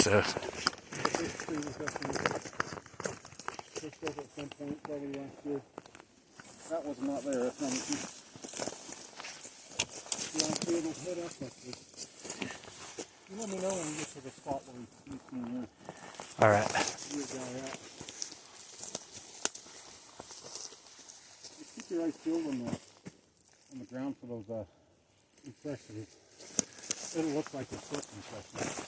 so. This tree was up in this was at some point, probably last year. That was not there. That's not it. You want to be able to head up like this. You let me know when you get to the spot where you can hear. Alright. Your guy out. Just keep your eyes peeled on the ground for those impressions. It'll look like a foot impression.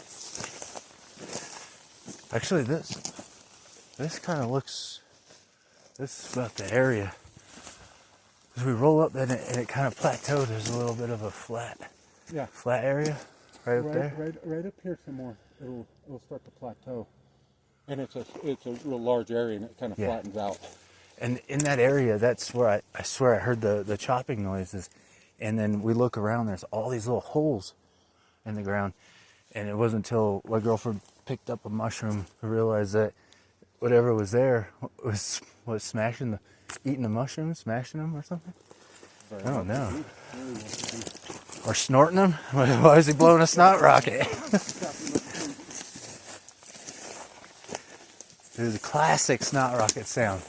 Actually, this kind of looks. This is about the area. As we roll up, and it kind of plateaued. There's a little bit of a flat area right up there. Right up here some more. It'll start to plateau, and it's a real large area, and it kind of flattens out. And in that area, that's where I swear I heard the chopping noises. And then we look around. There's all these little holes in the ground, and it wasn't until my girlfriend picked up a mushroom to realize that whatever was there was eating the mushrooms, smashing them or something. I don't know. Or snorting them. Why is he blowing a snot rocket? It was a classic snot rocket sound.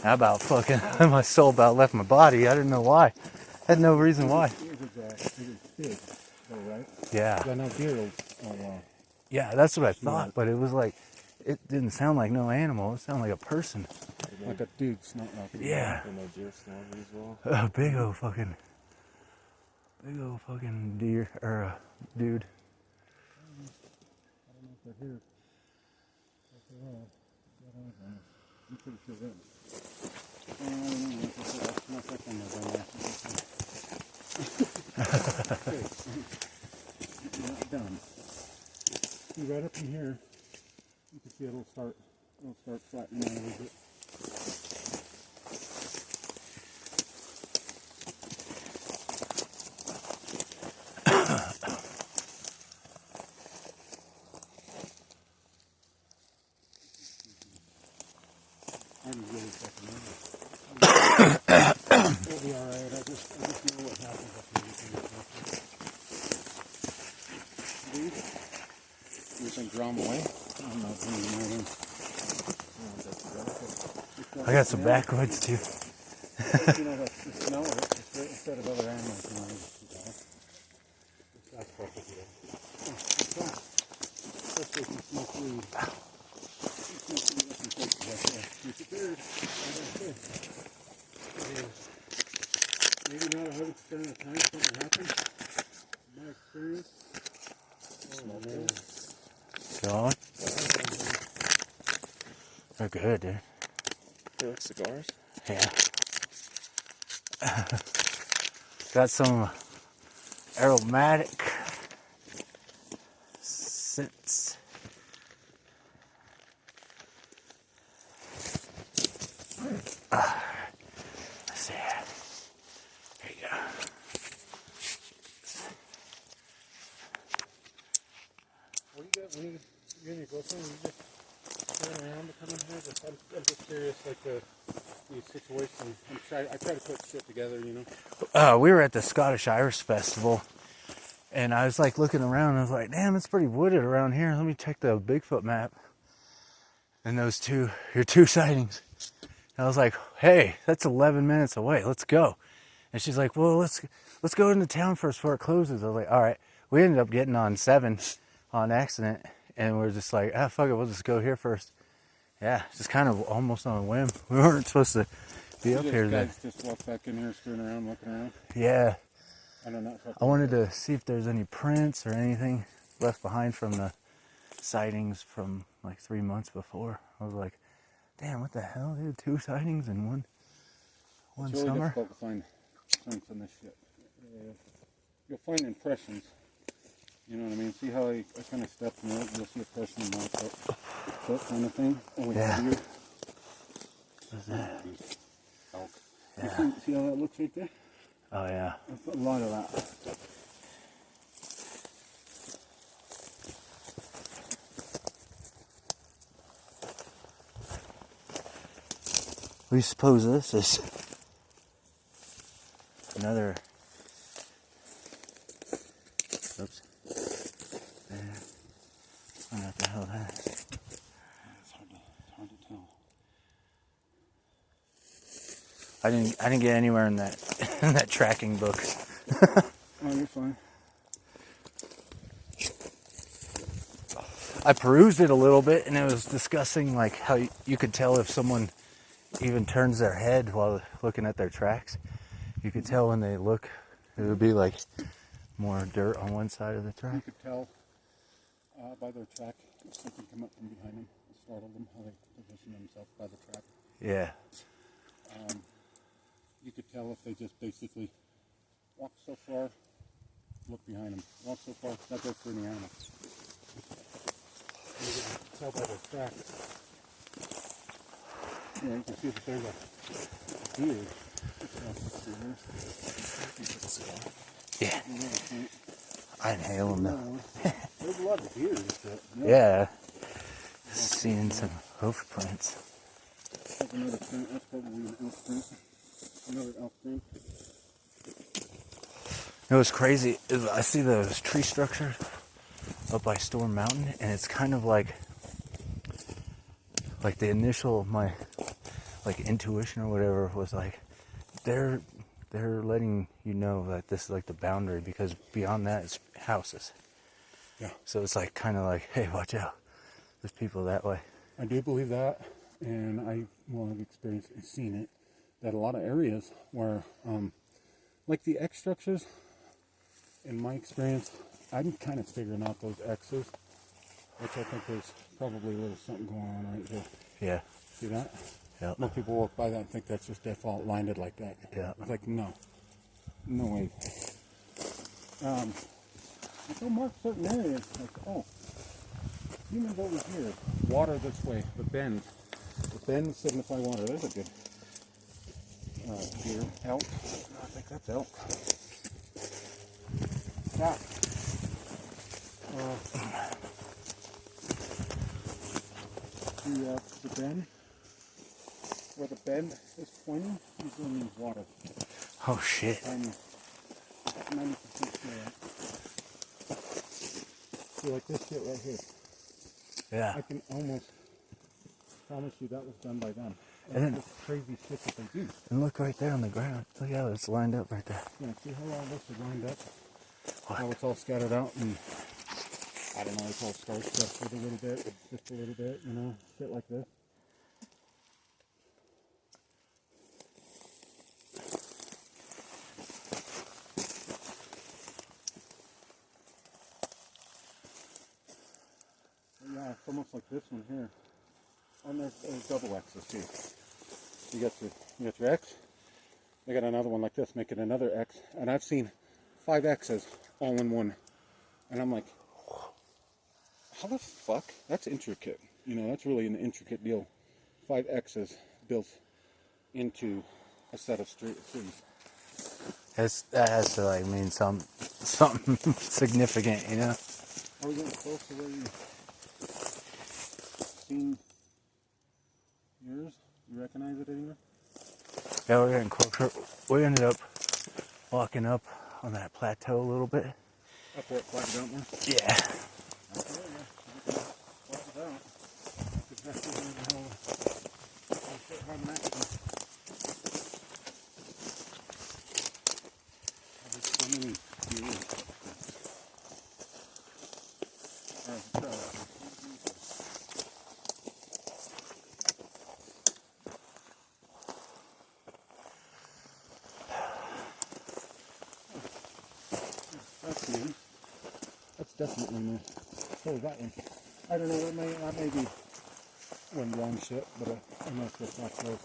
How about fucking my soul about left my body? I didn't know why. I had no reason why. Yeah. Yeah, that's what I thought, but it was like, it didn't sound like no animal. It sounded like a person. Like a dude snot rocket. Yeah. A big old fucking deer, or dude. I don't know if they're here. If they are, I'm pretty sure they're. I don't know if it's not that one they're not done. See, right up in here, you can see it'll start flattening out a little bit. I'm really fucking nervous. We'll be alright. I just know what happens up here. You think draw them away? I'm not doing anything. I got some backwoods too. You know, the smell of it, instead of other animals, you know, that's perfect. Especially if you smoke weed. Maybe not 100% of the time something happens. In my experience. Oh, man. Go on. They're good, dude. They like cigars? Yeah. Got some aromatic scents. Let's see. Here you go. What do you got? When you and your girlfriend, you just turn around to come in here? I'm just curious, like the situation. I try to put shit together, you know. We were at the Scottish Irish Festival, and I was like looking around, and I was like, damn, it's pretty wooded around here. Let me check the Bigfoot map. And your two sightings. And I was like, hey, that's 11 minutes away. Let's go. And she's like, well, let's go into town first before it closes. I was like, all right. We ended up getting on 7 on accident, and we're just like, fuck it, we'll just go here first. Yeah, just kind of almost on a whim. We weren't supposed to be up here then. Just walk back in here, screwing around, looking around. Yeah. I don't know. I wanted to see if there's any prints or anything left behind from the sightings from like 3 months before. I was like, damn, what the hell, dude? 2 sightings in one it's really summer? difficult to find prints on this shit. You'll find impressions. You know what I mean? See how I kind of stepped in it? You'll see a person in my foot kind of thing. Only heavier. What's that? Elk. Yeah. See how that looks right there? Oh, yeah. That's a lot of that. What do you suppose this is? Another... Oops. I don't know what the hell that is. It's hard to tell. I didn't get anywhere in that in that tracking book. Oh, you're fine. I perused it a little bit, and it was discussing like how you could tell if someone even turns their head while looking at their tracks. You could tell when they look, it would be like more dirt on one side of the You track. could tell by their track if something come up from behind them and startled them, how they position themselves by the track. Yeah. You could tell if they just basically walk so far, look behind them. Walk so far, that goes for any animal. You can tell by their tracks. Yeah, you can see that there's a deer. Yeah. I inhale them though. There's a lot of deer. Yeah. Seeing some hoof prints. That's another print. That's probably an elk print. Another elk print. You know what's crazy is I see those tree structures up by Storm Mountain, and it's kind of like the initial my like intuition or whatever was like they're letting you know that this is like the boundary, because beyond that is houses. Yeah. So it's like kind of like, hey, watch out. There's people that way. I do believe that, and I've experienced and seen it, that a lot of areas where, like the X structures, in my experience, I'm kind of figuring out those X's, which I think there's probably a little something going on right here. Yeah. See that? Yeah. Most people walk by that and think that's just default lined like that. Yeah. It's like, no way. They'll mark certain areas, like, oh, humans over here, water this way, the bends signify water. There's a good deer, elk. No, I think that's elk. Yeah. The bend, where the bend is pointing, usually means water. Oh shit. I'm 90% sure. See, like this shit right here. Yeah. I can almost promise you that was done by them. And then- That's just crazy shit that they do. And look right there on the ground. Look how it's lined up right there. Yeah, see how all this is lined up? How it's all scattered out, and I don't know, it's all starched up with a little bit, just a little bit, you know, shit like this. But yeah, it's almost like this one here. And there's double X's too. You got your X. They got another one like this, make it another X. And I've seen 5 X's all in one. And I'm like, how the fuck? That's intricate. You know, that's really an intricate deal. 5 X's built into a set of trees. That has to like mean something significant, you know? Are we getting close to where you've seen yours? You recognize it anywhere? Yeah, we're getting closer. We ended up walking up on that plateau a little bit. Up where it flattened out more? Yeah. That's definitely new. So is that one. I don't know, that may be windblown shit, but I know it's just not close.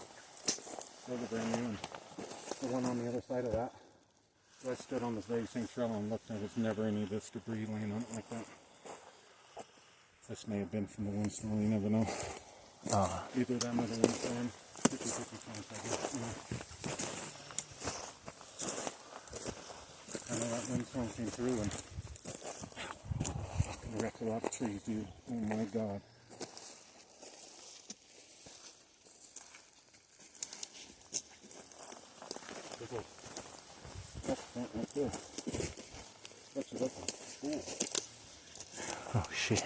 Those are brand new. And the one on the other side of that. So I stood on this very same trail and looked, and there was never any of this debris laying on it like that. This may have been from the windstorm, you never know. Either them or the windstorm. 50-50 chance, I guess. I know that windstorm came through and fucking wrecked a lot of trees, dude. Oh my god. That's that right there. That's what that's cool. Oh shit.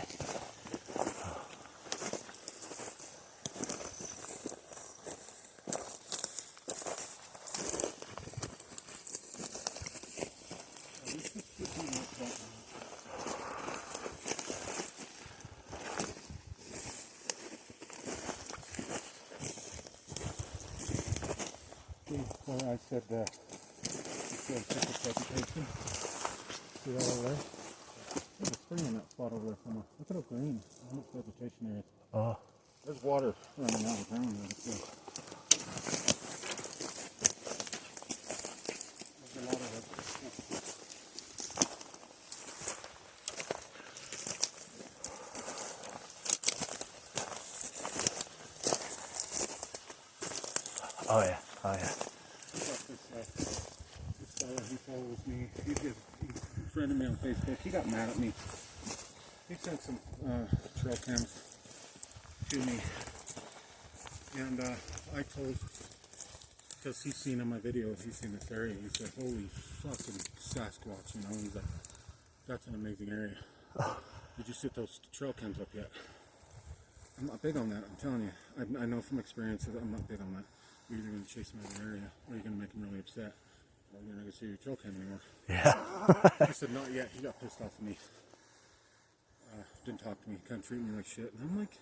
I said, you said citrus vegetation. See that over there? There's a spring in that spot over there somewhere. Look at how green. How much vegetation there is. Oh. There's water running out of the ground there too. There's a lot of it. Oh yeah. Oh yeah. This fella, he follows me. He's a friend of me on Facebook. He got mad at me. He sent some trail cams to me. And I told, because he's seen in my video, he's seen this area, he said, holy fucking Sasquatch, you know, he's like, that's an amazing area. Did you set those trail cams up yet? I'm not big on that, I'm telling you. I know from experience that I'm not big on that. You're either going to chase them out of the area, or you're going to make them really upset, or you're not going to see your trail cam anymore. Yeah. I said, not yet. He got pissed off at me. Didn't talk to me, kind of treated me like shit. And I'm like,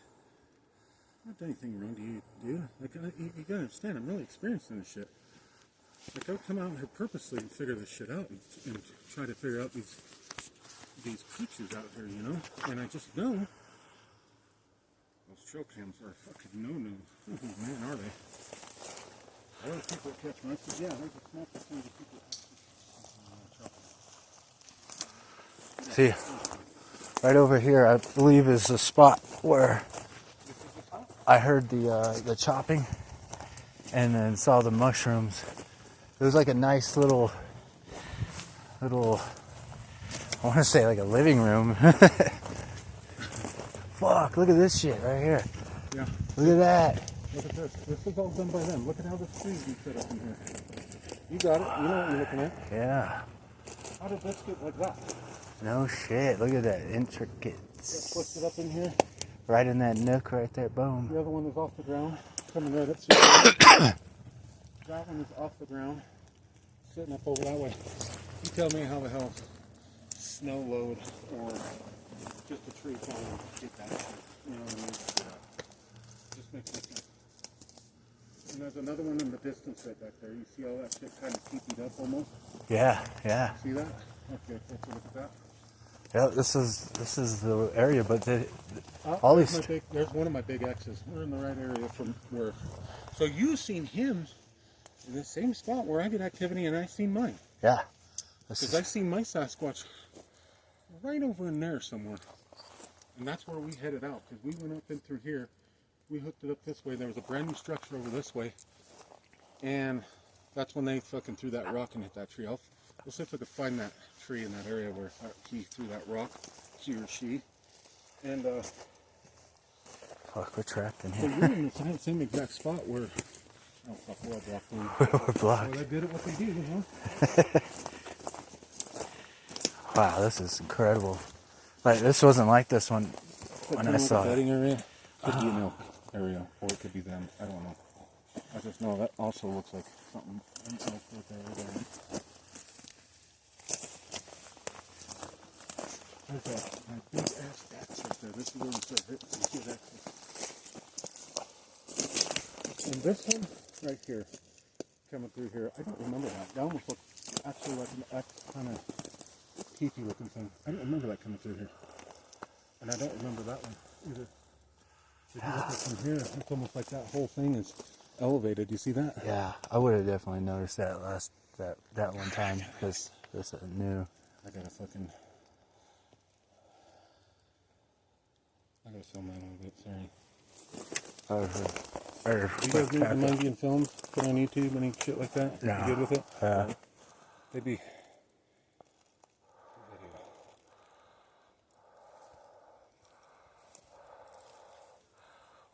I've not done anything wrong to you, dude. Like, you gotta understand, I'm really experienced in this shit. Like, I've come out here purposely and figure this shit out and try to figure out these creatures out here, you know? And I just know those trail cams are fucking no-no. Man, are they? A lot of people catch them. I said, yeah, there's a small percentage of people See, right over here, I believe is the spot where I heard the chopping, and then saw the mushrooms. It was like a nice little, I want to say like a living room. Fuck! Look at this shit right here. Yeah. Look at that. Look at this. This is all done by them. Look at how the trees we set up in here. You got it. You know what you're looking at. Yeah. How did this get like that? No shit. Look at that intricate. Pushed it up in here. Right in that nook right there. Boom. The other one is off the ground. Coming right up. That one is off the ground. Sitting up over that way. You tell me how the hell snow load or just a tree falling get that shit. You know what I mean? Just makes no sense. And there's another one in the distance right back there. You see all that shit kind of teepeed up almost? Yeah. Yeah. See that? Okay, let's look at that. Yeah. This is the area, but all these. There's one of my big X's. We're in the right area from where. So you've seen him in the same spot where I get activity, and I've seen mine. Yeah. Because I've seen my Sasquatch right over in there somewhere. And that's where we headed out. Because we went up in through here. We hooked it up this way. There was a brand new structure over this way. And that's when they fucking threw that rock and hit that tree. We'll see if we can find that tree in that area where he threw that rock. He or she. And fuck, we're trapped in so here. you're in the same exact spot where... Oh fuck, we're all blocked in. We're blocked. Well, they did it what they did, huh? Wow, this is incredible. Like, this wasn't like this one when I saw it. Bedding area could be an elk area, or it could be them. I don't know. I just know that also looks like something else right there. There's that big ass axe right there. This is where we start hitting some good axes. And this one right here, coming through here, I don't remember that. That almost looks actually like an axe kind of teepee looking thing. I don't remember that coming through here. And I don't remember that one either. If you look at it from here, it's almost like that whole thing is elevated. You see that? Yeah, I would have definitely noticed that that one time because this is new. I gotta film that a little bit, sorry. You guys need the Indian films put on YouTube, any shit like that? Yeah. You good with it? Yeah. They'd be...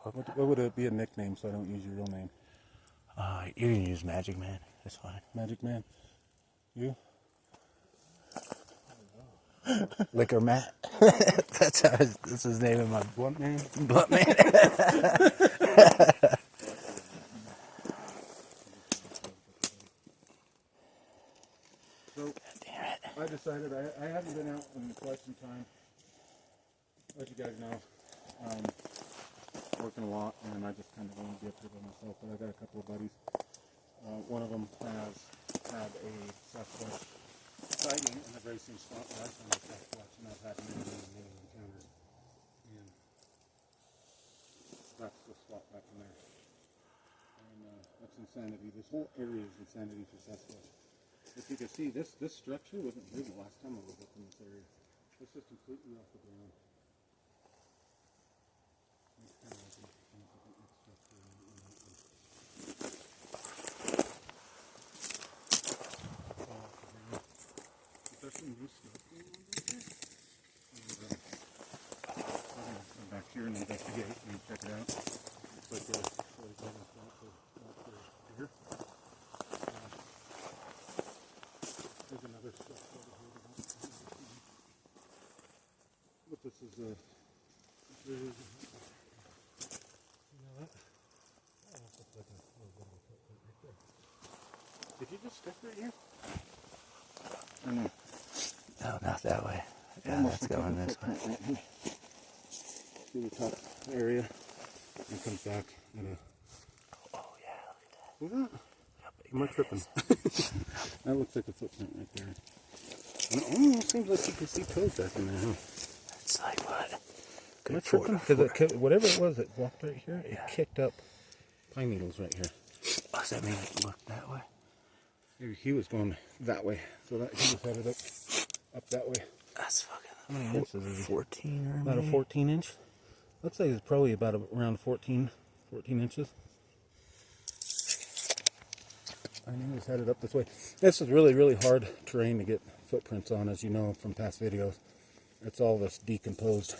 What would it be a nickname so I don't use your real name? You can use Magic Man. That's fine. Magic Man? You? Liquor Matt. That's his name in my Blunt Man? Blunt Man. So, Damn it. I decided I haven't been out in quite some time. As you guys know, working a lot, and I just kind of want to be up here by myself. But I got a couple of buddies, One of them has had a Sasquatch sighting in the very same spot where I found a Sasquatch, and I've had many encounters. And that's the spot back in there. And that's insanity. This whole area is insanity for Sasquatch. If you can see, this structure wasn't here the last time I was up in this area. This is completely off the ground. There's some new stuff going on back here. I'm going to come back here and investigate and check it out. Looks like a really good spot for here. There's another stuff over here. But this is a... You know that? That almost looks like a little bit of a footprint right there. Did you just step right here? Or no? No, not that way. Yeah, Almost that's like going a this way. footprint right here. See the top area? And comes back at a... Oh, yeah, look at that. Look at that. How big Am I that tripping? is. That looks like a footprint right there. And it almost seems like you can see toes back in there, huh? It's like what? Am I Good tripping? Because whatever it was that walked right here, it kicked up pine needles right here. Oh, does that mean it looked that way? Maybe he was going that way, so that he was headed up that way. That's fucking... How many inches is it? 14 or About a 14 inch. Looks like it's probably about around 14 inches. I knew he was headed up this way. This is really, really hard terrain to get footprints on, as you know from past videos. It's all this decomposed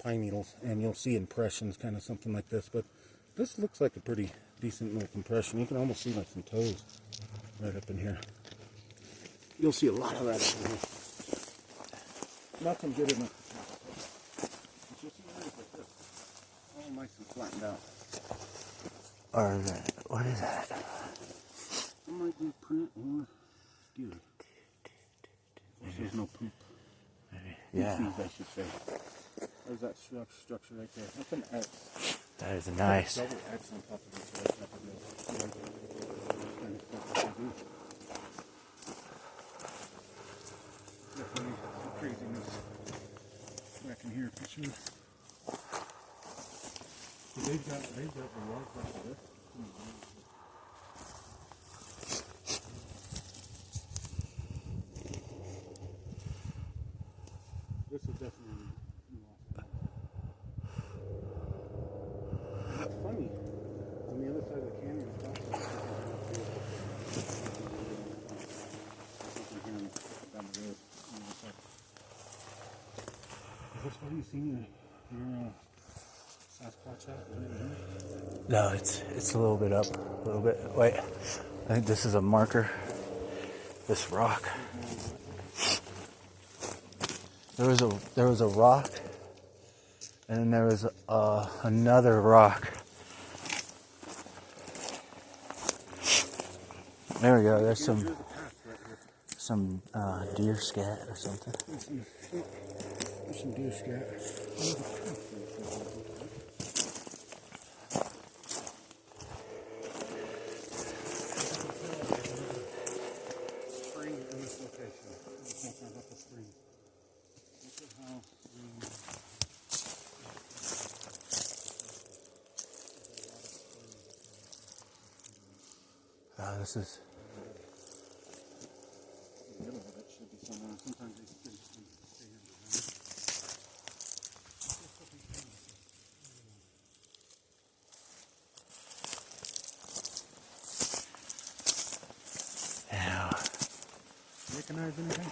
pine needles, and you'll see impressions, kind of something like this. But this looks like a pretty decent little compression. You can almost see like some toes right up in here. You'll see a lot of that up in here. Nothing good enough. But you'll see areas like this, all nice and flattened out. Or is that... What is that? It might be print or skewer. There's no poop. Maybe. Yeah. Feces, I should say. There's that structure right there. That's an X. That is nice. Double X on top of it. Right up in there. Kind of stuff that they do. Definitely some craziness back in here for sure. So they've got the walls like this. This is definitely it's funny. On the other side of the canyon, it's also down the road. Is this where you seen your Sasquatch at? No, it's a little bit up. A little bit. Wait. I think this is a marker. This rock. There was a rock, and then there was another rock. There we go. There's some deer scat or something. There's some deer scat. Spring in this location. That's a spring. Look at how This is... the middle of it should be somewhere. Sometimes they stay Yeah. Recognize anything?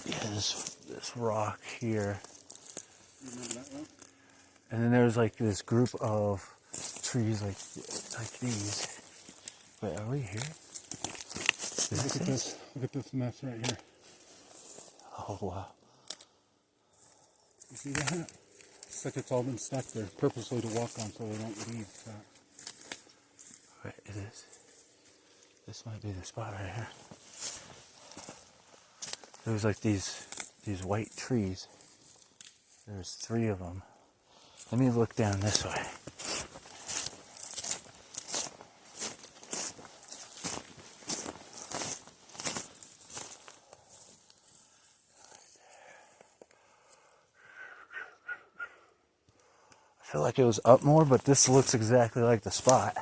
Yeah, this rock here. You remember that one? And then there was like this group of trees like these. Wait, are we here? Look at this. Look at this mess right here. Oh, wow. You see that? It's like it's all been stuck there purposely to walk on so they don't leave that. Wait, it is. This might be the spot right here. There was like these white trees. There's 3 of them. Let me look down this way. I feel like it was up more, but this looks exactly like the spot.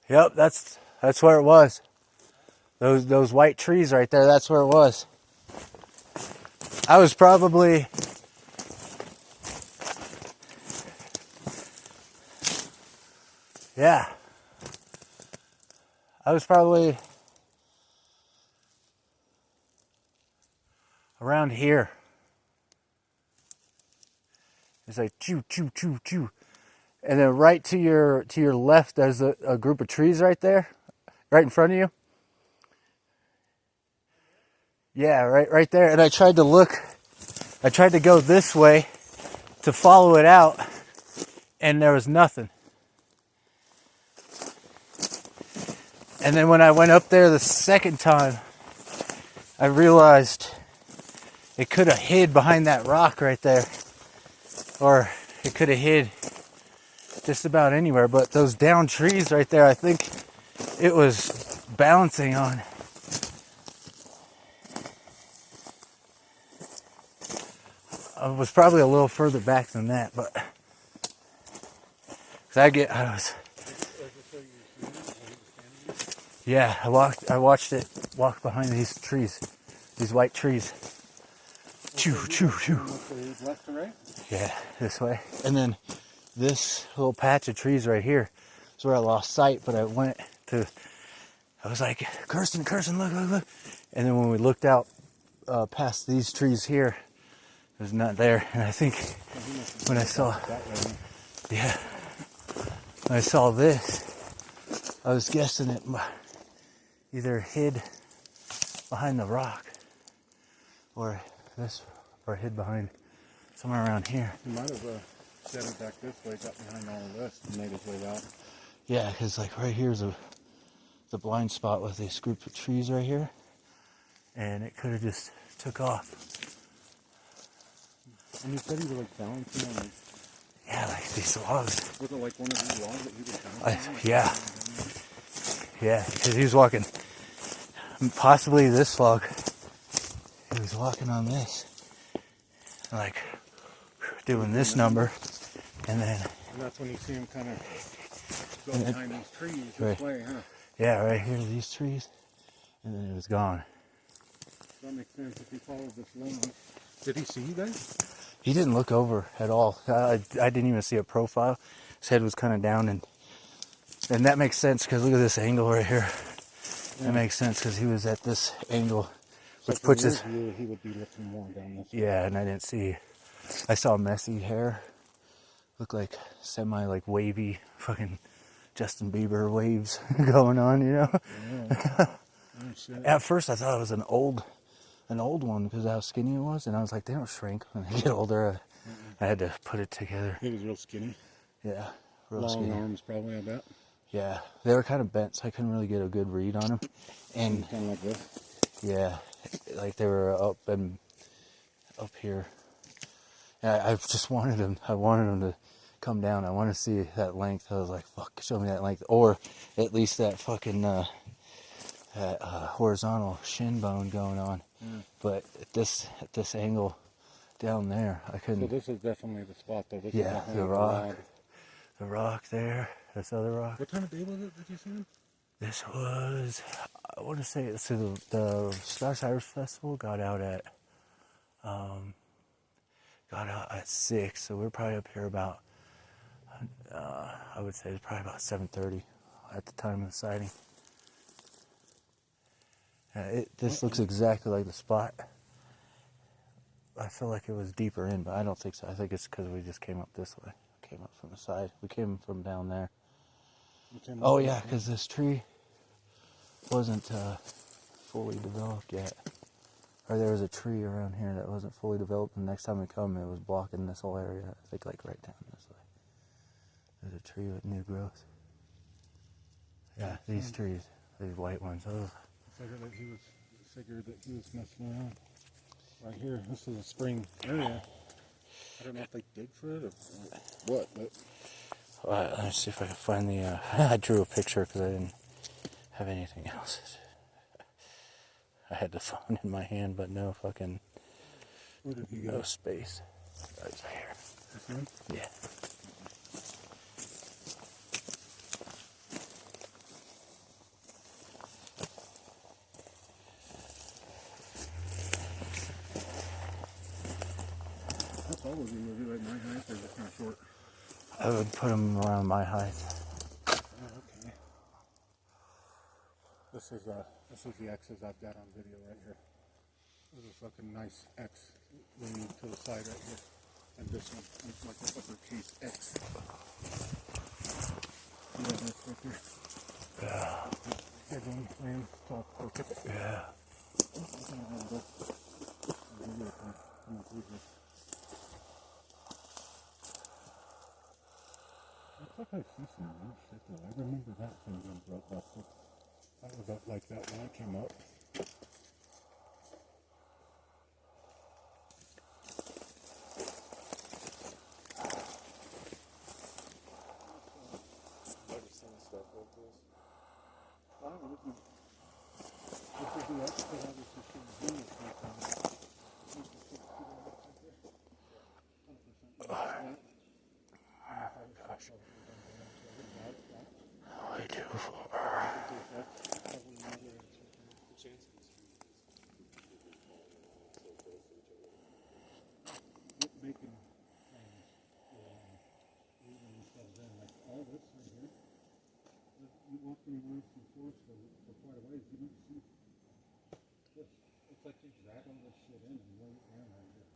Yep, that's where it was. Those white trees right there, that's where it was. I was probably I was probably around here. It's like choo choo choo choo. And then right to your left, there's a group of trees right there, right in front of you. Yeah, right there. And I tried to go this way to follow it out, and there was nothing. And then when I went up there the second time, I realized it could have hid behind that rock right there, or it could have hid just about anywhere. But those down trees right there, I think it was balancing on. I was probably a little further back than that, but yeah, I watched it walk behind these trees, these white trees. Choo, choo, choo. Left to right? Yeah, this way. And then this little patch of trees right here is where I lost sight, but I was like, Kirsten, look. And then when we looked out past these trees here, it was not there. And I think when I saw this, I was guessing it either hid behind the rock or hid behind somewhere around here. He might have set it back this way, got behind all of this, and made his way out. Yeah, because like right here's the blind spot with this group of trees right here, and it could have just took off. And you said he was like balancing on like... Yeah, like these logs. Was it like one of these logs that he was balancing on? Yeah, because he was walking, possibly this log. He was walking on this, like doing this number, and then... And that's when you see him kind of go behind these trees this way, huh? Yeah, right here, these trees, and then it was gone. That makes sense if he followed this log. Did he see you guys? He didn't look over at all. I didn't even see a profile. His head was kind of down, and that makes sense because look at this angle right here. Yeah. That makes sense because he was at this angle, which puts his... He would be looking more down this way. Yeah, and I didn't see... I saw messy hair. Looked like like wavy fucking Justin Bieber waves going on, you know? Yeah. Oh, shit. At first I thought it was an old one because of how skinny it was, and I was like, they don't shrink when they get older. I had to put it together. He was real skinny. Yeah, real long skinny. arms probably, I bet. Yeah, they were kind of bent, so I couldn't really get a good read on them. And kind of like this. Yeah, like they were up here. And I just wanted them. I wanted them to come down. I want to see that length. I was like, fuck, show me that length, or at least that fucking horizontal shin bone going on. Mm. But at this angle down there, I couldn't. So this is definitely the spot, though. This is the rock there. This other rock. What time of day was it that you seen him? This was, I want to say, the Scottish Irish Festival got out at 6, so we were probably up here about I would say it's probably about 7:30 at the time of the sighting. This looks exactly like the spot. I feel like it was deeper in, but I don't think so. I think it's because we just came up this way. Came up from the side. We came from down there. Oh yeah, because this tree wasn't fully developed yet. Or there was a tree around here that wasn't fully developed, and next time we come, it was blocking this whole area. I think like right down this way. There's a tree with new growth. Yeah, these trees, these white ones. Oh. Figured that he was messing around. Right here, this is a spring area. I don't know if they dig for it or what, but... Alright, let me see if I can find the... I drew a picture because I didn't have anything else. I had the phone in my hand, but no fucking... Where did he go? No space. Right here. This one? Yeah. That's all of you. Will be like my height or just kind of short? I would put them around my height. Oh, okay. This is the X's I've got on video right here. This is a fucking nice X leaning to the side right here. And this one looks like an uppercase X. Yeah, that's right there. Yeah. Heading ran top pocket. Yeah. Looks like I see some new shit though. I remember that thing being broke busted. That was up like that when I came up. Way too far. Making leaving themselves in like all this right here. You walk anywhere from forest for quite a ways, you don't see this. It's like you drag all this shit in and lay it down right here.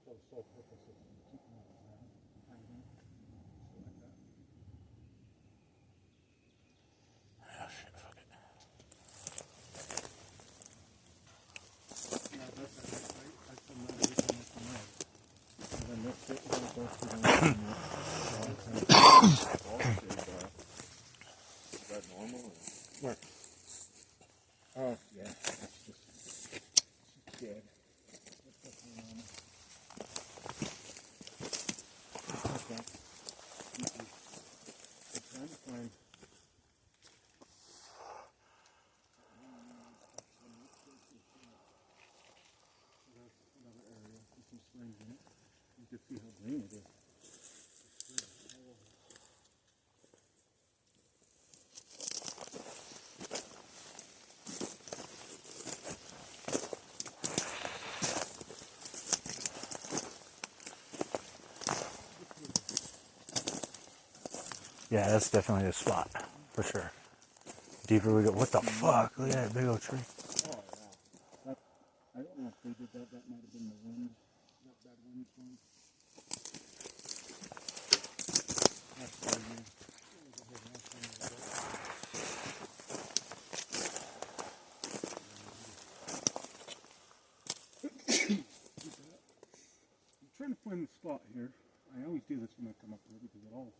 For the sole purpose of keeping it around, hiding, shit like that. Oh shit, fuck it. Now that's I filmed that everything that's in there. And then this shit will go through the Is that normal? Where? Oh, yeah. That's just dead. That's definitely normal. Okay. I'm trying to find... Another area with some springs in it. You can see how green it is. Yeah, that's definitely a spot, for sure. Deeper we go. What the fuck? Look at that big old tree. Oh, yeah. I don't know if they did that. That might have been the wind. That bad wind going. That's very good. I'm trying to find the spot here. I always do this when I come up here because it all...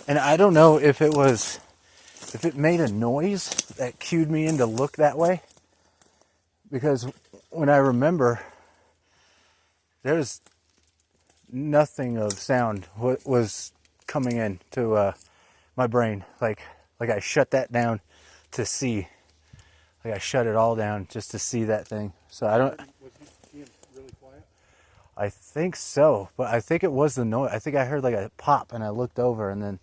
And I don't know if it made a noise that cued me in to look that way. Because when I remember, there's nothing of sound was coming in to my brain. Like I shut that down to see. Like I shut it all down just to see that thing. So I don't. Was he being really quiet? I think so, but I think it was the noise. I think I heard like a pop, and I looked over, and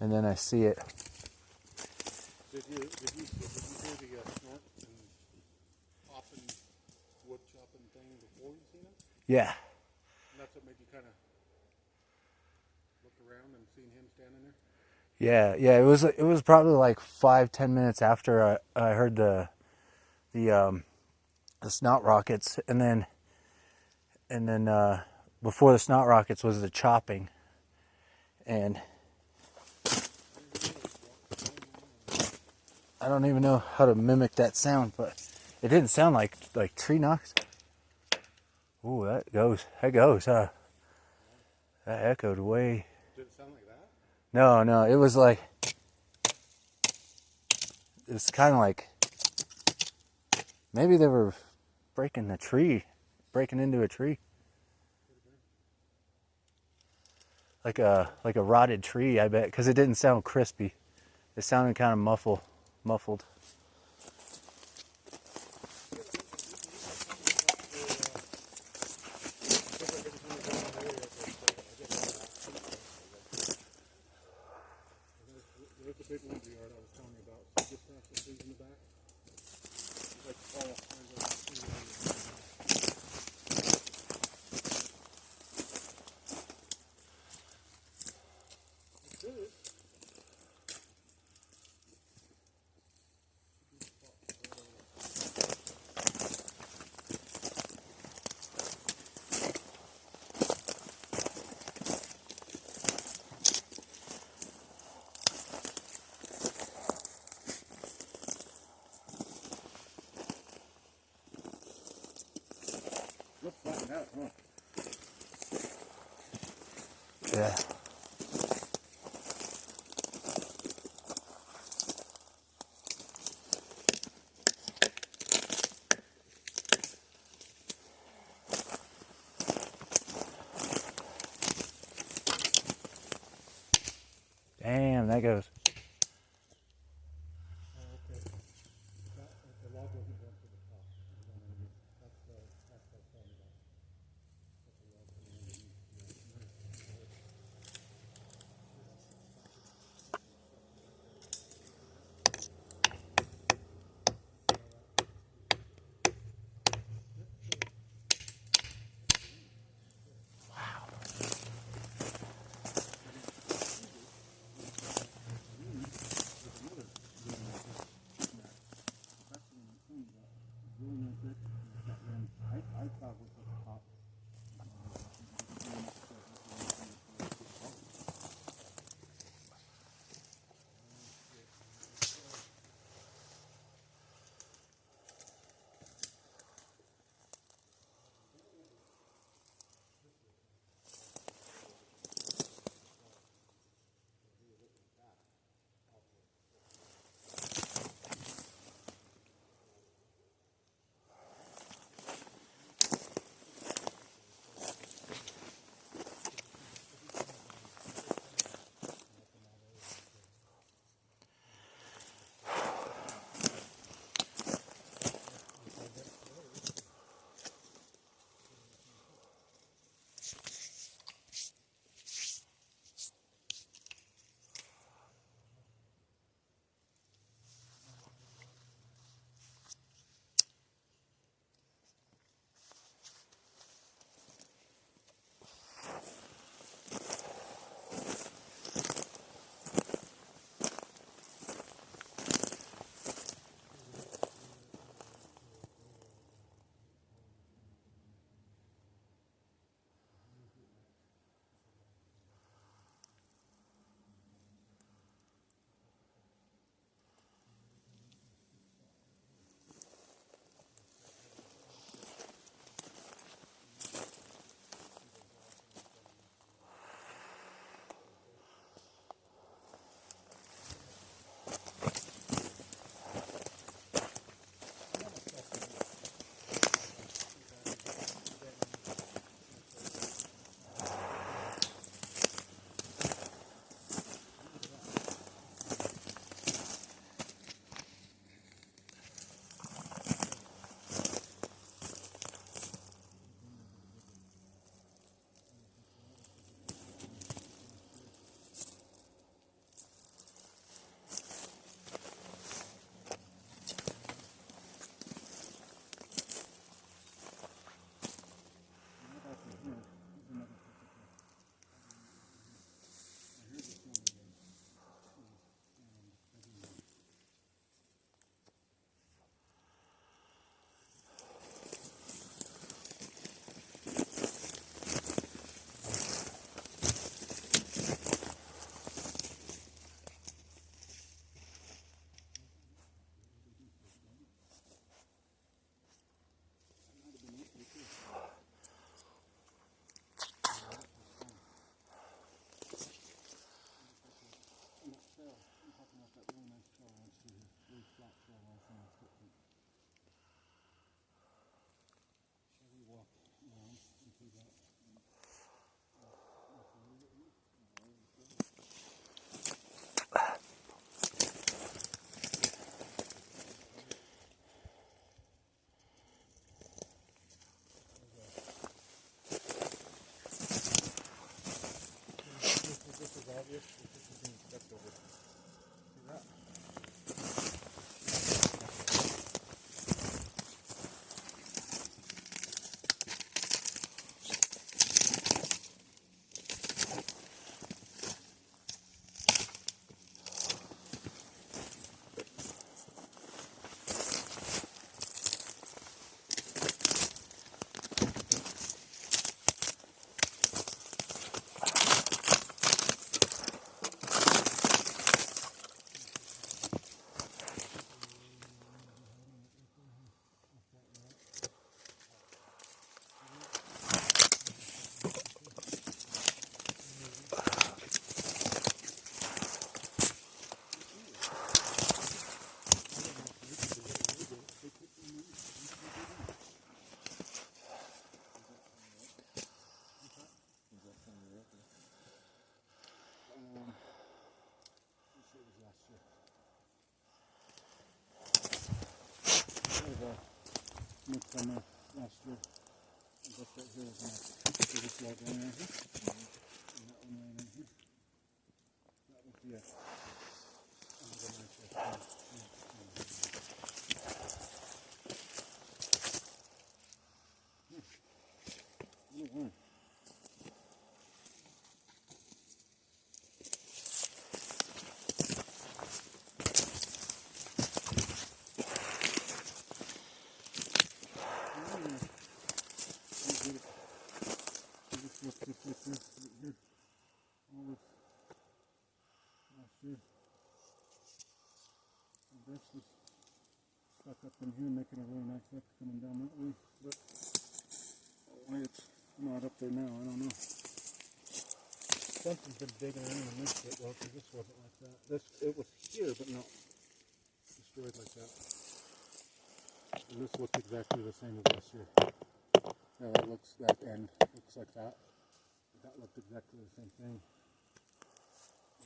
then I see it. Did you hear the snort and popping, wood chopping thing before you seen it? Yeah. And that's what made you kind of look around and seen him standing there? Yeah. It was probably like 5-10 minutes after I heard the snot rockets, and then before the snot rockets was the chopping, and I don't even know how to mimic that sound, but it didn't sound like tree knocks. Ooh, that goes, huh? That echoed way. Did it sound like that? No, it was like, it's kind of like, maybe they were breaking into a tree. Like a rotted tree, I bet, because it didn't sound crispy. It sounded kind of muffled. There's a big lumber yard I was telling you about. So just past the trees in the back. It's like all kinds of trees in the back. Looks flattened out, huh? Yeah. Damn, that goes. Oh, okay. The log wasn't going to the top. That's what I was talking about. That's the log coming underneath. midsummer last year. And this right here is nice. So this log going right here. And that one right in here. That was the another nice one. Little one. This was stuck up in here, making a really nice lift coming down that way. But why it's not up there now, I don't know. Something's been digging around and missed it, well, because this wasn't like that. It was here, but not destroyed like that. And this looked exactly the same as last year. Now that end looks like that. That looked exactly the same thing.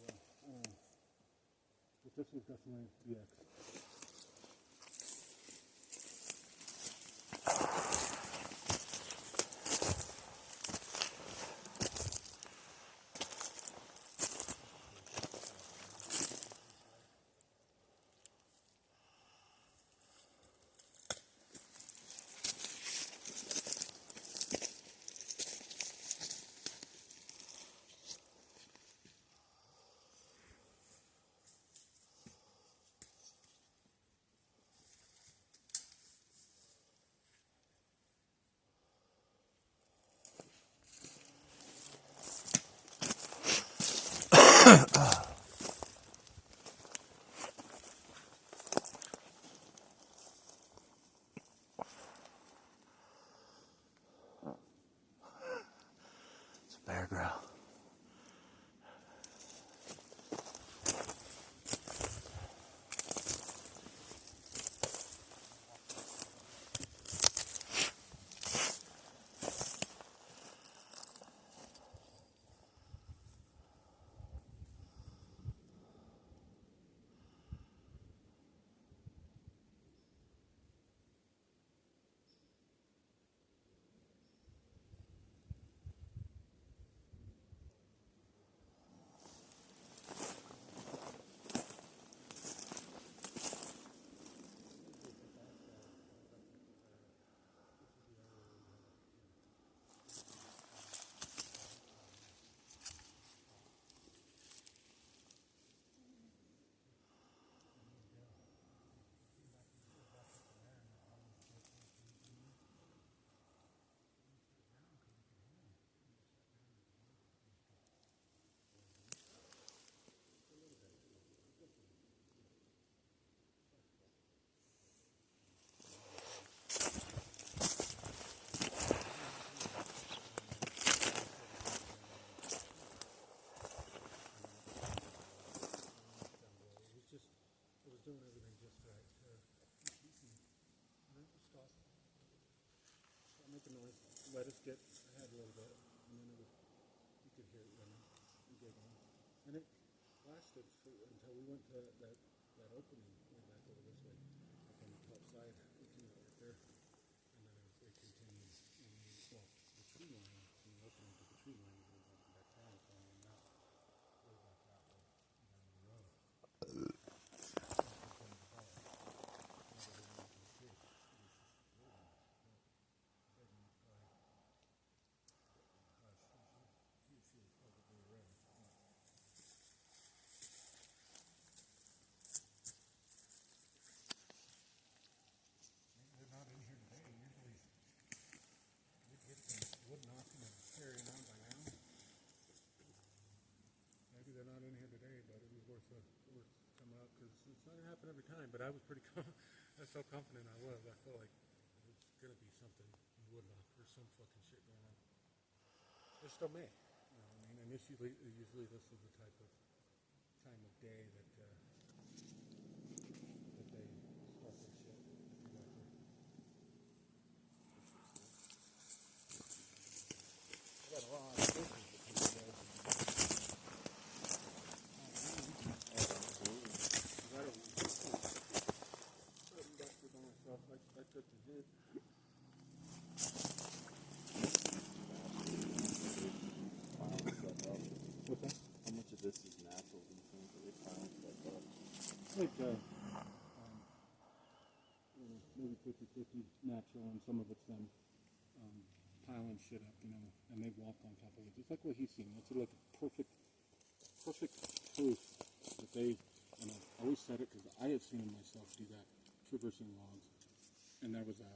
Yeah, but this was definitely BX. It's a bear growl. Doing everything just right. Stop. Stop making noise. Let us get ahead a little bit, and then you could hear it running and giggling. And it lasted until we went to that opening way back over this way, up on the top side. It came out right there, and then it continued. Well, the tree line from the opening to the tree line goes up back down, and that way back that way down the road. Every time, but I was pretty I was so confident I was. I felt like it was going to be something in Woodlock or some fucking shit going on. It still may. You know what I mean? And usually this is the type of time of day that they start their shit. I got a lot of questions between you guys. I took the hit. like maybe 50-50 natural, and some of it's them piling shit up, you know, and they walk on top of it. Just like what he's seen. That's like a perfect proof that they, and I always said it because I had seen myself do that, traversing logs. And there was a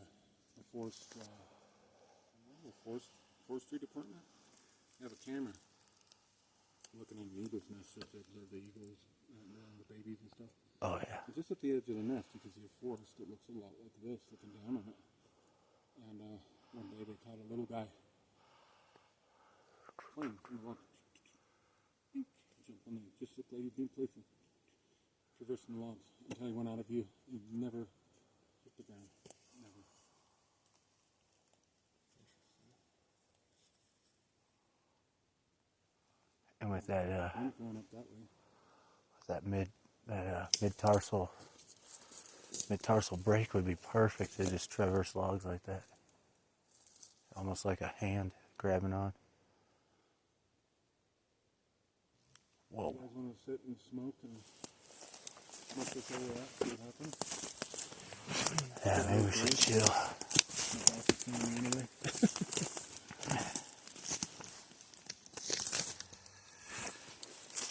forestry department. They have a camera looking in the eagle's nest to observe the eagles and the babies and stuff. Oh, yeah. But just at the edge of the nest, you can see a forest that looks a lot like this, looking down on it. And one day they caught a little guy playing in the water. Jump on there, just looked like he was being playful, traversing the logs until he went out of view. He never hit the ground. Never. And with that, I'm going up that way. mid-tarsal break would be perfect to just traverse logs like that. Almost like a hand grabbing on. Whoa. You guys want to sit and smoke this area out, see what happens? Yeah, maybe we should chill. Anyway.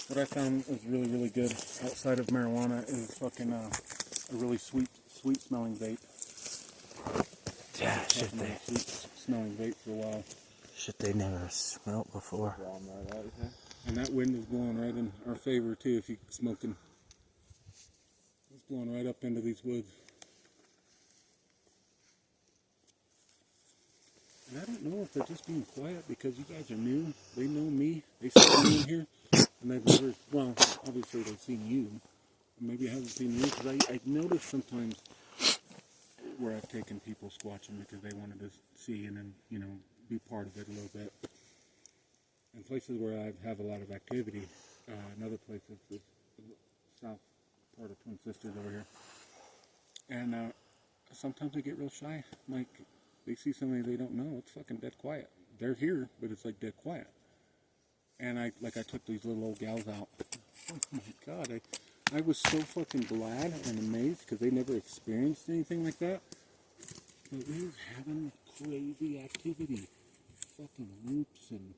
What I found was really, really good outside of marijuana is fucking a really sweet smelling vape. Yeah, shit they Sweet smelling vape for a while. shit they never smelt before. And that wind was blowing right in our favor too if you smoking. It's blowing right up into these woods. And I don't know if they're just being quiet because you guys are new. They know me. They see me in here. And they've never, well, obviously they've seen you. Maybe I haven't seen you because I've noticed sometimes where I've taken people squatching because they wanted to see and then, you know, be part of it a little bit. And places where I have a lot of activity, another place is the south part of Twin Sisters over here. And sometimes they get real shy. Like, they see somebody they don't know, it's fucking dead quiet. They're here, but it's like dead quiet. And I took these little old gals out. Oh my God, I was so fucking glad and amazed because they never experienced anything like that. But we were having crazy activity. Fucking whoops and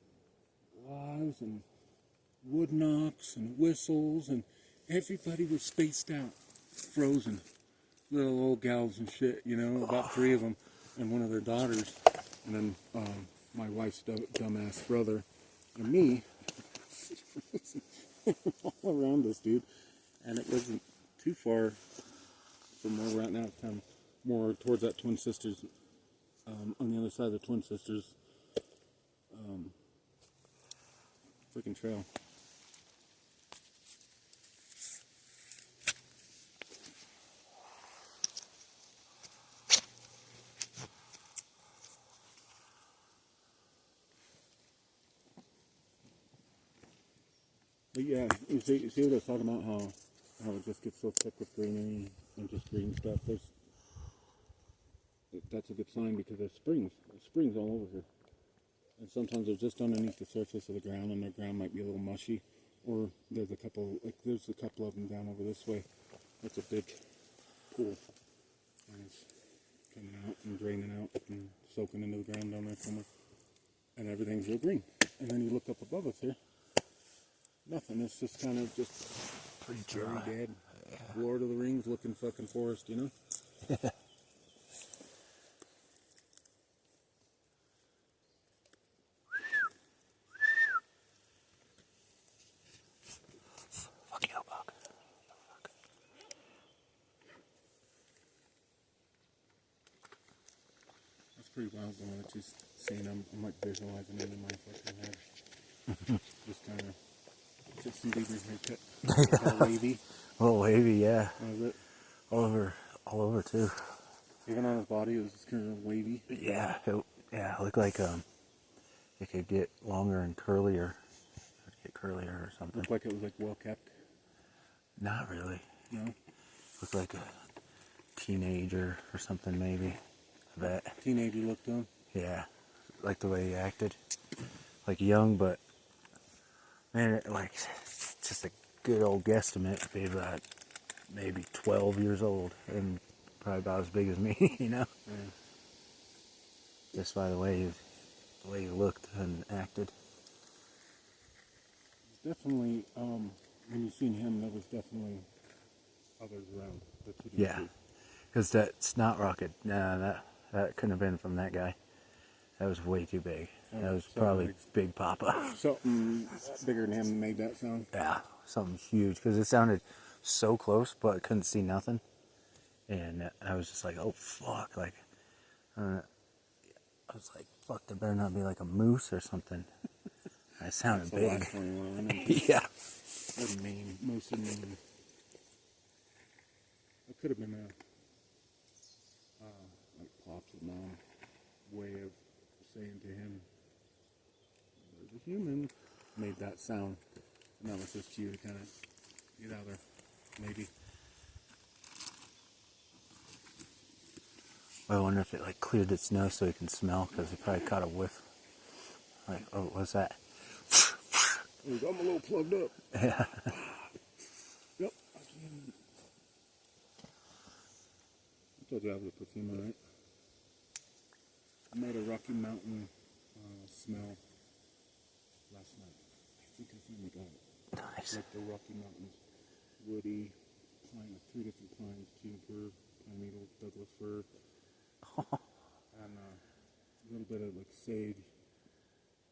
wahs and wood knocks and whistles, and everybody was spaced out, frozen. Little old gals and shit, you know, about 3 of them, and one of their daughters, and then my wife's dumbass brother, and me, all around us, dude. And it wasn't too far from where we're at now. It's kind of more towards that Twin Sisters, on the other side of the Twin Sisters freaking trail. But yeah, you see what I was talking about, how it just gets so thick with greenery and just green stuff. That's a good sign because there's springs. There's springs all over here. And sometimes they're just underneath the surface of the ground, and the ground might be a little mushy. Or there's a couple of them down over this way. That's a big pool. And it's coming out and draining out and soaking into the ground down there somewhere. And everything's real green. And then you look up above us here. Nothing. It's just kind of just Pretty dry. dead. Yeah. Lord of the Rings looking fucking forest, you know? Fuck you, Buck. That's pretty wild going to just seeing them. I'm like visualizing it in my fucking head. Just kind of Justin Bieber's haircut. All wavy. Oh, wavy, yeah. What is it? All over too. Even on his body, it was just kind of wavy. Yeah, it looked like it could get longer and curlier. It would get curlier or something. Looked like it was like well kept. Not really. No. Looked like a teenager or something, maybe. I bet. Teenager look to him. Yeah, like the way he acted, like young, but man, like just a good old guesstimate. Maybe about maybe 12 years old and probably about as big as me, you know? Yeah. Just by the way he looked and acted. Definitely, when you seen him, there was definitely others around that you didn't Yeah. see. Because that snot rocket, nah, that couldn't have been from that guy. That was way too big. That was probably Big Papa. Something bigger than him made that sound. Yeah, something huge. Because it sounded so close, but I couldn't see nothing. And I was just like, oh, fuck. Like, I was like, fuck, there better not be like a moose or something. It sounded That's the big. last one you want to remember. Yeah. They're mean. Most of them mean. It could have been like Pop's mom way of saying to him, there's a human. Made that sound. And that was his cue to kind of get out there. Maybe. I wonder if it like cleared its nose so he can smell, because he probably caught a whiff. Like, oh, what's that? I'm a little plugged up. Yeah. Yep. I told you I was a perfumer, right? I made a Rocky Mountain smell last night. I think I finally got it. Nice. Like the Rocky Mountains. Woody, pine, 3 different pines, juniper, pine needle, Douglas fir, and a little bit of like sage.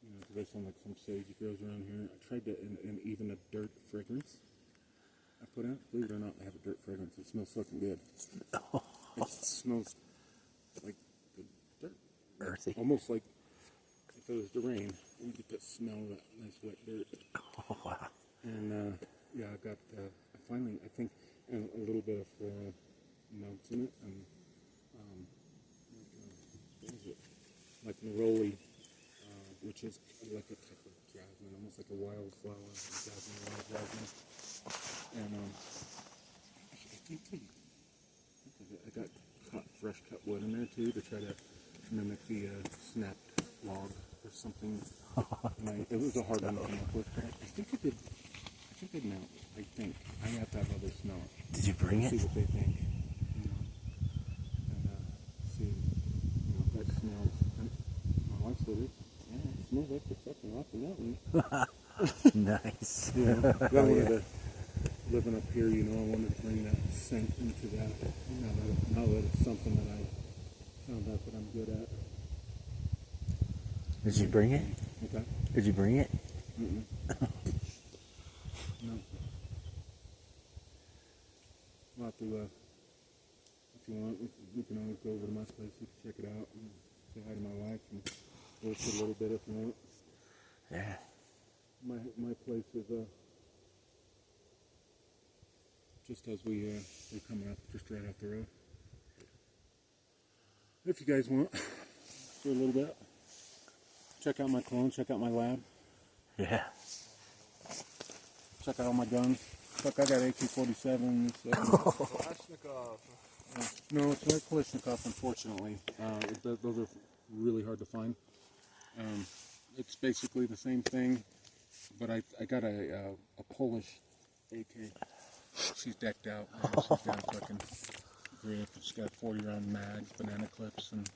You know, because I sound like some sage grows around here. I tried to, and even a dirt fragrance I put out. Believe it or not, I have a dirt fragrance. It smells fucking good. It smells like the dirt. Earthy. Almost like if it was to rain, you get that smell of that nice wet dirt. Oh, wow. And yeah, I got, I finally, I think, a little bit of notes in it. And what is it? Like neroli. Which is like a type of jasmine, almost like a wildflower, jasmine, wild jasmine. And I think I got fresh cut wood in there too to try to mimic the snapped log or something. And it was a hard one to come up with. I think it did. I think it melt. I think I have to have others smell it. Did you bring it? See what they think. You know, and see, you know, if that smells. And my wife said it. Yeah, it smells like the fucking Rocky Mountain. Nice. Yeah, I wanted to, living up here, you know, I wanted to bring that scent into that. Now that it's something that I found out that I'm good at. Did you bring it? Okay. Did you bring it? Mm-mm. No. We'll have to, if you want, we can always go over to my place. You can check it out and say hi to my wife and work a little bit if you want. Yeah. My place is just as we're coming up, just right off the road. If you guys want, do a little bit. Check out my clone. Check out my lab. Yeah. Check out all my guns. Look, I got AK-47s. Kalashnikov. No, it's not Kalashnikov, unfortunately. Those are really hard to find. It's basically the same thing, but I got a Polish AK. She's decked out. She's got a fucking grip. She's got 40-round mags, banana clips, and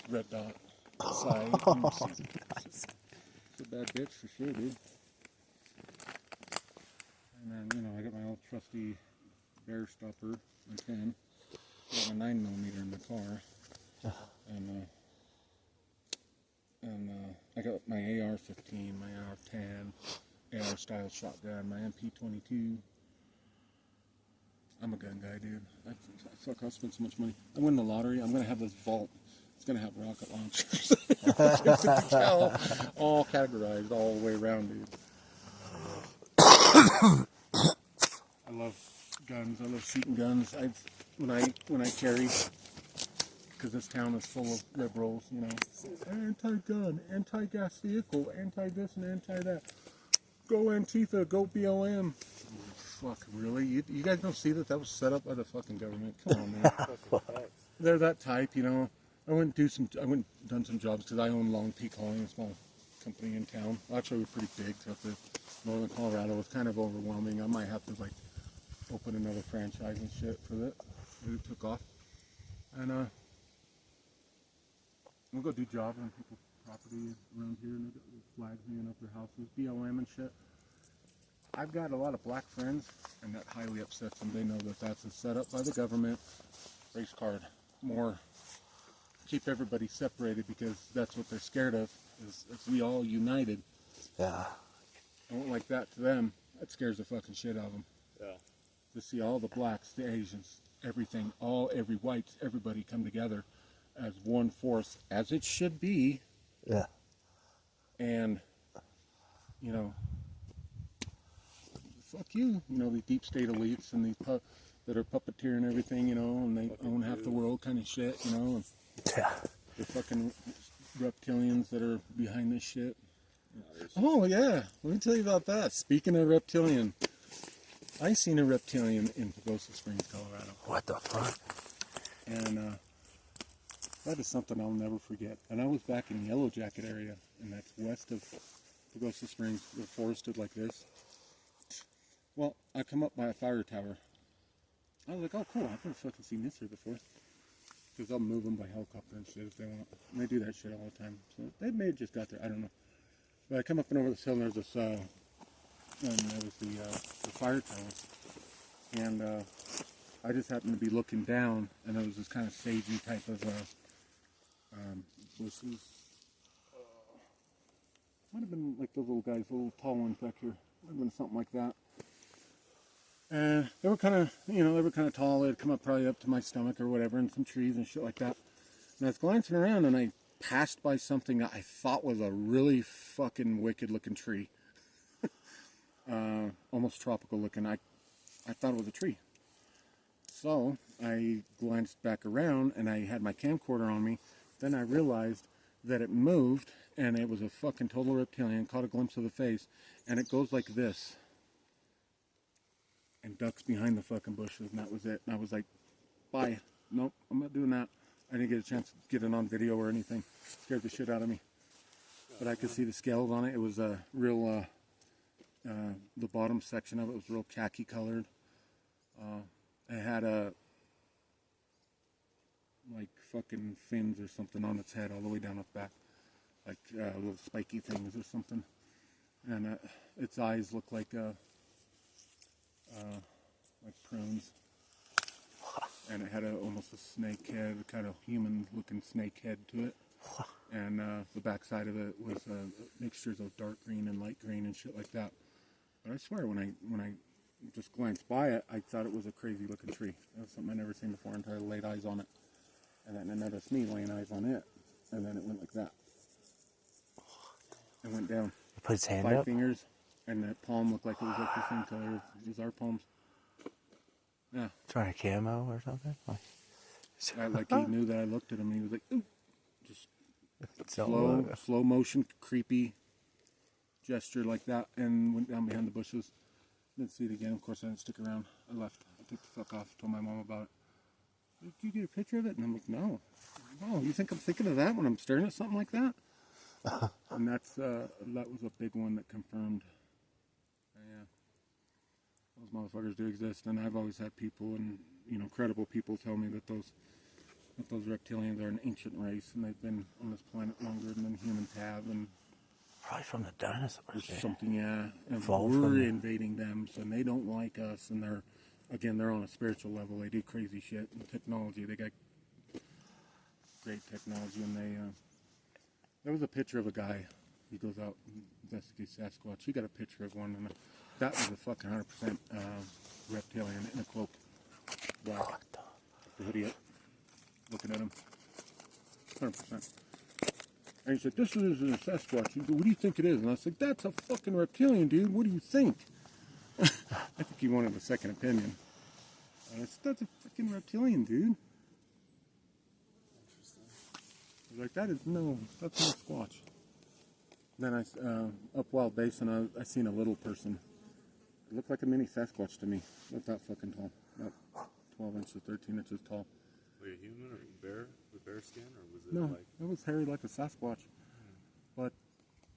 red dot sight. She's a bad bitch for sure, dude. And then, you know, I got my old trusty bear stopper, my 10. I got my 9mm in the car. And I got my AR-15, my AR-10, AR-style shotgun, my MP-22. I'm a gun guy, dude. Fuck, I spent so much money. I win the lottery. I'm going to have this vault. It's going to have rocket launchers. All categorized all the way around, dude. I love guns. I love shooting guns. When I carry, because this town is full of liberals, you know, anti-gun, anti-gas vehicle, anti-this and anti-that. Go Antifa, go BLM. Fuck, really? You guys don't see that was set up by the fucking government? Come on, man. They're that type, you know. I went and done some jobs because I own Long Peak Hauling, a small company in town. Actually, we're pretty big throughout the northern Colorado. It's kind of overwhelming. I might have to open another franchise and shit for that. It took off. And we'll go do jobs on people's property around here, and they got flags hanging up their houses, BLM and shit. I've got a lot of black friends, and that highly upsets them. They know that that's a setup by the government. Race card. More keep everybody separated because that's what they're scared of, is we all united. Yeah. I won't like that to them. That scares the fucking shit out of them. Yeah. To see all the blacks, the Asians, everything, every whites, everybody come together as one force, as it should be. Yeah. And, you know, fuck you, the deep state elites and these that are puppeteering everything, and they own half the world kind of shit, and Yeah. the fucking reptilians that are behind this shit. Oh yeah, let me tell you about that. Speaking of reptilian, I seen a reptilian in Pagosa Springs, Colorado. What the fuck? And that is something I'll never forget. And I was back in the Yellow Jacket area, and that's west of Pagosa Springs. They're forested like this. Well, I come up by a fire tower. I was like, oh cool, I've never fucking seen this here before. Because they'll move them by helicopter and shit if they want. And they do that shit all the time. So they may have just got there, I don't know. But I come up and over this hill, and there's this, and there was the fire tower. And I just happened to be looking down, and there was this kind of sagey type of bushes. Might have been like those little guys, the little tall ones back here. Might have been something like that. And they were kind of tall. They'd come up probably up to my stomach or whatever, and some trees and shit like that. And I was glancing around, and I passed by something that I thought was a really fucking wicked looking tree. Almost tropical looking. I thought it was a tree. So I glanced back around, and I had my camcorder on me. Then I realized that it moved, and it was a fucking total reptilian. Caught a glimpse of the face, and it goes like this. And ducks behind the fucking bushes, and that was it. And I was like, bye. Nope, I'm not doing that. I didn't get a chance to get it on video or anything. Scared the shit out of me. But I could see the scales on it. It was a real, the bottom section of it was real khaki colored. It had like fucking fins or something on its head all the way down its back. Like little spiky things or something. And its eyes looked like prunes, and it had almost a snake head, kind of human-looking snake head to it, and the backside of it was mixtures of dark green and light green and shit like that. But I swear, when I just glanced by it, I thought it was a crazy-looking tree. That was something I'd never seen before until I laid eyes on it, and then I noticed me laying eyes on it, and then it went like that. It went down. He put his hand 5 up. fingers. And that palm looked like it was like the same color as our palms. Yeah. Trying to camo or something? Like he knew that I looked at him, and he was like, ooh. Just Don't slow motion, creepy gesture like that, and went down behind the bushes. Didn't see it again. Of course, I didn't stick around. I left. I took the fuck off. Told my mom about it. Did you get a picture of it? And I'm like, no. Oh, you think I'm thinking of that when I'm staring at something like that? And that was a big one that confirmed. Yeah, those motherfuckers do exist, and I've always had people and credible people tell me that those reptilians are an ancient race, and they've been on this planet longer than humans have, and probably from the dinosaurs. there's something, yeah, and Evolved we're from it. invading them, so they don't like us, and they're on a spiritual level. They do crazy shit and technology. They got great technology, and there was a picture of a guy. He goes out and investigates Sasquatch. He got a picture of one, and that was a fucking 100% reptilian in a cloak. Black. The hoodie up. Looking at him. 100%. And he said, this is a Sasquatch. He goes, what do you think it is? And I was like, that's a fucking reptilian, dude. What do you think? I think he wanted a second opinion. And I said, that's a fucking reptilian, dude. I was like, that's no Squatch. Then up Wild Basin, I seen a little person. It looked like a mini Sasquatch to me. Not that fucking tall. About 12 inches, 13 inches tall. Were you human or bear with bear skin, or was it No, like? it was hairy like a Sasquatch. But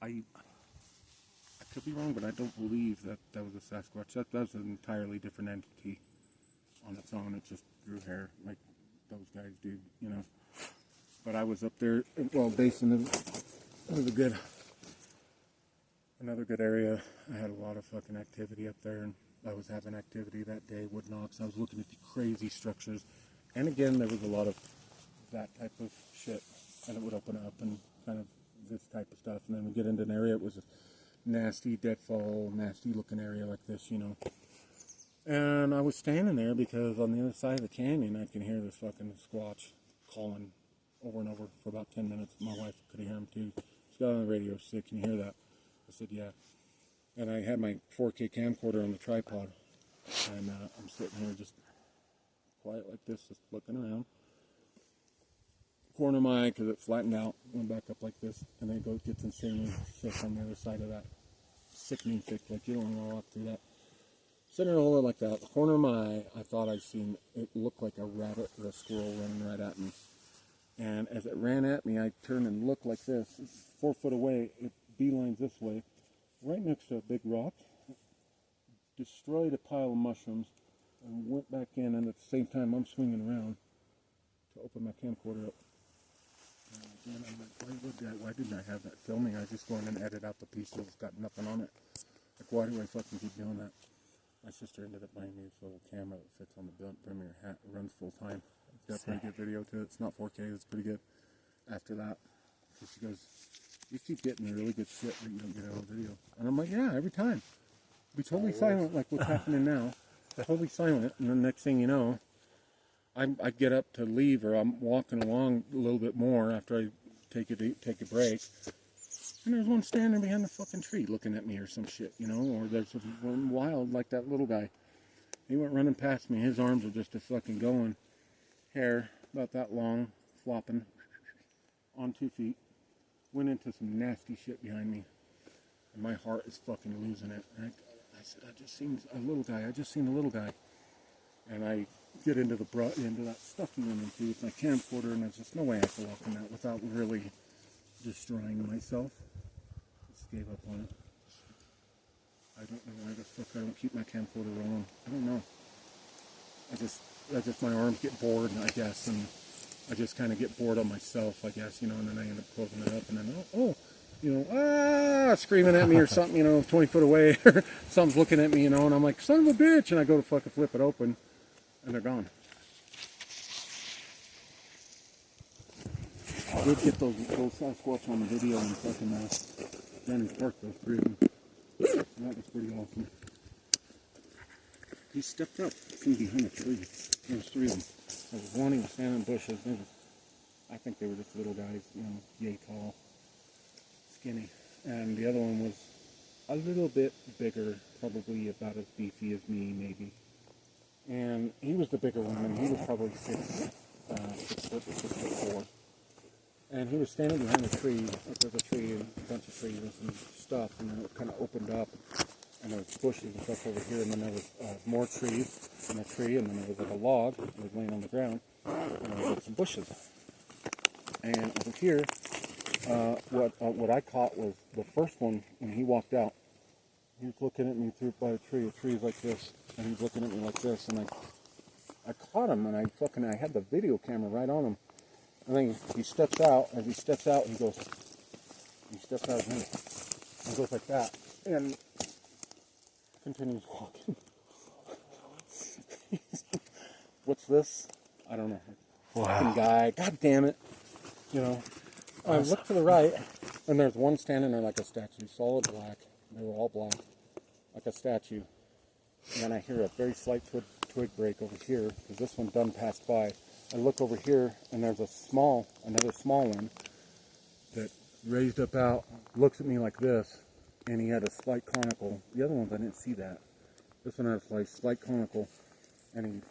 I could be wrong, but I don't believe that that was a Sasquatch. That was an entirely different entity on its own. It just grew hair like those guys do, you know. But I was up there, well, Basin was a good, another good area. I had a lot of fucking activity up there, and I was having activity that day, Wood Knox. I was looking at the crazy structures, and again, there was a lot of that type of shit, and it would open up and kind of this type of stuff, and then we get into an area, it was a nasty deadfall, nasty looking area like this, you know. And I was standing there because on the other side of the canyon, I can hear this fucking squatch calling over and over for about 10 minutes. My wife could hear him too. She's got on the radio, she said, "Can you hear that?" I said, "Yeah." And I had my 4K camcorder on the tripod, and I'm sitting here just quiet like this, just looking around. Corner of my eye, because it flattened out, went back up like this, and then it gets insanely thick on the other side of that. Sickening thick, like you don't want to walk through that. Sitting there holding it like that, the corner of my eye, I thought I'd seen, it looked like a rabbit or a squirrel running right at me. And as it ran at me, I turned and looked like this. 4 foot away, it beelines this way, right next to a big rock, destroyed a pile of mushrooms, and went back in, and at the same time, I'm swinging around to open my camcorder up. And I'm like, why didn't I have that filming? I just go in and edit out the pieces, it's got nothing on it. Like, why do I fucking keep doing that? My sister ended up buying me this little camera that fits on the brim of your hat. It runs full time. It's got pretty good video to it. It's not 4K, it's pretty good. After that, so she goes, "You keep getting the really good shit that you don't get on video." And I'm like, "Yeah, every time. Be totally silent like what's happening now. Totally silent." And the next thing you know, I get up to leave, or I'm walking along a little bit more after I take a break, and there's one standing behind the fucking tree looking at me or some shit, you know, or there's one wild like that little guy. He went running past me, his arms are just a fucking going, hair about that long, flopping on 2 feet, went into some nasty shit behind me, and my heart is fucking losing it. And I said, I just seen a little guy, and I get into into that stuff he went into with my camcorder, and there's just no way I could walk in that without really destroying myself. Just gave up on it. I don't know why the fuck I don't keep my camcorder rolling. I don't know. I just my arms get bored, I guess, and I just kind of get bored on myself, I guess, you know, and then I end up closing it up, and then you know, screaming at me or something, you know, 20 foot away, or something's looking at me, you know, and I'm like, "Son of a bitch," and I go to fucking flip it open, and they're gone. I did get those Sasquatch on the video and fucking Danny's Park, those 3 of them. And that was pretty awesome. He stepped up from behind a tree. There was 3 of them. There was one, he was standing in bushes. I think they were just little guys, you know, yay tall, skinny. And the other one was a little bit bigger, probably about as beefy as me, maybe. And he was the bigger one, and he was probably 6 foot or 6'4". And he was standing behind a tree. There was a tree, a bunch of trees and some stuff, and then it kind of opened up, and there was bushes and stuff over here, and then there was more trees and a tree, and then there was like a log that was laying on the ground, and there was some bushes. And over here, what I caught was the first one when he walked out. He was looking at me through by a tree. A tree is like this, and he's looking at me like this, and I caught him, and I had the video camera right on him. And then he steps out. As he steps out, he steps out of me, and goes like that, and continues walking. What's this? I don't know. Wow. Fucking guy. God damn it. You know. I look to the right, and there's one standing there like a statue, solid black. They were all black, like a statue. And then I hear a very slight twig break over here, because this one done passed by. I look over here, and there's another small one that raised up out, looks at me like this, and he had a slight conical. The other ones, I didn't see that. This one had a slight conical, and he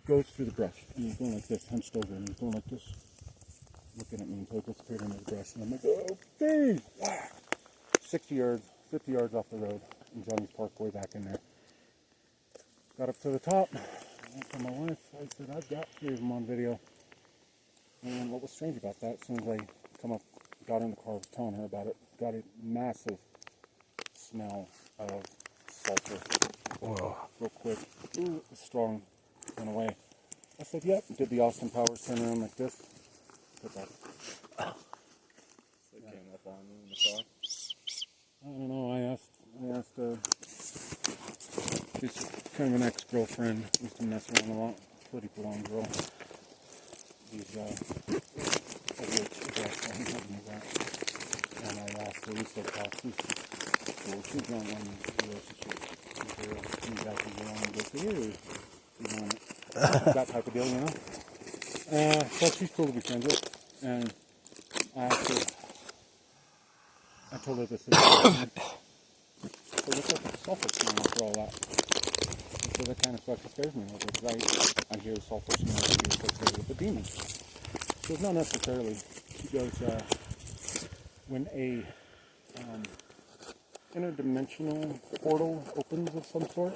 goes through the brush, and he's going like this, hunched over, and he's going like this, looking at me until he disappeared in the brush, and I'm like, okay! 60 yards, 50 yards off the road, in Johnny's Park, way back in there. Got up to the top. I told my wife, I said, "I've got 3 of them on video." And what was strange about that, as soon as I got in the car, I was telling her about it, got a massive smell of sulfur. Whoa. Real quick. Ooh, it's strong. Went away. I said, yep. Did the Austin Powers turn around like this? Put that. So it came up on you in the car? I don't know. I asked she's kind of an ex-girlfriend. Used to mess around a lot. Pretty put on girl. He's a witch. And I asked her, we still talk. She's not in a relationship with her. You guys can go on and go to her. You know, that type of deal, you know? So she's cool to be friends with. And I asked her, I told her this is so what's up with the sulfur smell after all that? So that kind of fucking scares me a little bit, because I hear sulfur smell to be associated with the demon. So it's not necessarily. She goes, when a interdimensional portal opens of some sort,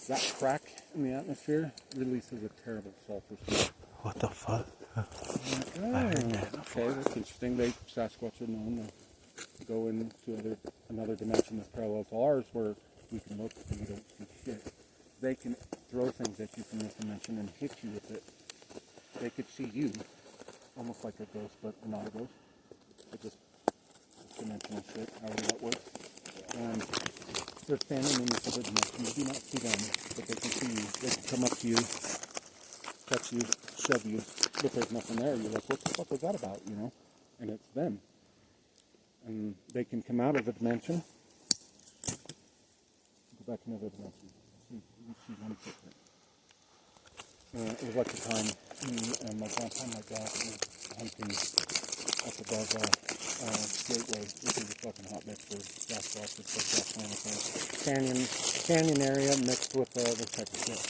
that crack in the atmosphere releases a terrible sulfur smell. What the fuck? I heard that. Okay, that's interesting. Sasquatch are known to go into another dimension that's parallel to ours, where we can look and we don't see shit. They can throw things at you from this dimension and hit you with it. They could see you, almost like a ghost, but not a ghost. It's just dimensional shit, however that works. And they're standing in this other dimension. You do not see them, but they can see you. They can come up to you, touch you, shove you, but there's nothing there. You're like, what the fuck was that about, you know? And it's them. And they can come out of the dimension, go back to another dimension. See one footprint. It was like the time me and my grandpa and my dad were hunting up above Gateway, which is a fucking hotbed for Sasquatch. It's like canyon area mixed with this type of shit.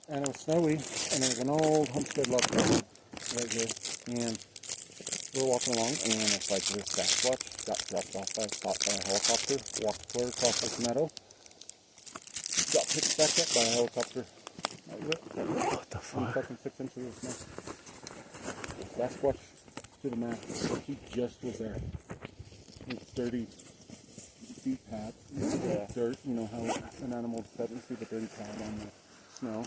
And it was snowy, and there was an old homestead log cabin right here. And we were walking along, and it's like this Sasquatch got dropped off by a helicopter, walked clear across this meadow, got picked back up by a helicopter. That was it. What the fuck? Fucking 6 inches of snow. Sasquatch to the max. He just was there. His dirty feet pad. Dirt, you know how an animal's fed, you see the dirty pad on the snow.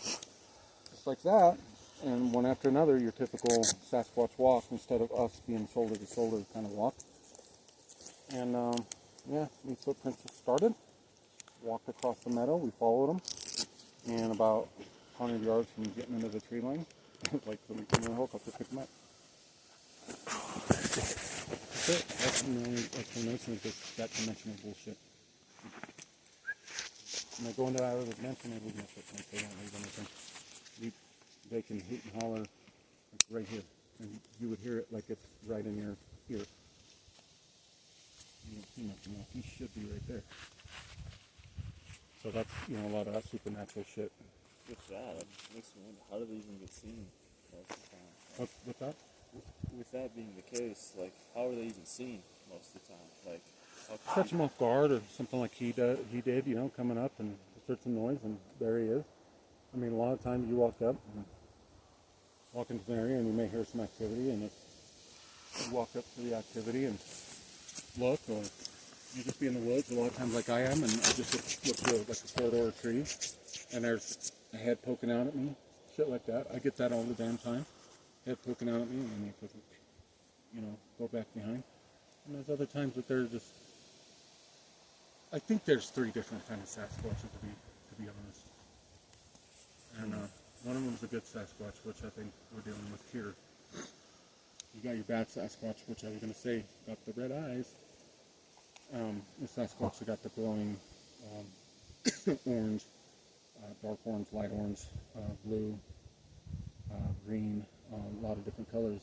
Just like that. And one after another, your typical Sasquatch walk, instead of us being shoulder to shoulder kind of walk. And yeah, these footprints just started. Walked across the meadow, we followed them. And about 100 yards from getting into the tree line, it was like somebody came in a helicopter picked them up. That's it. That's the only explanation of that dimensional bullshit. When they go into out of the dimension, they leave no footprints. They don't leave anything. They can hoot and holler like right here, and you would hear it like it's right in your ear. You don't see nothing else. He should be right there. So that's, you know, a lot of that supernatural shit. With that, it makes me wonder, how do they even get seen most of the time? What's that? With that being the case, like, how are they even seen most of the time? Like, how Catch him off guard or something like he did, you know, coming up and heard some noise and there he is. I mean, a lot of times you walk up and walk into an area and you may hear some activity, and you walk up to the activity and look, or you just be in the woods a lot of times like I am, and I just look through like a corridor of trees and there's a head poking out at me, shit like that. I get that all the damn time. Head poking out at me, and then you you know, go back behind. And there's other times that they're just, I think there's 3 different kind of Sasquatches to be honest. And one of them's a good Sasquatch, which I think we're dealing with here. You got your bad Sasquatch, which I was going to say got the red eyes. The Sasquatch that got the glowing orange, dark orange, light orange, blue, green, a lot of different colors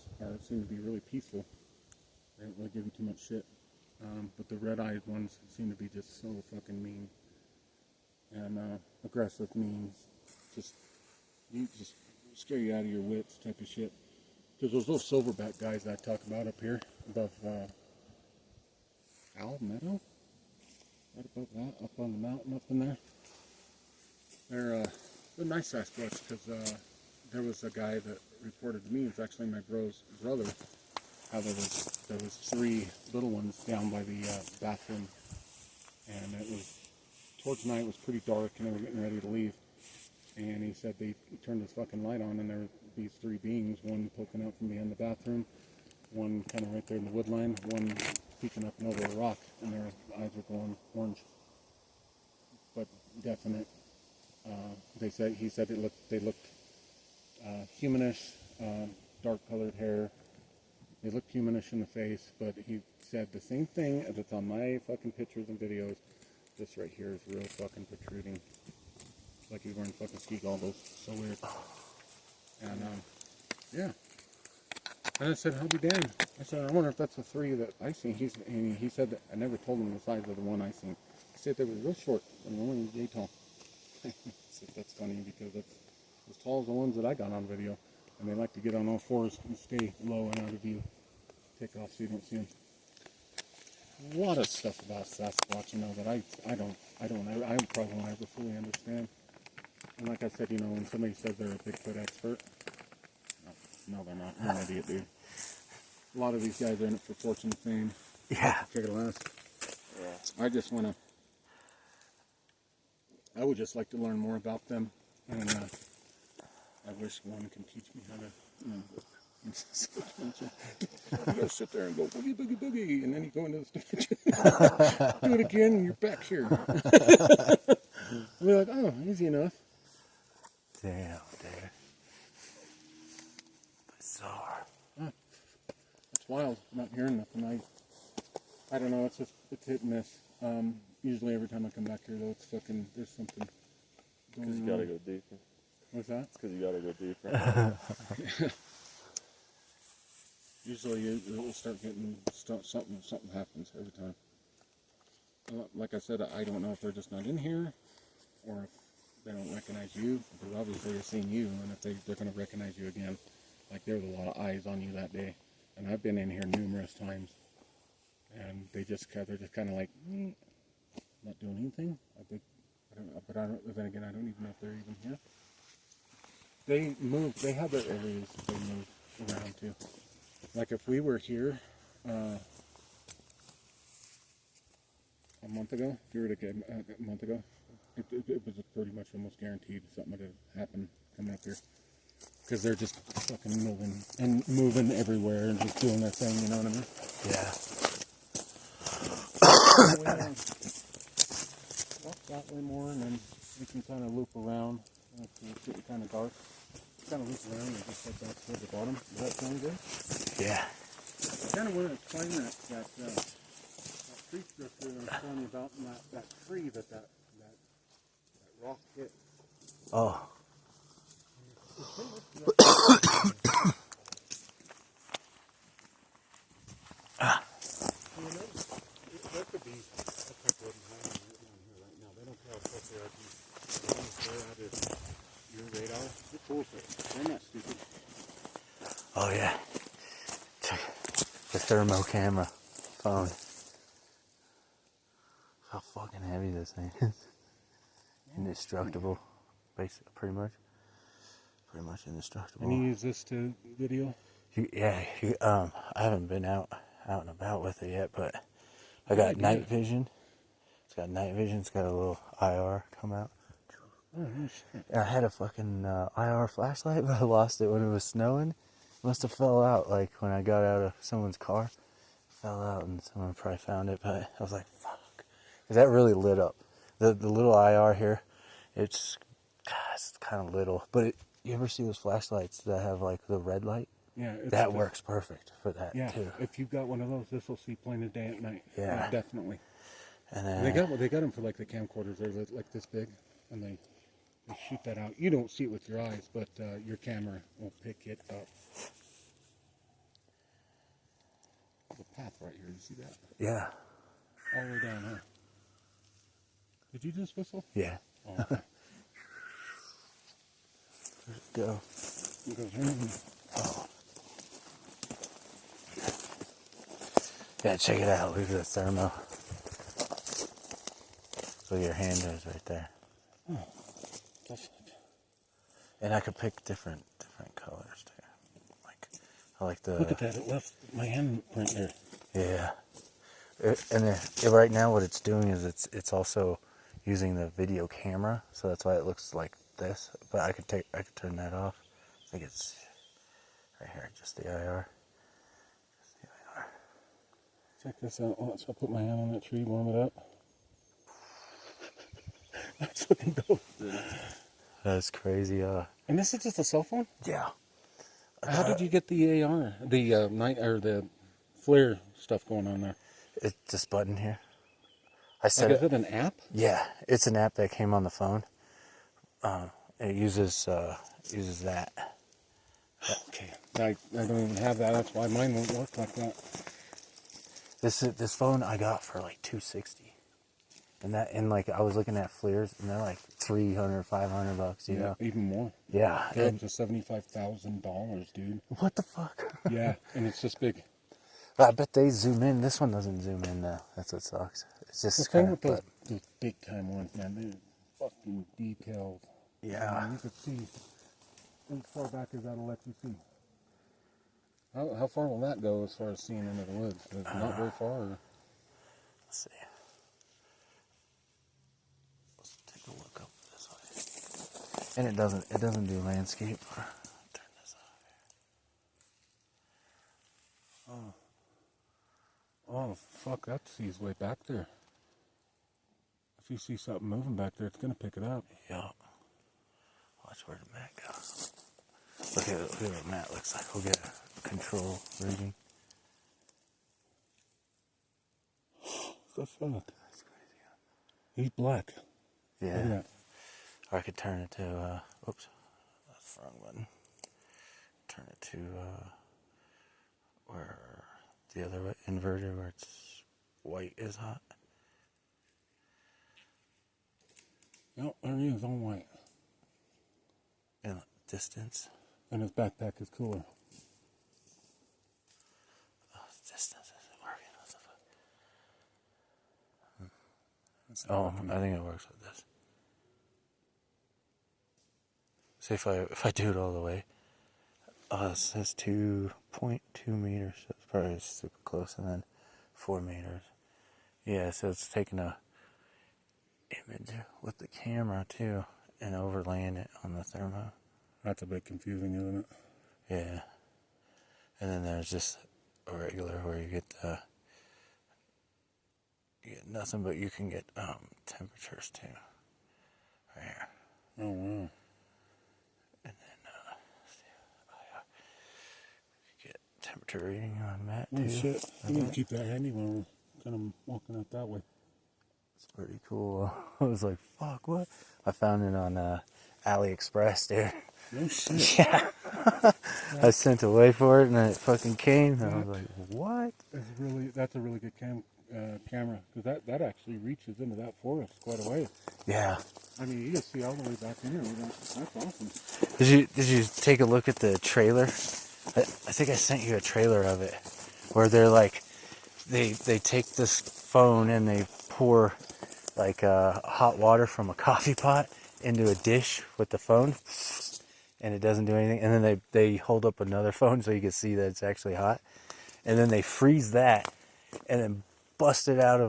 seem to be really peaceful. They don't really give you too much shit. But the red-eyed ones seem to be just so fucking mean and aggressive, mean, just scare you out of your wits type of shit. Because those little silverback guys I talk about up here above Owl Meadow, right above that, up on the mountain up in there, they're nice Sasquatch, because there was a guy that reported to me, it was actually my bro's brother, how there was 3 little ones down by the bathroom and it was towards night. It was pretty dark, and they were getting ready to leave. And he said he turned his fucking light on, and there were these three beings, one poking out from behind the bathroom, one kind of right there in the wood line, one peeking up and over a rock, and their eyes were glowing orange. But definite. He said they looked humanish, dark colored hair. They looked humanish in the face, but he said the same thing that's on my fucking pictures and videos. This right here is real fucking protruding. It's like he's wearing fucking ski goggles. So weird. And, yeah. And I said, I'll be damned. I said, I wonder if that's the three that I seen. He said that I never told him the size of the one I seen. He said they were real short and only yay tall. I said, that's funny because that's as tall as the ones that I got on video. And they like to get on all fours and stay low and out of view. Take off so you don't see them. A lot of stuff about Sasquatch, that I probably won't ever fully understand. And like I said, when somebody says they're a Bigfoot expert, no, they're not. You're an idiot, dude. A lot of these guys are in it for fortune and fame. Yeah. Check it out. Yeah. I would just like to learn more about them, and I wish one can teach me how to. You gotta sit there and go boogie boogie boogie, and then you go into this dimension. Do it again, and you're back here. We're like, oh, easy enough. Damn, dude. Bizarre. It's wild. I'm not hearing nothing. I don't know. It's hit and miss. Usually every time I come back here, though, it's fucking. There's something. Because you gotta go deeper. What's that? It's because you gotta go deeper. Usually it will start getting something happens every time. Like I said, I don't know if they're just not in here, or if they don't recognize you, because obviously they're seeing you, and if they're going to recognize you again. Like there was a lot of eyes on you that day, and I've been in here numerous times, and they're just kind of like not doing anything. But then again, I don't even know if they're even here. They move. They have their areas that they move around to. Like if we were here a month ago, if you were to get a month ago, it was pretty much almost guaranteed something would have happened coming up here. Because they're just fucking moving everywhere and just doing their thing, you know what I mean? Yeah. Walk that way more, and then we can kind of loop around. It's getting kind of dark. Kind of loop around and just head back toward the bottom. Does that sound good? Yeah. I kind of want to explain that tree structure that I was telling you about, and that tree that rock hit. Oh. There could be a couple of them hanging right down here right now. They don't care how close they are to you. As long as they're out of your radar, you're cool with it. They're not stupid. Oh yeah. Check the thermo camera phone. How fucking heavy this thing is. Indestructible. Basically, pretty much indestructible. And you use this to video? I haven't been out and about with it yet, but I got night vision. It's got night vision. It's got a little IR come out. Oh, shit. I had a fucking IR flashlight, but I lost it when it was snowing. It must have fell out, like when I got out of someone's car. It fell out, and someone probably found it, but I was like, fuck. Because that really lit up. The little IR here, it's kind of little. But you ever see those flashlights that have like the red light? Yeah. That works perfect for that, too. If you've got one of those, this will see plain of day at night. Yeah. Definitely. And then They got them for like the camcorders. They're like this big, and they shoot that out. You don't see it with your eyes, but your camera will pick it up. There's a path right here. You see that? yeah. All the way down, huh? Did you just whistle? Yeah. Oh, okay. Go. It goes right in. Oh. Yeah, check it out. Look at the thermo. So your hand is right there. Oh, definitely. And I could pick different colors too. Like I like the. Look at that. It left my handprint there. Yeah. Right now what it's doing is it's also using the video camera, so that's why it looks like this. But I could turn that off. I think it's right here, just the IR. Check this out. Watch, I'll put my hand on that tree, warm it up. That's looking dope. That's crazy. And this is just a cell phone? Yeah. How did you get the AR, the night or the flare stuff going on there? It's this button here. I set Like, is it an app? Yeah, it's an app that came on the phone. It uses that. Okay. I don't even have that. That's why mine won't work like that. This phone I got for like $260, and like I was looking at flares and they're like $300, $500, you know. Even more. Yeah. They're up to $75,000, dude. What the fuck? Yeah, and it's this big. I bet they zoom in. This one doesn't zoom in though. That's what sucks. It's just The thing kind with of. those big time ones, man, they're fucking detailed. Yeah. I mean, you could see as far back as that'll let you see. How far will that go as far as seeing into the woods? Not very far. Or? Let's see. Let's take a look up this way. And it doesn't do landscape. Turn this off. Oh, fuck, that sees way back there. If you see something moving back there, it's going to pick it up. Yup. Watch where the mat goes. Look at what the mat looks like. We'll get a control reading. The fuck? That's crazy. He's black. Yeah. Look at that. Or I could turn it to, oops, that's the wrong button. Turn it to, where the other way, inverted, where it's white is hot. Yep, there he is, all white. In distance. And his backpack is cooler. Oh, distance isn't working. What the fuck? I think it works with this. See if I do it all the way. It says 2.2 meters. So it's probably super close, and then 4 meters. Yeah, so it's taking a image with the camera too, and overlaying it on the thermo. That's a bit confusing, isn't it? Yeah. And then there's just a regular where you get nothing, but you can get temperatures too. Right here. Oh, wow. And then you get temperature reading on that Oh, too. shit. We need to keep that handy when we're kind of walking out that way. It's pretty cool. I was like, fuck, what? I found it on AliExpress, dude. No shit. Yeah. I sent away for it and then it fucking came and I was like, what? That's a really good camera, because that actually reaches into that forest quite a way. Yeah. I mean, you can see all the way back in here. That's awesome. Did you take a look at the trailer? I think I sent you a trailer of it where they're like, they take this phone and they pour like hot water from a coffee pot into a dish with the phone, and it doesn't do anything. And then they hold up another phone so you can see that it's actually hot, and then they freeze that, and then bust it out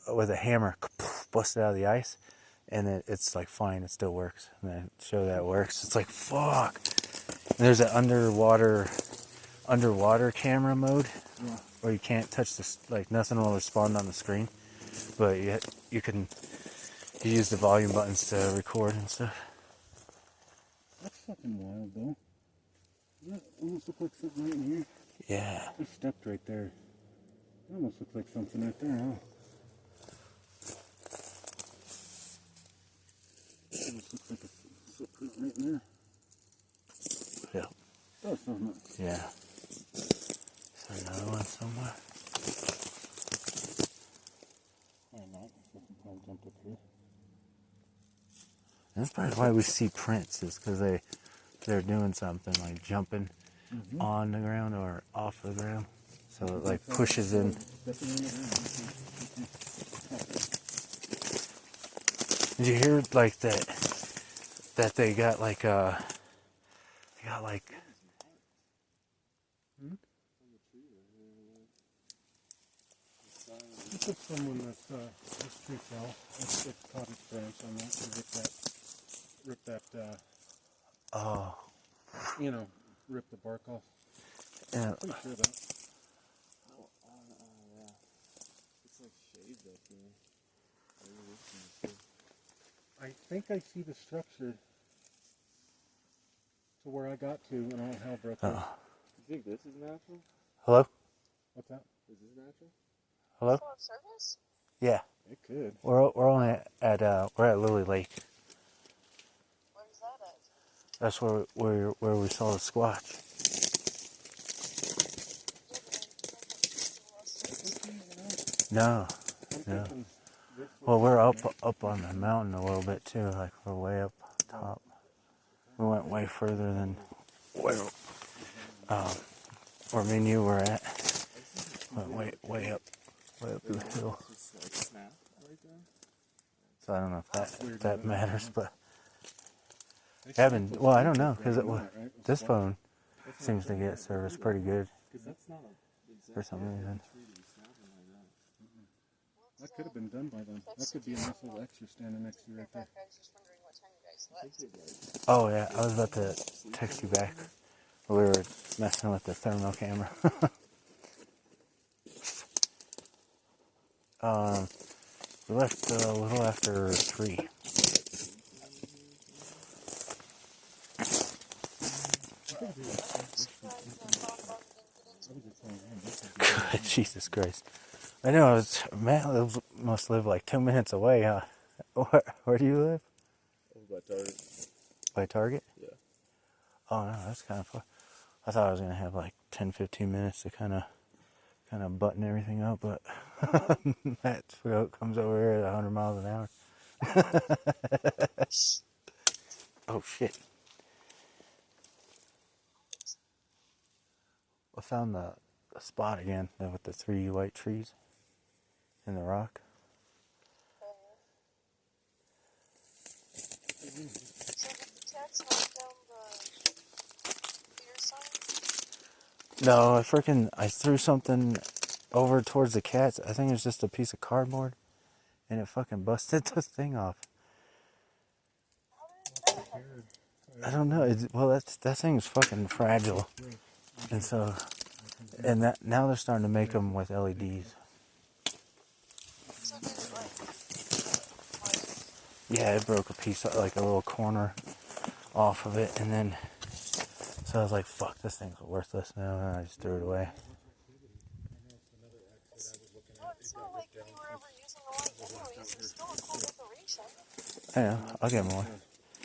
with a hammer, bust it out of the ice, and it's like fine, it still works. And then show that it works. It's like fuck. And there's an underwater camera mode, Yeah. where you can't touch this, like nothing will respond on the screen, but you can use the volume buttons to record and stuff. That's fucking wild, though. That almost looks like something right in here. Yeah. It stepped right there. It almost looks like something right there, huh? It almost looks like a footprint right in there. Yeah. It does, doesn't it? Yeah. Is there another one somewhere? I don't know. I can probably jump up here. That's probably why we see prints, is because they're doing something like jumping on the ground or off the ground, so it like pushes in. Did you hear like that they got like This is someone that's, this tree fell. It's caught its branch on that and rip that, Oh, you know, rip the bark off. yeah. Pretty sure that. Oh, yeah. It's like shades up here. Maybe this one. I think I see the structure to where I got to when all hell broke loose. You think this is natural? Hello? What's that? Is this natural? Hello? Still have service? Yeah. It could. We're only at we're at Lily Lake. Where's that at? That's where we saw the squatch. No. I'm Yeah. thinking this Well, we're up on the mountain a little bit too. Like we're way up top. We went way further than where me and you were at. Went way up the hill. Just like snap right there. So I don't know if that matters, but They Evan. said Well, I don't this know was because very nice, right? It was this flat. phone seems to get service pretty good Because that's not a for some reason. tree to be snapping like that. That could have been done by them. That could be a nice little extra standing next to you right there. I was just wondering what time you guys left. Oh yeah, I was about to text you back. We were messing with the thermal camera. We left a little after 3. Jesus Christ. I know, man, must live like 2 minutes away, huh? Where do you live? Over by Target. By Target? Yeah. Oh no, that's kind of far. I thought I was going to have like 10-15 minutes to kind of button everything up, but that goat comes over here at 100 miles an hour. Oh shit. I found the spot again with the 3 white trees in the rock. So did the cats knock down the beer sign? No, I threw something over towards the cats. I think it was just a piece of cardboard, and it fucking busted the thing off. How did that happen? I don't know. That thing's fucking fragile, and so, now they're starting to make them with LEDs. So did it like Yeah, it broke a piece, like a little corner off of it, and then, so I was like, fuck, this thing's worthless now, and I just threw it away. well, it's not like we were ever using the light anyways. It's still a cool decoration. I know, I'll get more.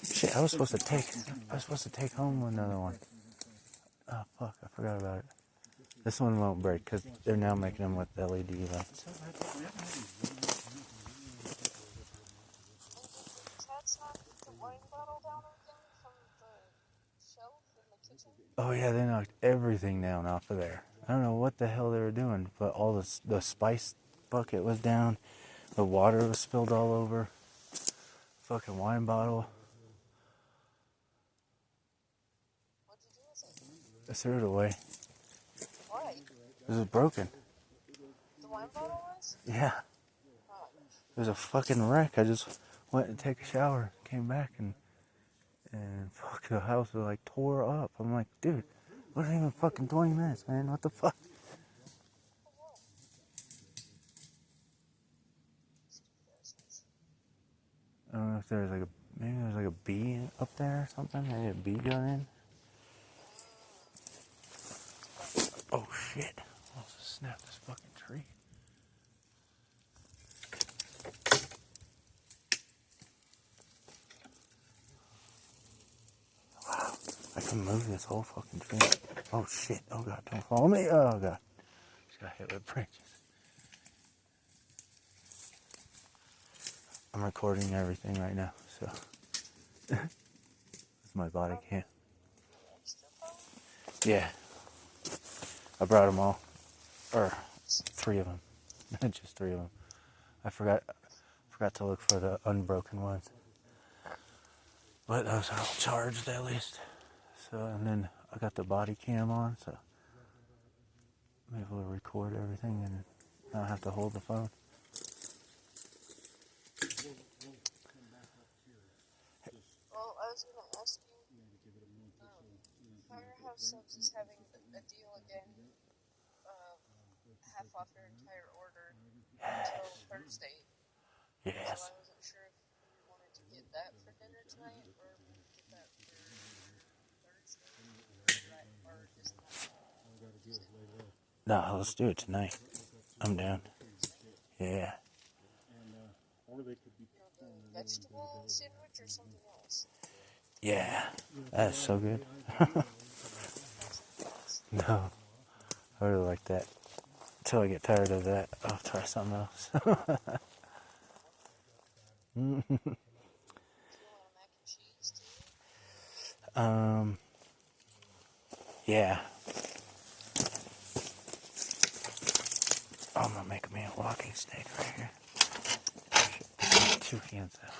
Shit, I was supposed to take home another one. Oh fuck, I forgot about it. This one won't break because they're now making them with LED lights. Cats knocked the wine bottle down again from the shelf in the kitchen. Oh yeah, they knocked everything down off of there. I don't know what the hell they were doing, but all the spice bucket was down. The water was spilled all over. Fucking wine bottle. What'd you do with it? I threw it away. Why? It was broken. The wine bottle was? Yeah. Oh. It was a fucking wreck. I just went to take a shower, came back, and fuck, the house was like tore up. I'm like, dude, it wasn't even fucking 20 minutes, man. What the fuck? I don't know if there was maybe there was like a bee up there or something. Maybe a bee got in. Oh shit. I almost snapped this fucking tree. Wow. I can move this whole fucking tree. Oh shit. Oh god, don't follow me. Oh god. Just got hit with branches. I'm recording everything right now, so. It's my body cam. Yeah. I brought them all. Or 3 of them. Just 3 of them. I forgot to look for the unbroken ones. But those are all charged at least. So, and then I got the body cam on, so I'm able to record everything and not have to hold the phone. Firehouse Subs is having a deal again, half off your entire order until Thursday. So Yes. I wasn't sure if we wanted to get that for dinner tonight, or if we would get that for Thursday, or just not. No, let's do it tonight. I'm down. Yeah. Or they could be. The vegetable sandwich or something else. Yeah. That's so good. No. I really like that. Until I get tired of that, I'll try something else. Do you want a mac and cheese too? Yeah. I'm gonna make me a walking stick right here. Shit, 2 hands out.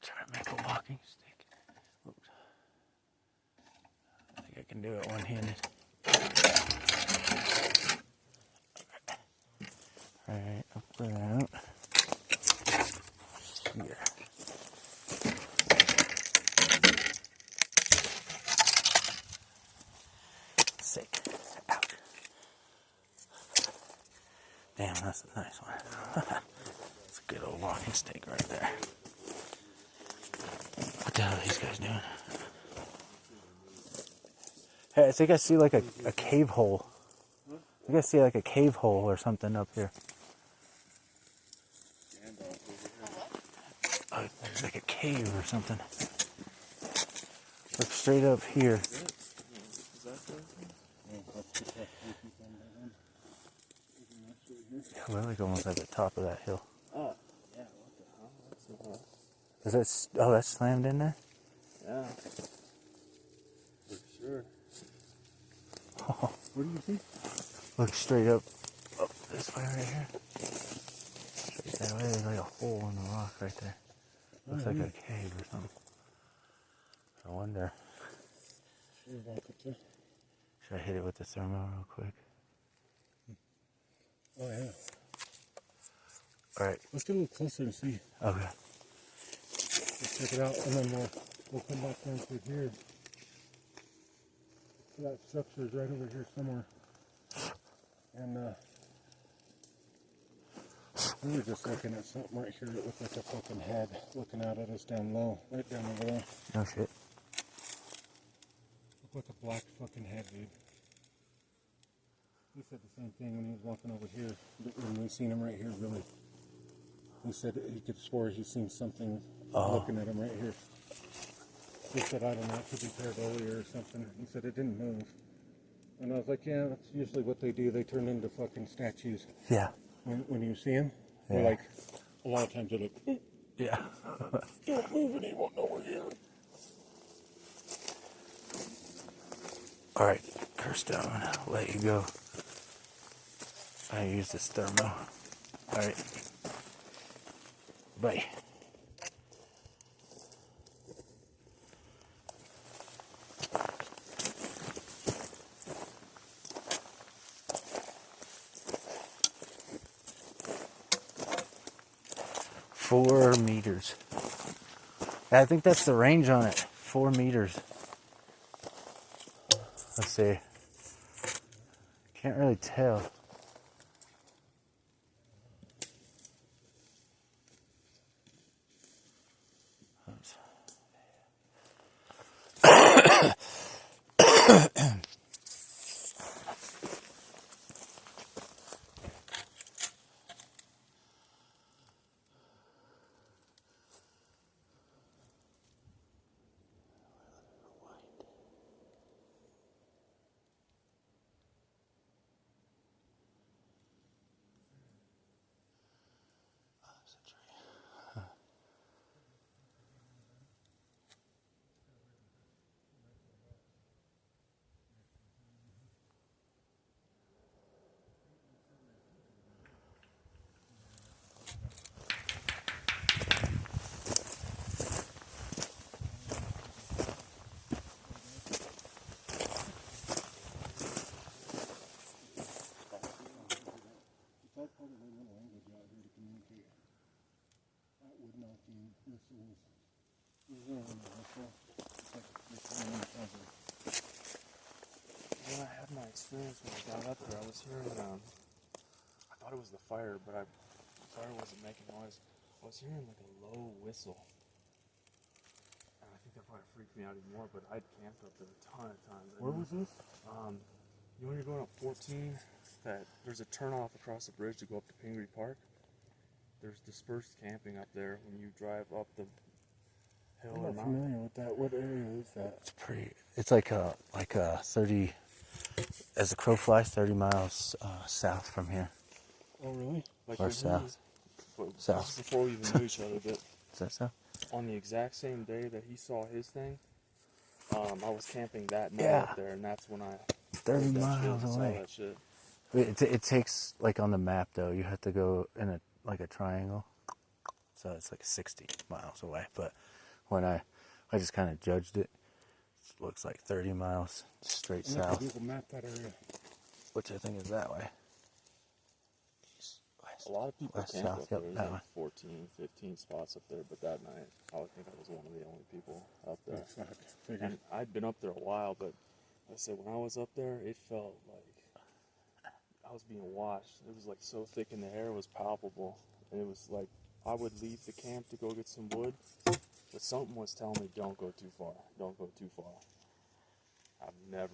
Try to make a walking stick. Oops. I think I can do it one-handed. Alright, I'll put it out. Here. Sick. Out. Damn, that's a nice one. That's a good old walking stick right there. What the hell are these guys doing? Hey, I think I see like a cave hole. I think I see like a cave hole or something up here. Oh, there's like a cave or something. Look straight up here. Yeah, we're like almost at the top of that hill. Oh, yeah, what the hell? That's so hot. Is that? Oh, that's slammed in there. Yeah. For sure. Oh, What do you think? look straight up this way right here. Straight that way. There's like a hole in the rock right there. Looks like a cave or something. I wonder. Should I hit it with the thermo real quick? Oh yeah. All right. Let's get a little closer and see. Okay. Let's check it out, and then we'll come back down through here. So that structure is right over here somewhere. And we were just looking at something right here that looked like a fucking head looking out at us down low, right down over there. No shit. Looked like a black fucking head, dude. He said the same thing when he was walking over here. When we seen him right here, really. He said he could swear he seen something looking at him right here. He said, I don't know, it could be pareidolia or something. He said it didn't move. And I was like, yeah, that's usually what they do. They turn into fucking statues. Yeah. When you see them, Yeah. they're like, a lot of times they're like, Yeah. don't move and he won't know we're here. All right, Kirsten, I'll let you go. I use this thermo. All right. Bye. Four meters. I think that's the range on it. 4 meters. Let's see. Can't really tell. Oops. experience when I got up there, I was hearing, I thought it was the fire, but the fire wasn't making noise. I was hearing like a low whistle. And I think that probably freaked me out even more, but I'd camped up there a ton of times. Where was this? You know when you're going up 14, that there's a turnoff across the bridge to go up to Pingree Park? There's dispersed camping up there when you drive up the hill I'm or not mountain. familiar with that. What area is that? It's pretty. It's like a 30, as the crow flies, 30 miles south from here. Oh, really? Like Or when he south. was- but South. this is before we even knew each other, but Is that so? on the exact same day that he saw his thing, I was camping that night Yeah. up there, and that's when I 30 heard that miles shit and away. saw that shit. It takes, like on the map though, you have to go in a triangle, so it's like 60 miles away. But when I just kind of judged it, it looks like 30 miles straight I'm gonna south, Google map that area. which I think is that way. A lot of people West, camp south, up yep, there. There's that like 14, 15 spots up there, but that night, I would think I was one of the only people up there. Fuck. Figured. And I'd been up there a while, but like I said, when I was up there, it felt like I was being watched. It was like so thick in the air, it was palpable. And it was like I would leave the camp to go get some wood, but something was telling me, don't go too far. Don't go too far. I've never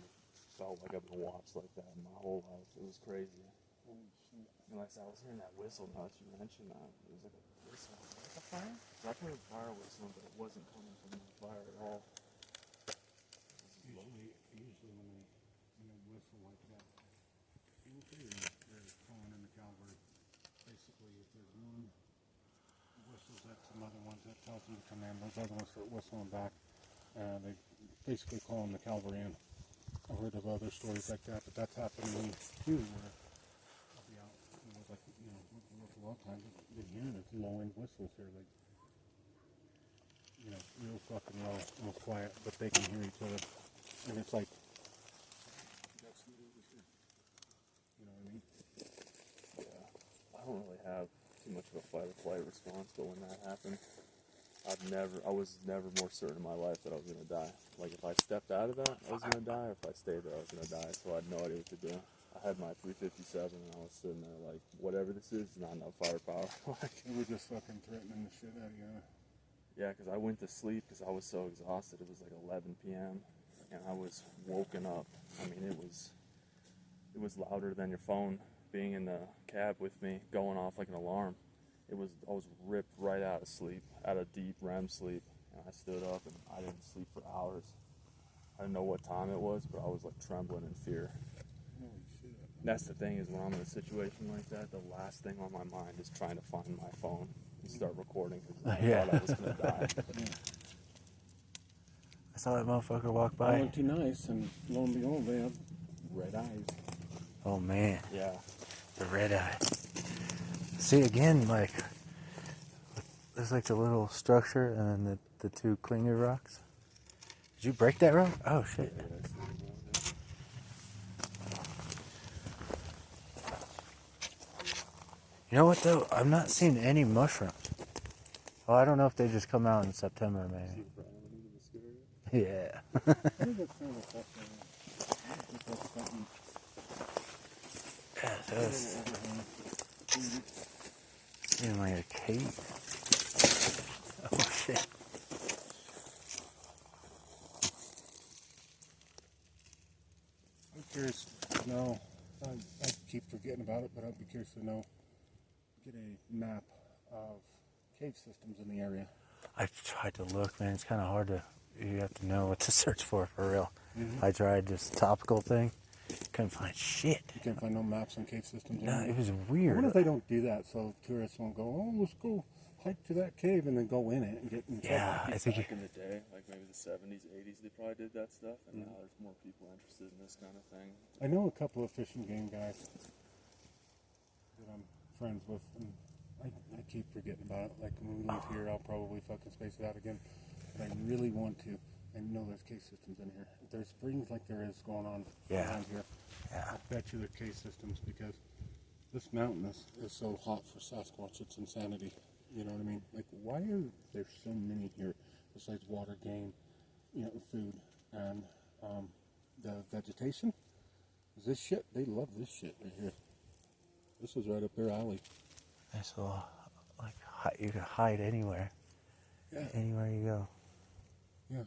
felt like I've been watched like that in my whole life. It was crazy. And like I said, I was hearing that whistle now that you mentioned that. It was like a whistle. Like a fire? I heard a fire whistling, but it wasn't coming from the fire at all. Usually when they whistle like that, they're calling in the cavalry. Basically, if there's one whistles at some other ones that tells them to come in, those other ones start whistling back. They basically calling the cavalry in. I've heard of other stories like that, but that's happened to me too. Where I'll be out, like a lot of times you can hear there's low end whistles here, like real fucking low, almost quiet, but they can hear each other, and it's like that's what it was here. You know what I mean? Yeah. I don't really have too much of a fight or flight response, but when that happened, I was never more certain in my life that I was gonna die. Like if I stepped out of that, I was gonna die, or if I stayed there, I was gonna die. So I had no idea what to do. I had my 357, and I was sitting there like, whatever this is not enough firepower. Like, They were just fucking threatening the shit out of you. yeah, because I went to sleep because I was so exhausted. It was like 11 p.m. and I was woken up. I mean, it was louder than your phone being in the cab with me, going off like an alarm. I was ripped right out of sleep, out of deep REM sleep, and I stood up and I didn't sleep for hours. I didn't know what time it was, but I was like trembling in fear. Holy shit. That's the thing, is when I'm in a situation like that, the last thing on my mind is trying to find my phone and start recording because I Yeah. thought I was gonna die. I saw that motherfucker walk I by. went too nice, and lo and behold, they have red eyes. Oh man, Yeah. the red eye. See again, like there's like the little structure and then the two clinger rocks. Did you break that rock? Oh shit. You know what though? I'm not seeing any mushrooms. Well, I don't know if they just come out in September, maybe. Yeah. I think that's kind of a fascinating. Yeah, so it's seems like a cave. Oh shit. I'm curious to know. I keep forgetting about it, but I'd be curious to know. Get a map of cave systems in the area. I've tried to look, man. It's kind of hard to. You have to know what to search for real. I tried this topical thing. Couldn't find shit. You can't find no maps on cave systems. No, anymore. it was I weird. wonder if they don't do that so tourists won't go, oh, let's go hike to that cave and then go in it and get in trouble. Yeah, I think Back in the day, like maybe the 70s, 80s, they probably did that stuff, and now there's more people interested in this kind of thing. I know a couple of fish and game guys that I'm friends with, and I keep forgetting about it. Like when we leave here, I'll probably fucking space it out again. But I really want to. I know there's cave systems in here. If there's springs like there is going on Yeah. around here, Yeah. I bet you there are cave systems because this mountain is so hot for Sasquatch. It's insanity. You know what I mean? Like, why are there so many here besides water, game, food, and the vegetation? This shit, they love this shit right here. This is right up their alley. Nice little, like, you can hide anywhere. Yeah. Anywhere you go. Yeah,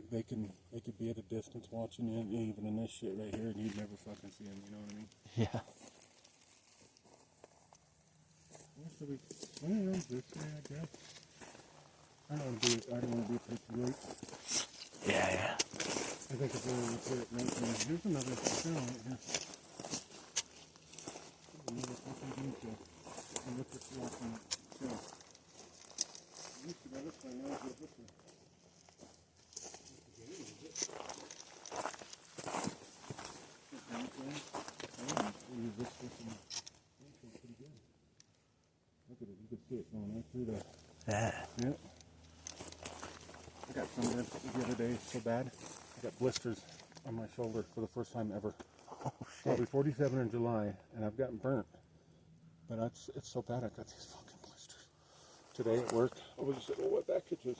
they could be at a distance watching you, even in this shit right here, and you'd never fucking see them. You know what I mean? Yeah. So we swing around this way, I guess. I don't want to be a place too late. Yeah. I think it's really legit at night. Here's another trail right here. Another fucking game trail. And look at the walking trail. I used to go this way, now I go this way. Look at it, you can see it going right through there. Yeah. Yeah. I got sunburned the other day so bad. I got blisters on my shoulder for the first time ever. Oh, I'll be shit. 47 in July, and I've gotten burnt. But it's so bad, I got these fucking blisters. Today at work, I was just at wet packages,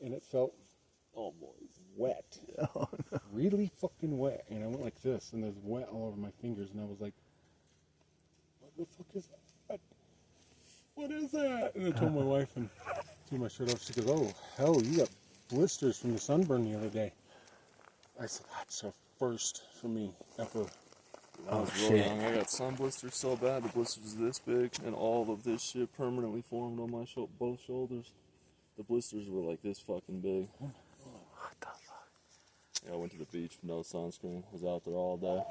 and it felt almost wet. Oh, no. Really fucking wet. And I went like this, and there's wet all over my fingers, and I was like, what the fuck is that? What is that? And I told my wife, and threw my shirt off. She goes, oh, hell, you got blisters from the sunburn the other day. I said, that's a first for me ever. I was Oh, real shit. young. I got sun blisters so bad, the blisters was this big, and all of this shit permanently formed on my both shoulders. The blisters were like this fucking big. What the fuck? Yeah, I went to the beach with no sunscreen. Was out there all day.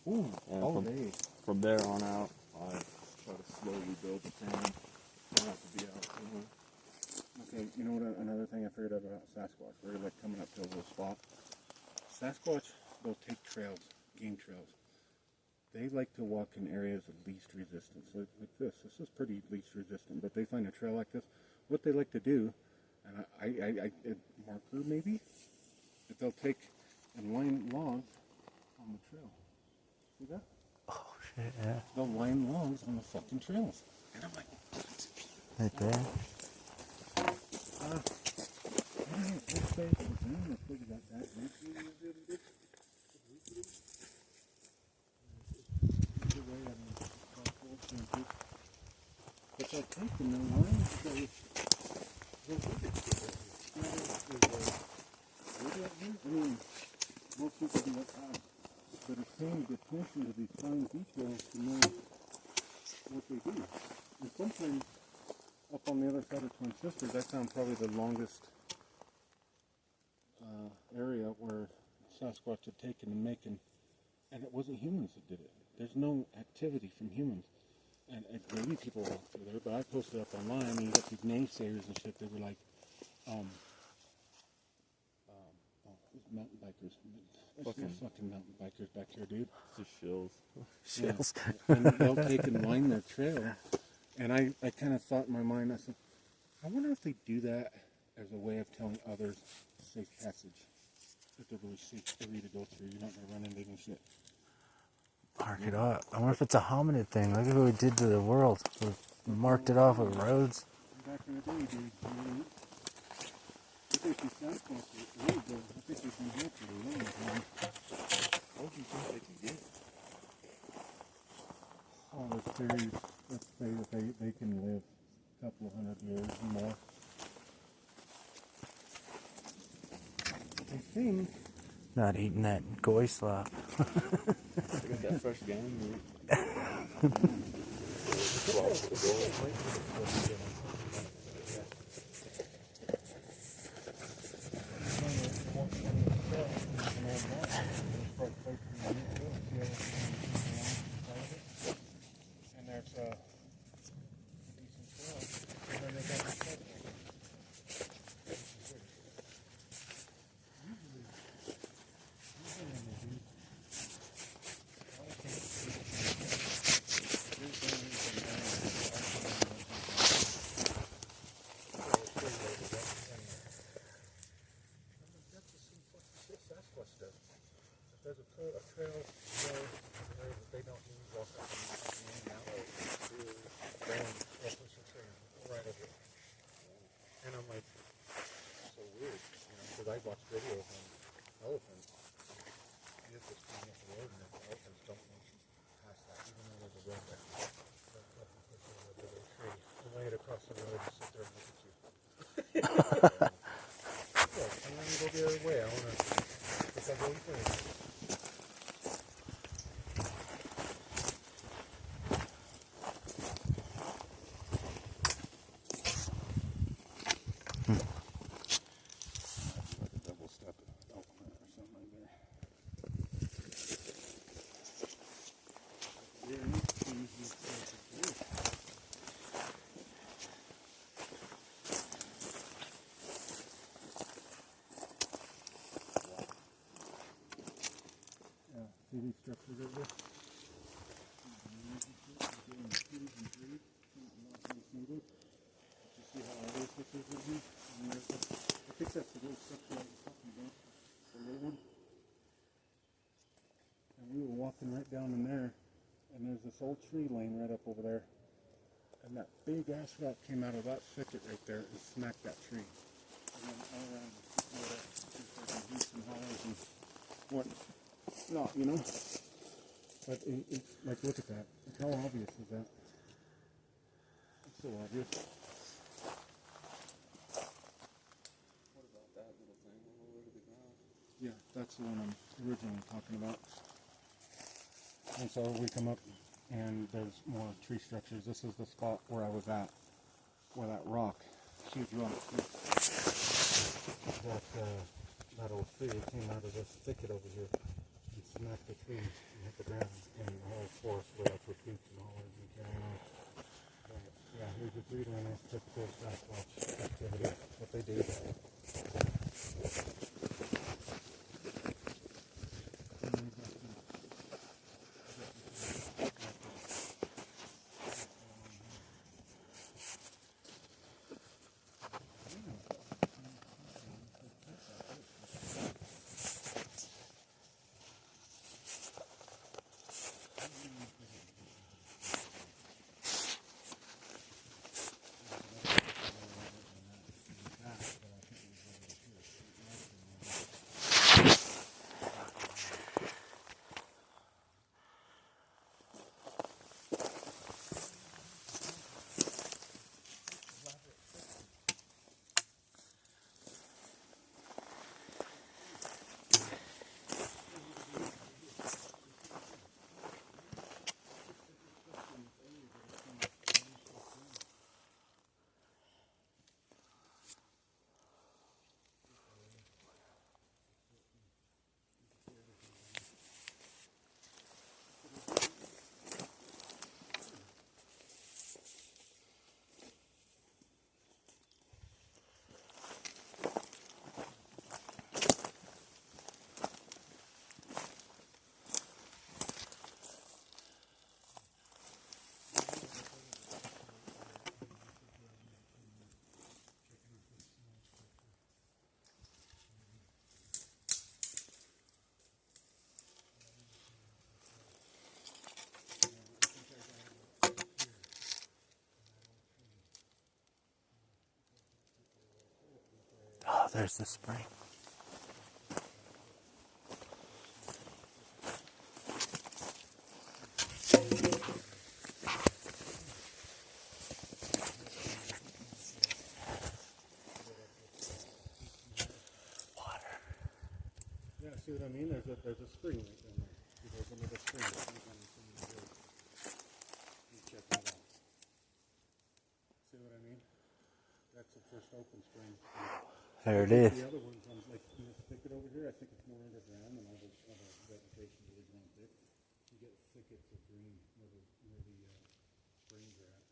Ooh, And all day. from there on out, I try to slowly build a tan. Try not to be out too much. Okay, you know what? Another thing I figured out about Sasquatch, we're like coming up to a little spot. Sasquatch will take trails, game trails. They like to walk in areas of least resistance, like this. This is pretty least resistant, but they find a trail like this. What they like to do, and I marker maybe, that they'll take and line logs on the trail. See that? Oh, shit, yeah. They'll line logs on the fucking trails. And I'm like, Right there. But they're taking the lines, so I mean, most people do that, but it's paying attention to these fine details to know what they do. And sometimes, up on the other side of Twin Sisters, I found probably the longest area where Sasquatch had taken and making, and it wasn't humans that did it. There's no activity from humans. And maybe people walk through there, but I posted up online, and you got these naysayers and shit. They were like, mountain bikers. Fucking mountain bikers back here, dude. Just shills. Shills. Yeah. And they'll take and line their trail. And I kind of thought in my mind, I said, I wonder if they do that as a way of telling others safe passage. That they're really safe for you to go through. You're not going to run into any shit. Mark it up. I wonder if it's a hominid thing. Look at what we did to the world. We marked it off with roads. Back in the day, dude, you know, I think these Sasquatch are really good. I think they can get to the land, man. What do you think they can get? Oh, there's theories that say that they can live a couple of 100 years and more. I think. Not eating that goy slop. They got that fresh game meat. And there's a decent trail. And then they got the shed. There's a trail there that they don't use walk up and out right over it. And I'm like, so weird, because I watch videos on elephants. You have to stand up the road and the elephants don't want I'm gonna go the other way. I wanna get that whole thing. Like a double step opener or something like there. Yeah, see these structures right there? You see how all those structures are here? And there's I think that's the little structure I was talking about, the little one. And we were walking right down in there, and there's this old tree laying right up over there. And that big ass rock came out of that thicket right there and smacked that tree. And then all around there's deeps and hollows and what not, you know? But it's like, look at that. Like, how obvious is that? It's so obvious. What about that little thing all the way to the ground? Yeah, that's the one I'm originally talking about. And so we come up and there's more tree structures. This is the spot where I was at, where that rock, huge rock, that old tree came out of this thicket over here and smacked the trees and hit the ground and the whole forest where that's with hoops and hollers and carrying on. But yeah, here's the three doing this typical Sasquatch activity, what they do. Oh, there's the spring. Water. Yeah, see what I mean? There's a spring right down there. There's another spring. You check that out. See what I mean? That's the first open spring. There it is. The other ones, like in this thicket over here, I think it's more underground and all the vegetation really grown thick. You get thickets of green where the springs are at.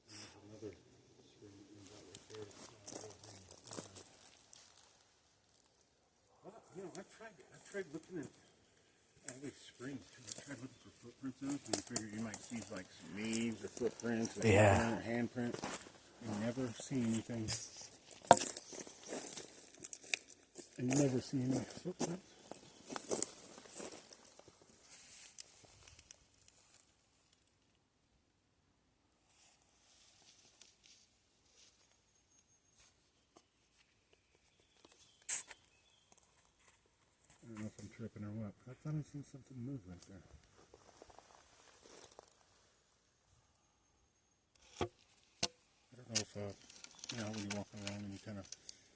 And there's another spring that comes out right there. Well, you know, I've tried looking at these springs too. I tried looking for footprints in them, so you figure you might see like some leaves or footprints or handprint. You never see anything. And you never see any footprints. I don't know if I'm tripping or what. I thought I seen something move right there. I don't know if You know, when you walk along and you kind of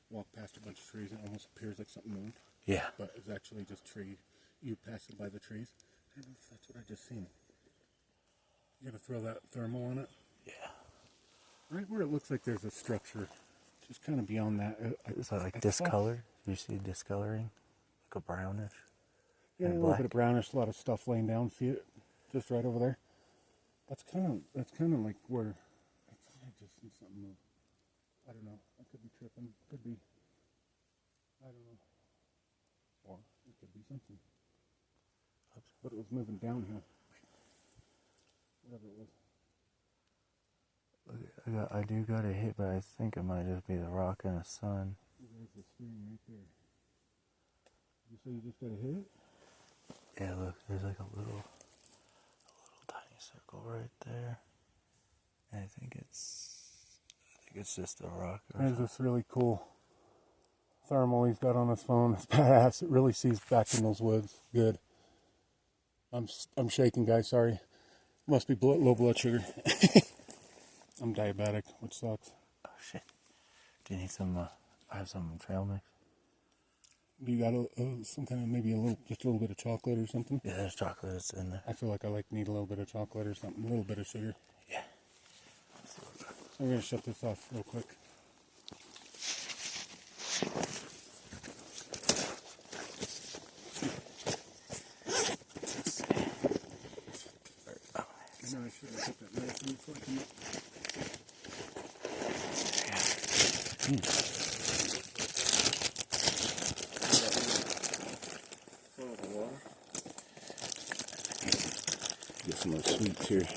walk past a bunch of trees, it almost appears like something moved, Yeah. but it's actually just tree. You passing by the trees. I don't know if that's what I just seen. You gotta throw that thermal on it. Yeah. Right where it looks like there's a structure, just kind of beyond that. Is that like I thought- discolored? Do you see discoloring? Like a brownish? Yeah, a and little black? bit of brownish, a lot of stuff laying down. See it? Just right over there. That's kind of like where I thought I just seen something move. I don't know. I could be tripping. Could be. I don't know. Or it could be something. But it was moving downhill. Whatever it was. I do got a hit, but I think it might just be the rock in the sun. There's the stream right there. You say you just got a hit? Yeah, look, there's like a little tiny circle right there. And I think it's just a rock. Or There's something. this really cool thermal he's got on his phone. It's badass. It really sees back in those woods. Good. I'm shaking, guys. Sorry. Must be low blood sugar. I'm diabetic, which sucks. Oh shit! Do you need some? I have some trail mix. You got some kind of maybe just a little bit of chocolate or something? Yeah, there's chocolate that's in there. I feel like I need a little bit of chocolate or something, a little bit of sugar. Yeah. I'm gonna shut this off real quick. I know I should have put that medicine before I come up. Get some more sweets here.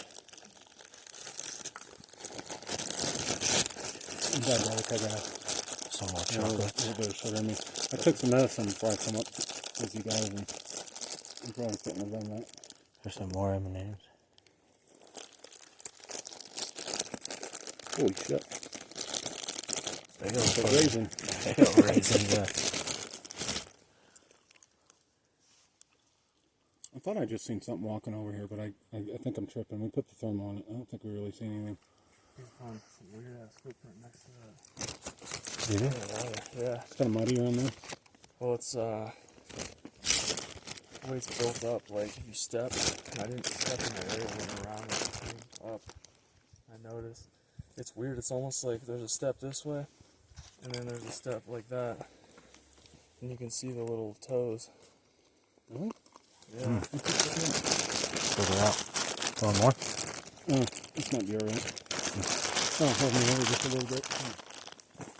I'm diabetic. I got Some more a little chocolate. bit of sugar in me. I took some medicine before I come up with you guys, and I'm probably shouldn't have done that. There's some more M&Ms. Holy shit. They It's a got raisin. They got raisins. I thought I just seen something walking over here, but I think I'm tripping. We put the thermal on it. I don't think we really seen anything. We found some weird ass footprint next to that. Did you? Yeah. It's kind of muddy around there. Well, it's the way it's built up. Like you step, I didn't step in the area, I went around and it came up. I noticed. It's weird. It's almost like there's a step this way, and then there's a step like that, and you can see the little toes. Really? Yeah. Figure it out. One more? Oh, this might be alright. Oh, hold me over just a little bit.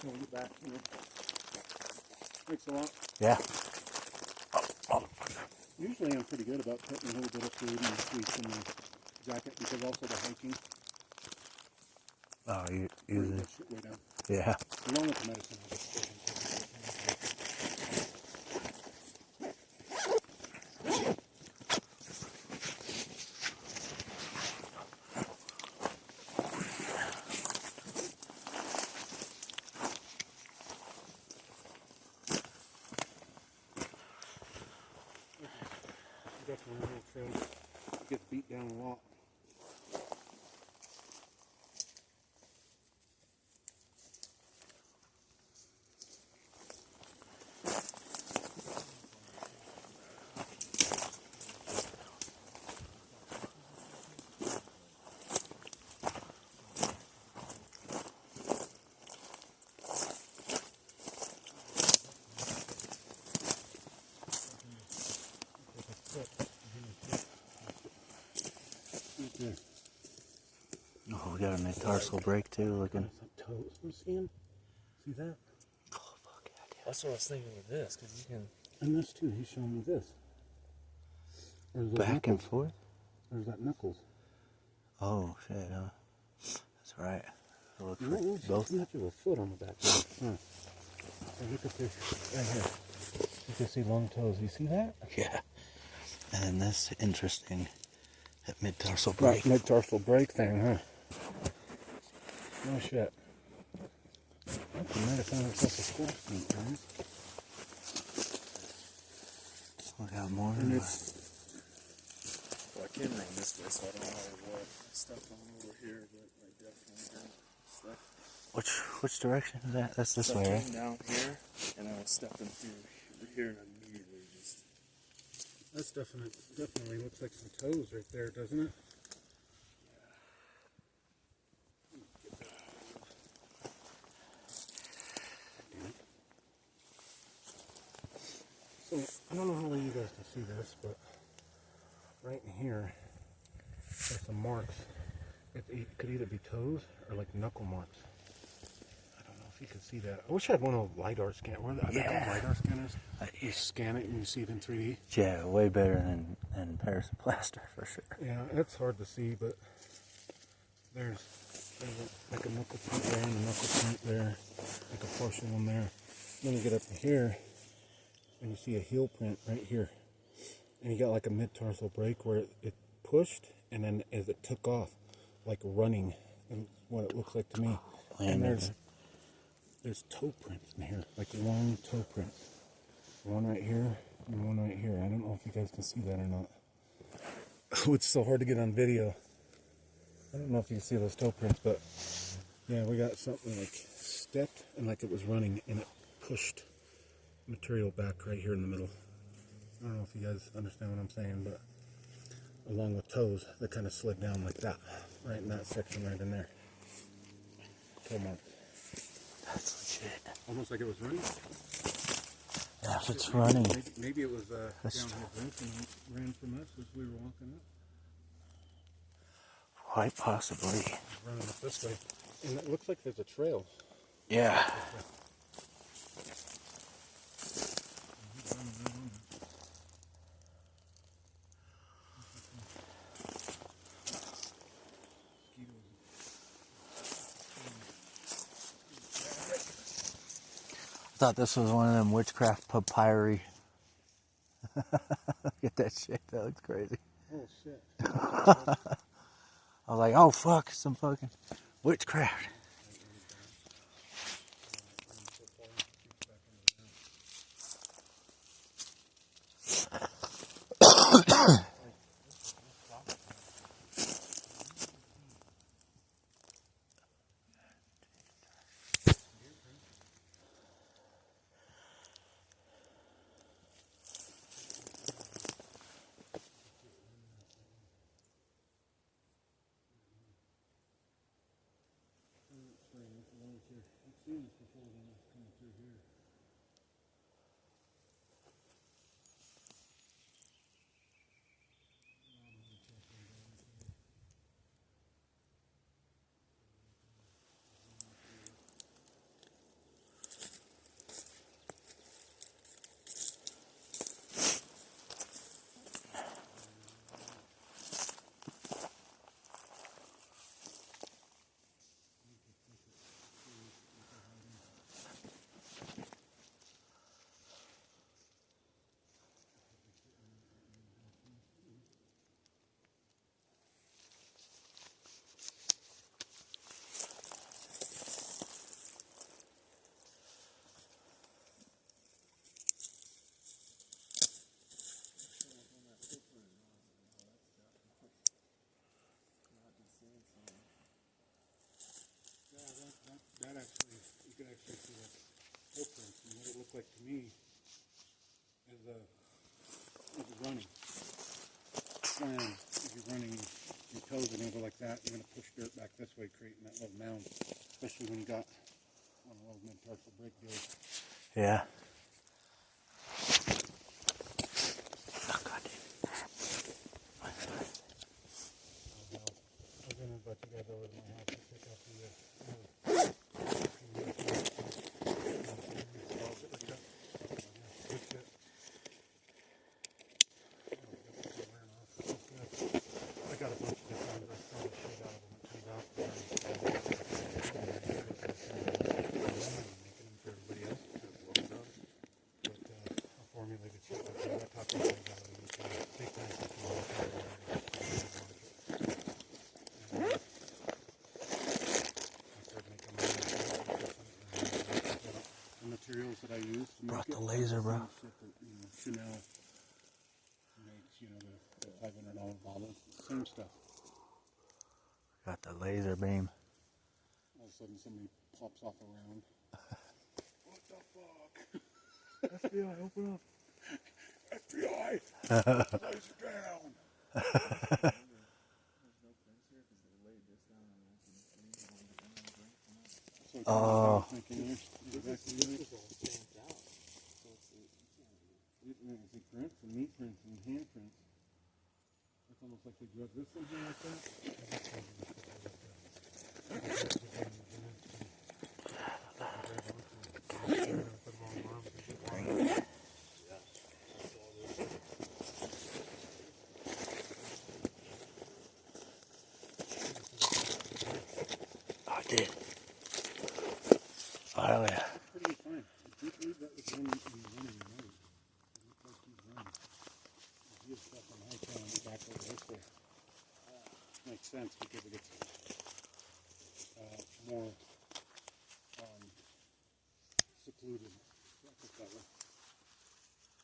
We'll get back. You know. Thanks a lot. Yeah. Usually I'm pretty good about putting a little bit of food and sweets in the jacket because also the hiking. Oh, you Bring usually. that shit way down. Yeah. Along with the medicine. I just definitely a little trail. Gets beat down a lot. Okay. Oh, we got a metatarsal break too. Looking. Some toes we're seeing. See that? Oh fuck yeah, dude. That's what I was thinking with this, because you can. And this too. He's showing me this. Or is that Back and knuckles? forth. Or is that knuckles? Oh shit. That's right. I look No, for it's both. much of a foot on the back. Huh. And look at this right here. You can see long toes. You see that? Yeah. And then this interesting. That metatarsal break. Right, mid-tarsal break thing, huh? No shit. That's a medicine itself a squash meat, man. We got more. And it's Well, I can run this way, so I don't know what stuff on over here, but I definitely got stuff. Which direction is that? That's this So I way, came right? down here, and I was stepping through here, and immediately just That's definitely looks like some toes right there, doesn't it? So I don't know how well you guys can see this, but right in here there's some marks. It could either be toes or like knuckle marks. I don't know if you can see that. I wish I had one of those LiDAR scanners. Are they called LiDAR scanners? You scan it and you see it in 3D. Yeah, way better than Paris and plaster for sure. Yeah, it's hard to see, but there's like a knuckle print there and a knuckle print there, like a partial one there. Then you get up to here and you see a heel print right here. And you got like a mid-tarsal break where it pushed and then as it took off, like running, and what it looks like to me. And there's toe prints in here, like long toe prints. One right here and one right here. I don't know if you guys can see that or not. Oh, it's so hard to get on video. I don't know if you can see those toe prints, but yeah, we got something like stepped and like it was running and it pushed material back right here in the middle. I don't know if you guys understand what I'm saying, but along with toes, they kind of slid down like that, right in that section right in there. Toe mark. That's legit. Almost like it was running. Yeah, if it's running. Maybe it was downhill vent and ran from us as we were walking up. Quite possibly. Running up this way. And it looks like there's a trail. Yeah. I thought this was one of them witchcraft papyri. Look at that shit. That looks crazy. Oh shit. I was like, oh fuck, some fucking witchcraft. That actually, you can actually see that footprints, and what it looked like to me is running. And if you're running, your toes are going to go like that, you're going to push dirt back this way, creating that little mound, especially when you got one of those mid-tarsal break deals. Yeah. Oh, God damn. I was going to invite you guys over to my house to pick up the I got a bunch of different ones. I throw the shit out of them. It comes out. Making them for everybody else. But a formulated shit like that. I talk to you about it. You can take time to do the materials that I use to make Brought it. the laser, bro. Shit that, Chanel makes, the $500 bottles. Same stuff. Got the laser beam. Oh, of a sudden somebody pops off around. What the fuck? FBI, open up. FBI, close it down. Oh. Is it prints and meat prints and hand prints? It's almost like they drug this in here like that. I did. Oh yeah. Pretty good find. I do believe that was one in the road. It looked like he's running. He is stuck on high town back over this way. Makes sense because it gets more secluded. Look that way.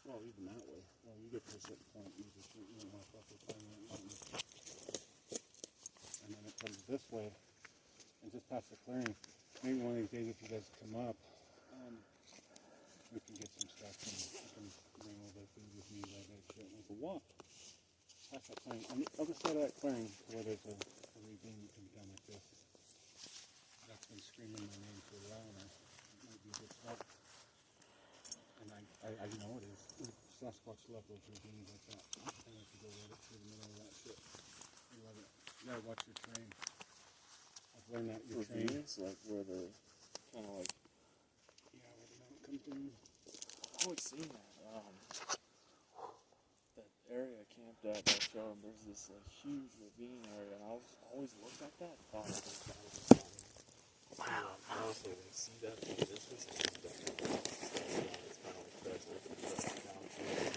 Well, even that way. Well, you get to a certain point, you don't want to fuck with climbing that mountain. And then it comes this way, and just past the clearing. Maybe one of these days, if you guys come up, we can get some stuff and you can bring all the food with me, like that shit. And we can walk past that clearing. On the other side of that clearing, where there's a ravine that comes down like this. That's been screaming my name for a while now. It might be a good spot. And I know it is. Sasquatch love those ravines like that. I like to go right up through the middle of that shit. I love it. You gotta watch your train. I've learned that your train. Ravines, like where the kind of like. Yeah, where the mountain comes in. I've always seen that. That area I camped at, that show, and there's this like huge ravine area, and I always looked at that and thought it was down to the mountain. Wow. Honestly, when you see that from this distance, it's definitely it's kind of like that. It's down to it.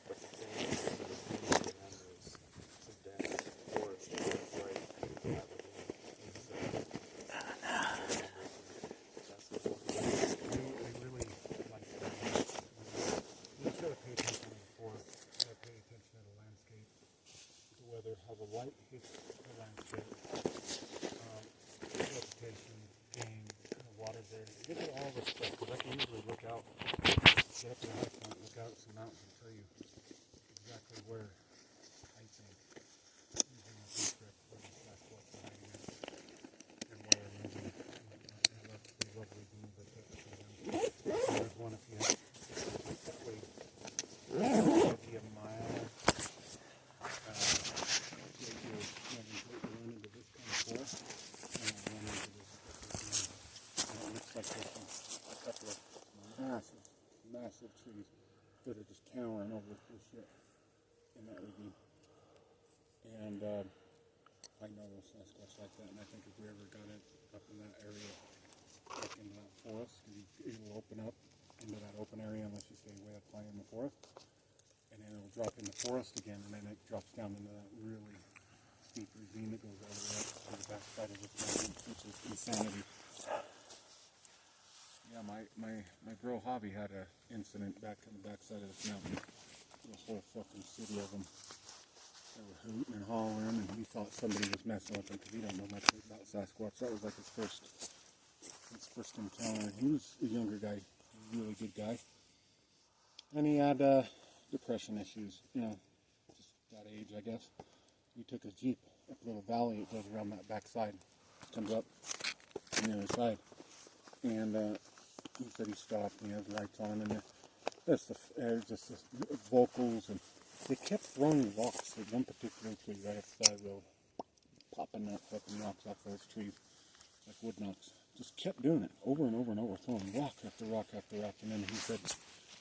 But the thing is, there's a ravine, and then there's some dense forest right in that ravine. That's the one. I really like that. You just gotta pay attention to the forest. You gotta pay attention to the landscape, the weather, how the light hits the landscape, vegetation, game, the water there. You look at all this stuff, because I can usually look out, get up to the high point, look out at some mountains and tell you exactly where I think using a district where the Sasquatch are hiding at and where they're living. I love the lovely being that that's for them. There's one if you have that way, maybe a mile. You run into this kind of forest, and you run into this. And it looks like there's a couple of massive trees that are just towering over this shit in that ravine. And I know those Sasquatch like that, and I think if we ever got it up in that area, like into that forest, it'll open up into that open area unless you stay way up high in the forest, and then it'll drop in the forest again, and then it drops down into that really steep ravine that goes all the way up to the back side of this mountain, which is insanity. Yeah, my bro Javi had an incident back on the backside of this mountain. A whole fucking city of them. They were hooting and hollering, and he thought somebody was messing with him because he don't know much about Sasquatch. That was like his first encounter. He was a younger guy, a really good guy, and he had depression issues. You know, just that age, I guess. He took his Jeep up a little valley. It goes around that backside, comes up on the other side, and he said he stopped and he had lights on, and just the vocals, and they kept throwing rocks at one particular tree right up the side road, popping that fucking rocks off those trees like wood knocks. Just kept doing it over and over and over, throwing rock after rock after rock. And then he said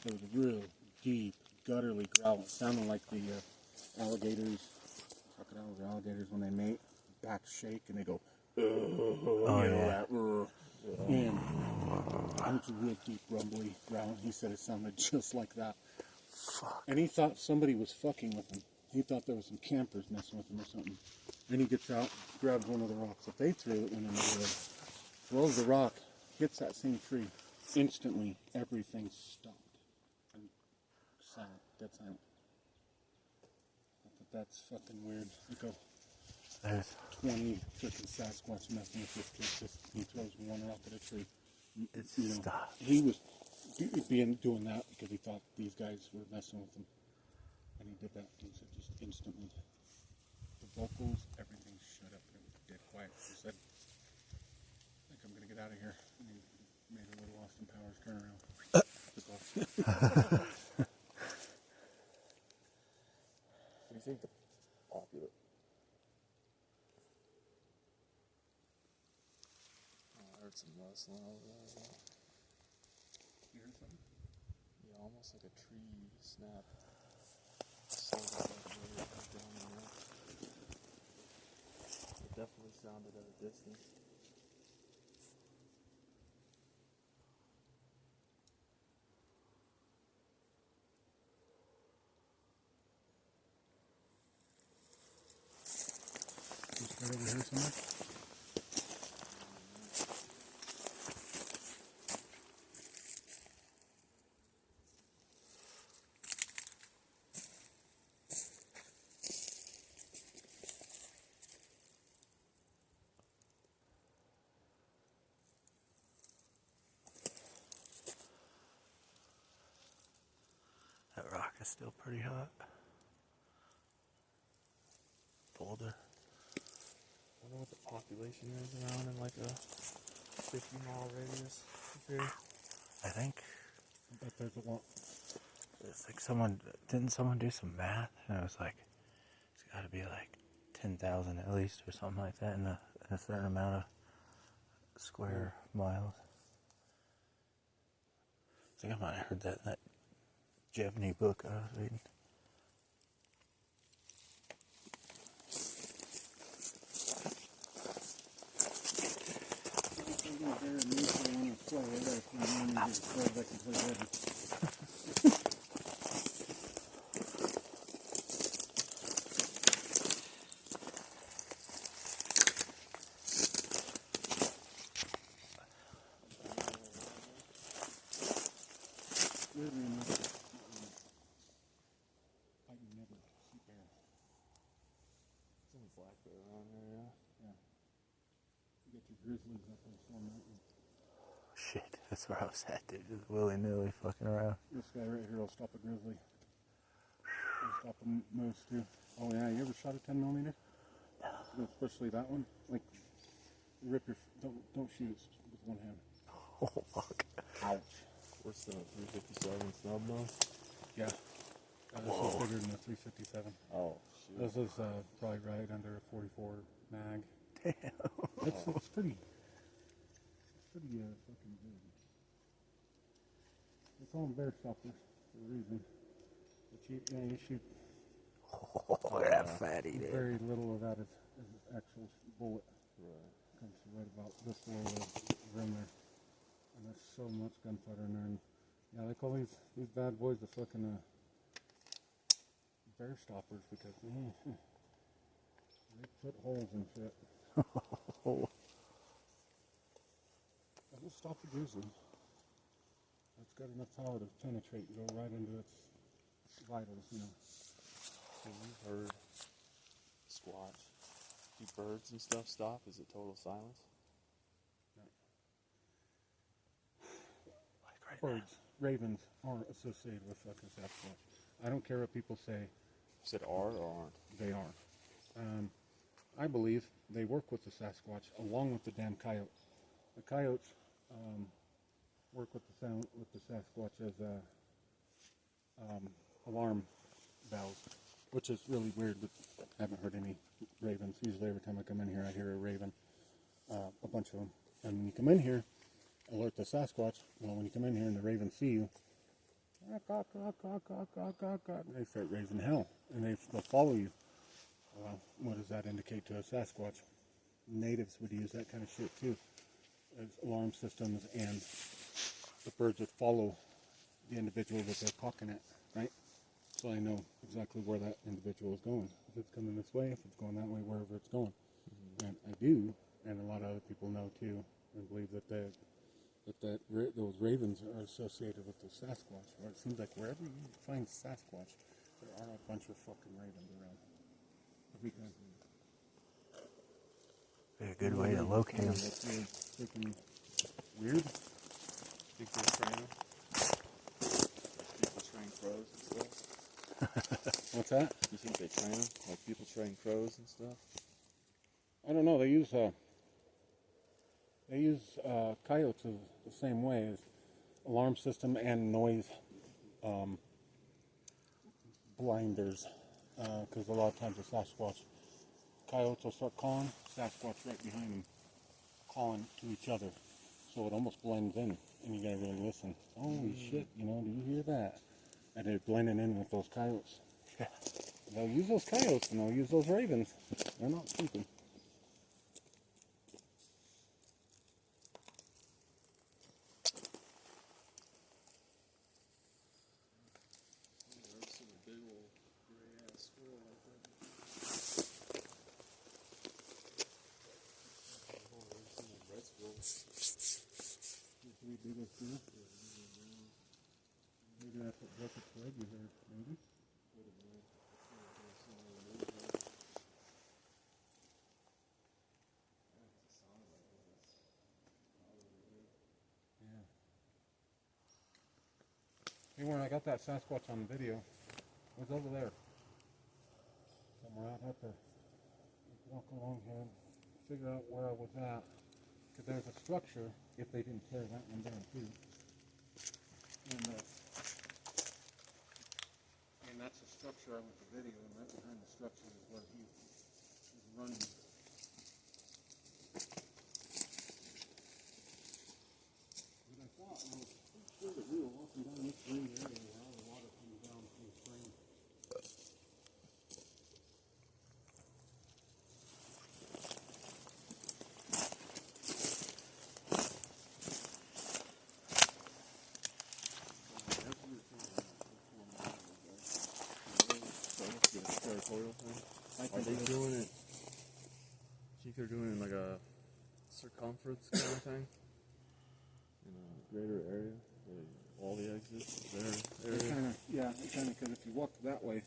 there was a real deep, gutturally growl. It sounded like the crocodiles or alligators when they mate, backs shake and they go, and it's a real deep, rumbly growl. He said it sounded just like that. Fuck. And he thought somebody was fucking with him. He thought there was some campers messing with him or something. Then he gets out, grabs one of the rocks that they threw that went in the road, throws the rock, hits that same tree. Instantly, everything stopped. And silent, dead silent. I thought that's fucking weird. There's 20 freaking Sasquatch messing with this kid. Just he throws one rock at a tree. it's You know, stop. he was doing that because he thought these guys were messing with him, and he did that. He said just instantly, the vocals, everything shut up, and it was dead quiet. He said, "I think I'm gonna get out of here." And he made a little Austin Powers turnaround. Took off. What do you think the popular? Oh, I heard some rustling over there. You heard something? Yeah, almost like a tree snap. Sounded like really down in there. It definitely sounded at a distance. Just right over here somewhere. That rock is still pretty hot. Boulder. I wonder what the population is around in like a 50-mile radius here. I think But there's a lot. it's like didn't someone do some math and it was like it's got to be like 10,000 at least or something like that in a certain amount of square miles. I think I might have heard that in that Jevny book I was reading. Some black bear around here, yeah. You get your grizzlies up on Storm Mountain. Shit, that's where I was at, dude. Just willy-nilly fucking around. This guy right here will stop a grizzly. He'll stop a moose too. Oh yeah, you ever shot a 10 millimeter? No. Especially that one. Like, you rip your. Don't shoot it with one hand. Oh, fuck. Ouch. What's the 357 snub nose? Yeah. This is bigger than the 357. Oh, shoot. This is probably right under a 44 mag. Damn. It's pretty fucking good. They call them bear stoppers for a reason. But you shoot Oh, look at that fatty, dude. very little of that is actual bullet. Right. Comes right about this below the rim there. And there's so much gunpowder in there. And yeah, they call these bad boys the fucking bear stoppers because they put holes in shit. Oh, It'll stop the grizzly. It's got enough power to penetrate and go right into its vitals, you know. So you've heard squatch. Do birds and stuff stop? Is it total silence? like right now. Birds, ravens are associated with fucking Sasquatch. I don't care what people say, You said are or aren't? they are. I believe they work with the Sasquatch along with the damn coyote. The coyotes work with the Sasquatch as alarm bells, which is really weird. But I haven't heard any ravens. Usually, every time I come in here, I hear a raven, a bunch of them. And when you come in here, alert the Sasquatch. Well, when you come in here and the ravens see you, they start raising hell, and they'll follow you. What does that indicate to a Sasquatch? Natives would use that kind of shit too, as alarm systems, and the birds would follow the individual that they're cocking at, right? So I know exactly where that individual is going. If it's coming this way, if it's going that way, wherever it's going. Mm-hmm. And I do, and a lot of other people know too, and believe that those ravens are associated with the Sasquatch. Or it seems like wherever you find Sasquatch, there are a bunch of fucking ravens around. Because a good way to locate them. That's really freaking weird. Think they train them? People train crows and stuff. What's that? You think they train them? Like people train crows and stuff? I don't know. They use coyotes the same way as alarm system and noise blinders. Because a lot of times the Sasquatch coyotes will start calling, Sasquatch right behind them, calling to each other. So it almost blends in, and you gotta really listen. Holy shit, you know, do you hear that? And they're blending in with those coyotes. Yeah. They'll use those coyotes and they'll use those ravens. They're not stupid. I've seen a big old gray ass squirrel like that. I've never seen a red squirrel. Three big old squirrels. Maybe that's what broke its leg you heard, maybe? Yeah. Hey, Warren, I got that Sasquatch on video. It was over there. Somewhere. I'd have to walk along here and figure out where I was at. Because there's a structure, if they didn't tear that one down too. And that's the structure I went to video, and right behind the structure is where he was running. But I thought, I was pretty sure that we were walking down this green area where all the water comes down from the spring. Territorial thing? Are they doing it? Do you think they're doing it in like a circumference kind of thing? In a greater area? Where all the exits, their area? Because if you walk that way,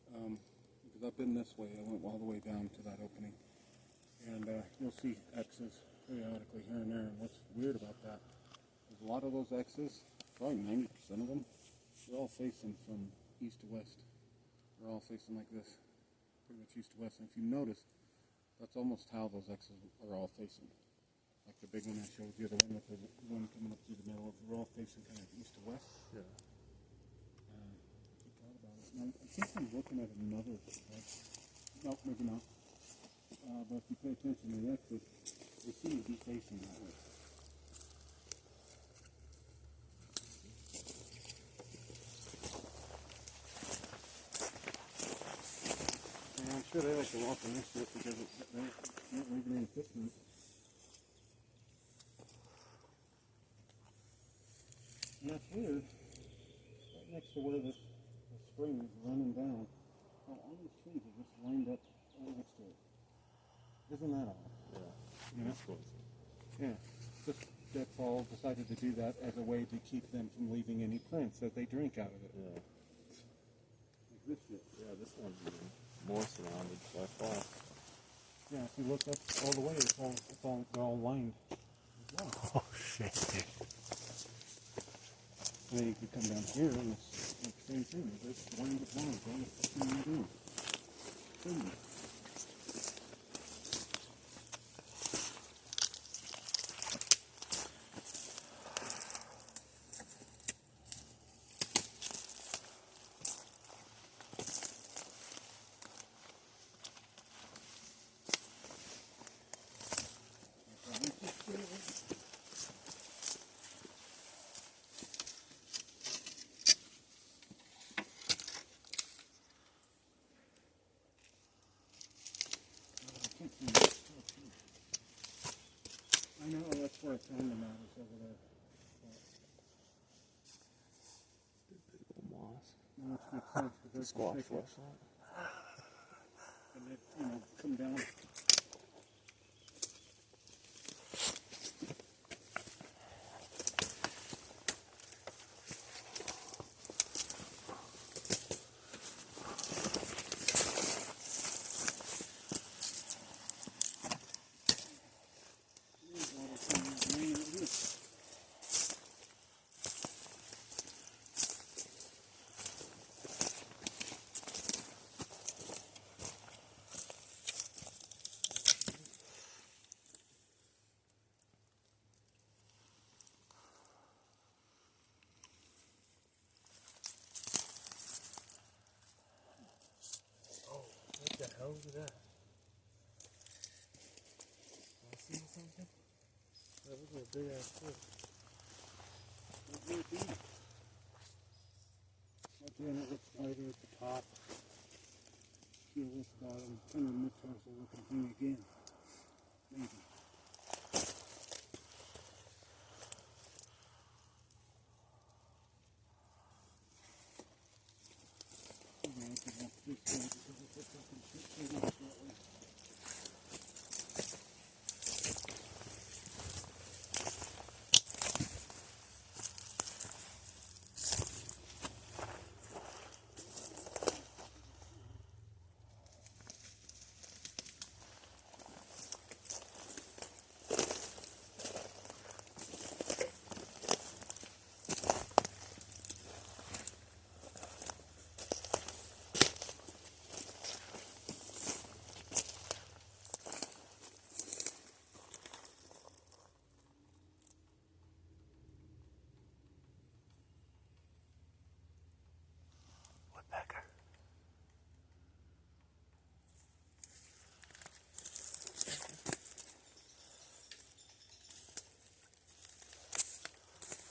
because I've been this way, I went all the way down to that opening, and you'll see X's periodically here and there. And what's weird about that is a lot of those X's, probably 90% of them, they're all facing from east to west. They're all facing like this, pretty much east to west. And if you notice, that's almost how those X's are all facing. Like the big one I showed you, the one with the one coming up through the middle, they're all facing kind of east to west. Yeah. I thought about it. Now, I think I'm looking at another. No, maybe not. But if you pay attention to the X's, they seem to be facing that way. And I'm sure they like to walk in this shit because they're not leaving any footprints. And up here, right next to where the spring is running down, all these trees are just lined up right next to it. Isn't that odd? Yeah. You know? That's cool. Yeah. Just that Paul decided to do that as a way to keep them from leaving any prints that they drink out of it. Yeah. Like this shit. Yeah, this one's even more surrounded by far. Yeah, if you look up all the way, they're all lined as well. Oh shit, dude. And then you can come down here and it's like the same thing. There's lined with lines. What the fuck are you doing? Crazy. I know, that's where I found them at, is over there. Big old moss. No, it's not close, because there's Squash the thicket. flashlight. And they, come down. look at that. I see something. That was a big ass fish. What would it be? Again, it looks lighter at the top. Feel this bottom, kind of mid-tarsal looking thing again. Maybe. Woodpecker.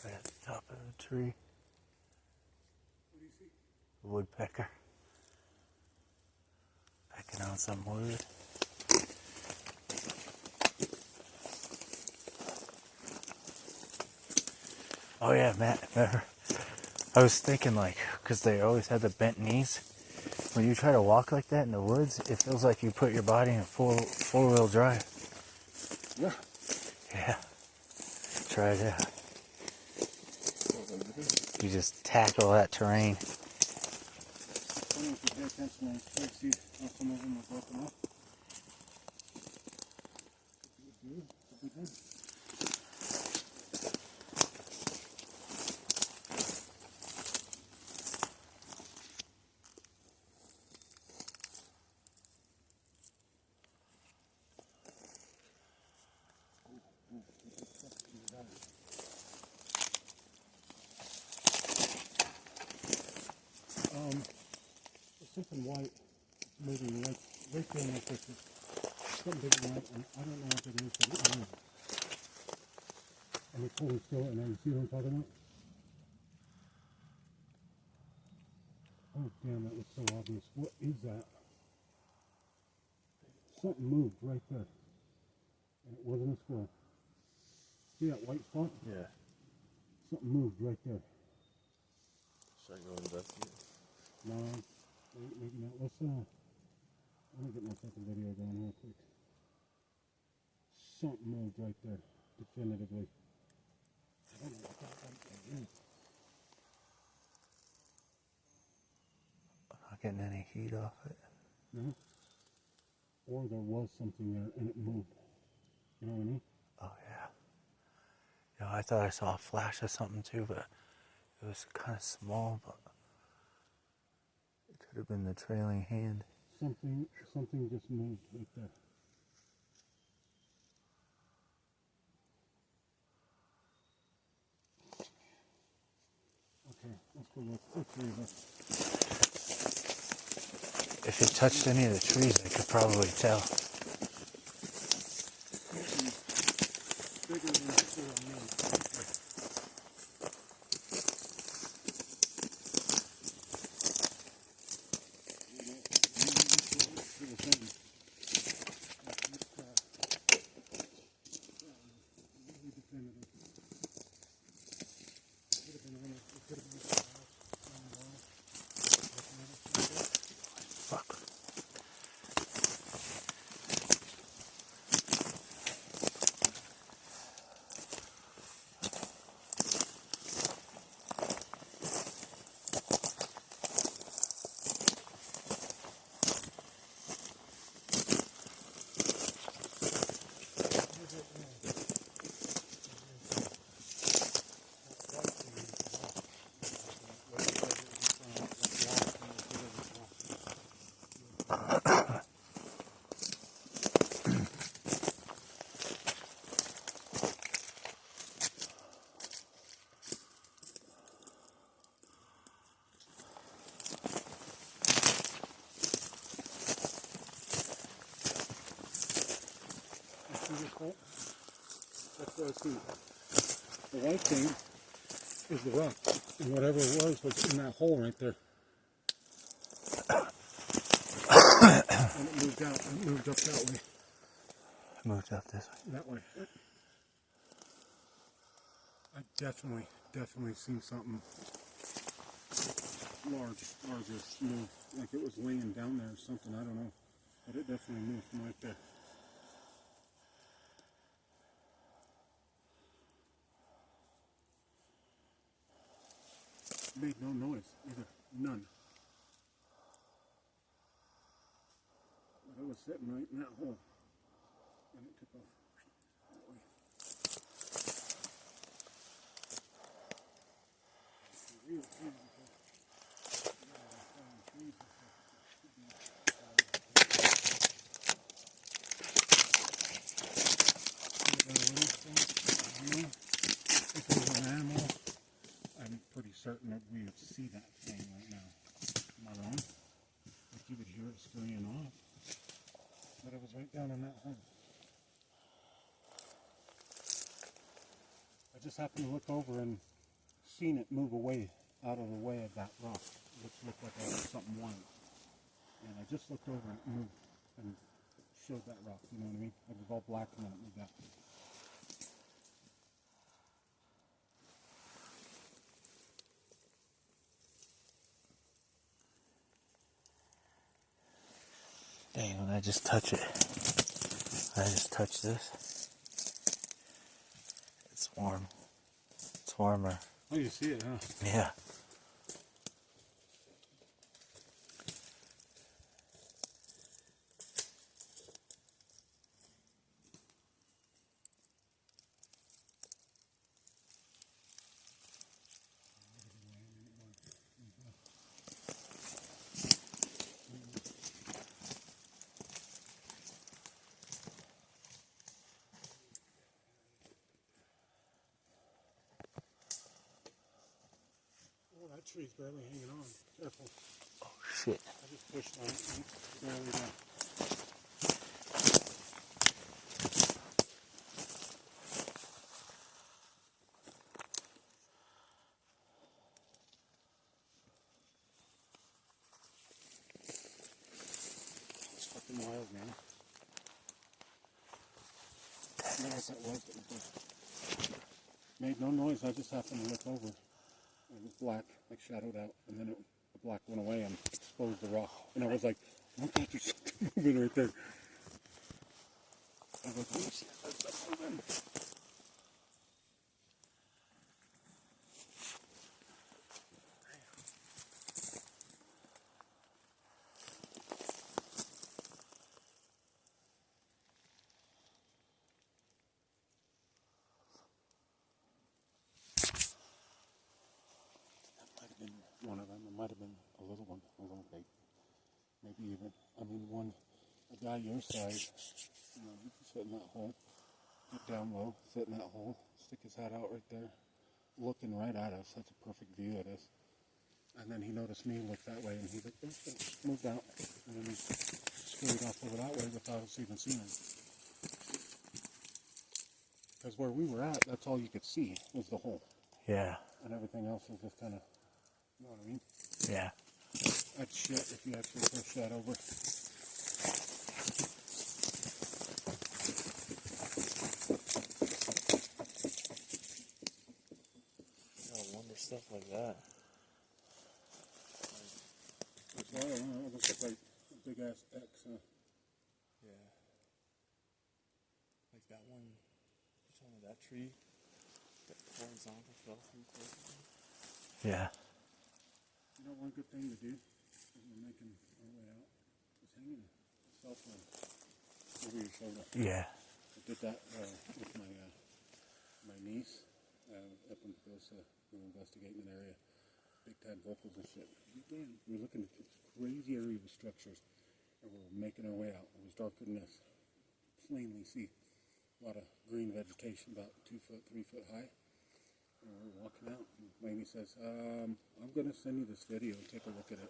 Right at the top of the tree. What do you see? A woodpecker. Pecking on some wood. Oh yeah, Matt, remember? I was thinking like, because they always had the bent knees. When you try to walk like that in the woods, it feels like you put your body in four-wheel drive. Yeah. Yeah. Try it out. You just tackle that terrain. I don't know if you pay attention to these twigs, see how some of them are broken up. It's a big one. There's something white moving right there in the picture. Something big and white, and I don't know what it is, but it moves. And it's holding still, and then you see what I'm talking about? Oh, damn, that looks so obvious. What is that? Something moved right there. And it wasn't a squirrel. See that white spot? Yeah. Something moved right there. Should I go investigate? No, maybe not. Let's, let me get my second video going real quick. Something moved right there, definitively. I don't know what that is. Not getting any heat off it. No? Or there was something there and it moved. You know what I mean? Oh yeah. You know, I thought I saw a flash of something too, but it was kind of small, but it could have been the trailing hand. Something just moved right there. Okay, let's go look. All three of us. If it touched any of the trees, I could probably tell. Bigger than the two on me. Fuck. See this hole? That's what I see. The white thing is the rock. And whatever it was in that hole right there. And it moved out. It moved up that way. Moved up this way. That way. I definitely seen something larger move. Like it was laying down there or something. I don't know. But it definitely moved from right there. Made no noise either. None. But it was sitting right in that hole. And it took off that way. Real trees. If it was an animal, I'm pretty certain that we would see that thing right now. Am I wrong? Like you could hear it scurrying off. But it was right down in that hole. I just happened to look over and seen it move away out of the way of that rock, which looked like something white. And I just looked over and it moved and showed that rock, you know what I mean? It was all black and then it moved out. Dang, when I just touch it, I just touch this. It's warm. It's warmer. Oh, you see it, huh? Yeah. Oh, that tree's barely hanging on. Careful. Oh, shit. I just pushed on it and it's barely down. It's fucking wild, man. I don't know what that was, but it was made no noise. I just happened to look over. It was black, like shadowed out, and then the black went away and exposed the rock. And I was like, look at there's something moving right there. I was like, holy shit, that's something moving. One of them. It might have been a little one, a little baby. Maybe even, a guy your size, you know, he can sit in that hole, get down low, sit in that hole, stick his head out right there, looking right at us. That's a perfect view of this. And then he noticed me look that way, and he looked, moved out, and then he scurried off over that way without us even seeing him. Because where we were at, that's all you could see was the hole. Yeah. And everything else was just kind of, you know what I mean? Yeah. That's shit if you actually push that over. I wonder stuff like that. It's wild, huh? It looks like a big ass X, huh? Yeah. Like that one, you told me that tree, that horizontal fell through perfectly. Yeah. You know, one good thing to do as we're making our way out is hanging a cell phone over your shoulder. Yeah. I did that with my niece up in Pagosa. We were investigating an area, big time vocals and shit. Again, we were looking at this crazy area with structures, and we were making our way out. It was darker than this. Plainly see a lot of green vegetation, about 2 foot, 3 foot high. And we were walking out, and Mamie says, I'm going to send you this video and take a look at it.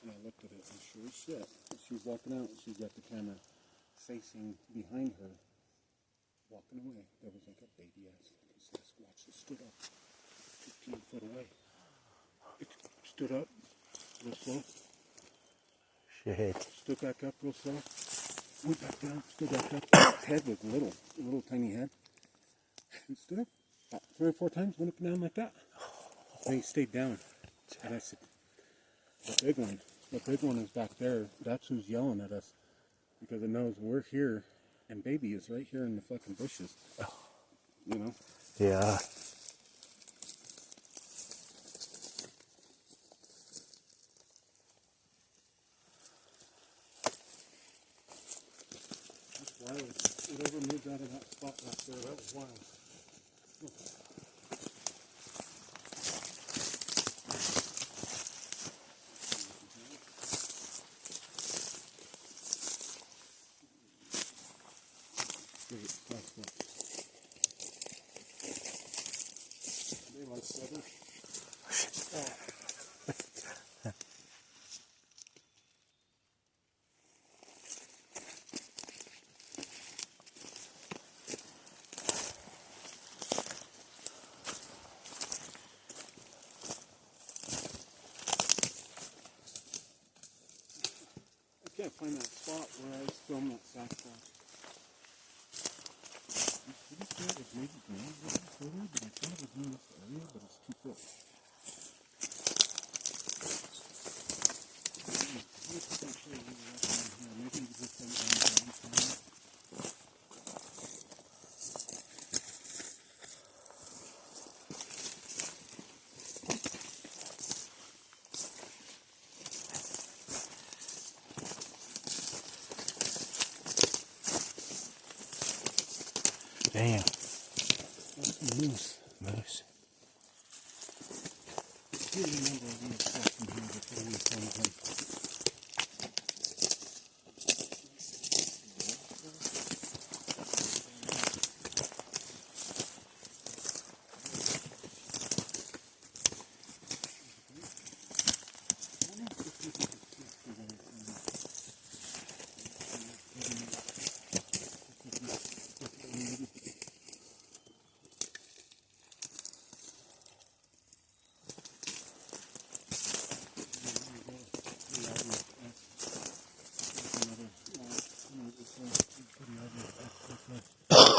And I looked at it, and sure as shit, as she was walking out, she got the camera facing behind her, walking away. There was like a baby ass fucking Sasquatch that stood up 15 foot away. It stood up real slow, Shit. stood back up real slow, went back down, stood back up. Its head was little tiny head. It stood up about 3 or 4 times, went up and down like that. And he stayed down. And I said, the big one is back there. That's who's yelling at us. Because it knows we're here and baby is right here in the fucking bushes. You know? Yeah. That's wild. Whatever moved out of that spot back there, that was wild. They like feathers. I can't find that spot where I filmed that Sasquatch. Pretty sure it was maybe ground further, but I thought it was in this area, but it's too thick. Maybe you just don't understand. Damn. That's a moose. Moose. I can't remember if we saw from here before we found him.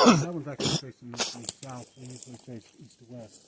That one's actually facing south. They usually face east to west.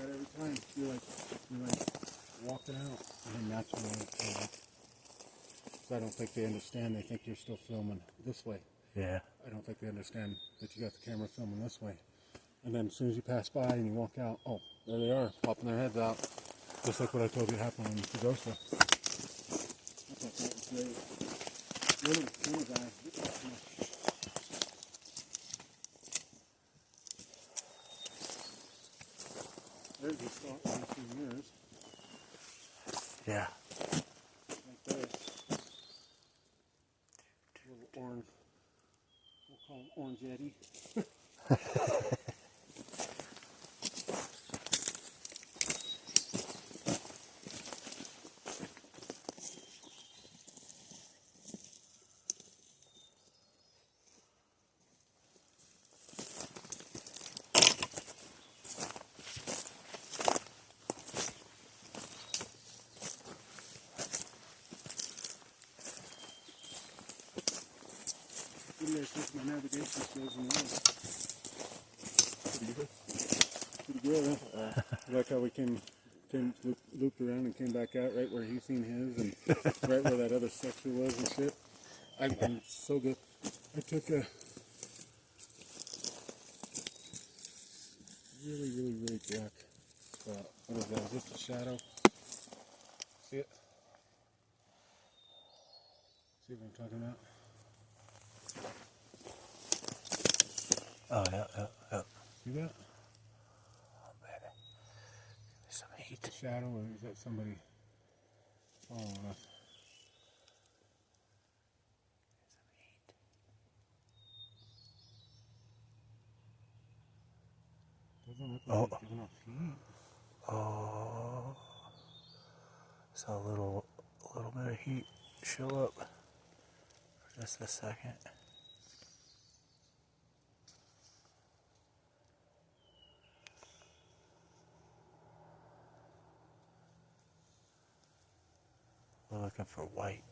that every time. You're like walking out, and then naturally, so I don't think they understand. They think you're still filming this way. Yeah. I don't think they understand that you got the camera filming this way. And then as soon as you pass by and you walk out, oh, there they are, popping their heads out. Just like what I told you happened in Pagosa. I thought that was great. Little guy. There's your spot in a few years. Yeah. Right there. Little orange. We'll call him Orange Eddie. What do you guys think of my navigation skills in the world? Pretty good, huh? Like how we came looped around and came back out right where he seen his and right where that other sector was and shit. I'm so good. I took a really black spot. What is that? Is this a shadow? See it? See what I'm talking about? Oh, yeah. See that? Oh, baby. Give me some heat. A shadow, or is that somebody following us? Doesn't look like it's giving off heat. Oh. Saw a little bit of heat show up for just a second. We're looking for white.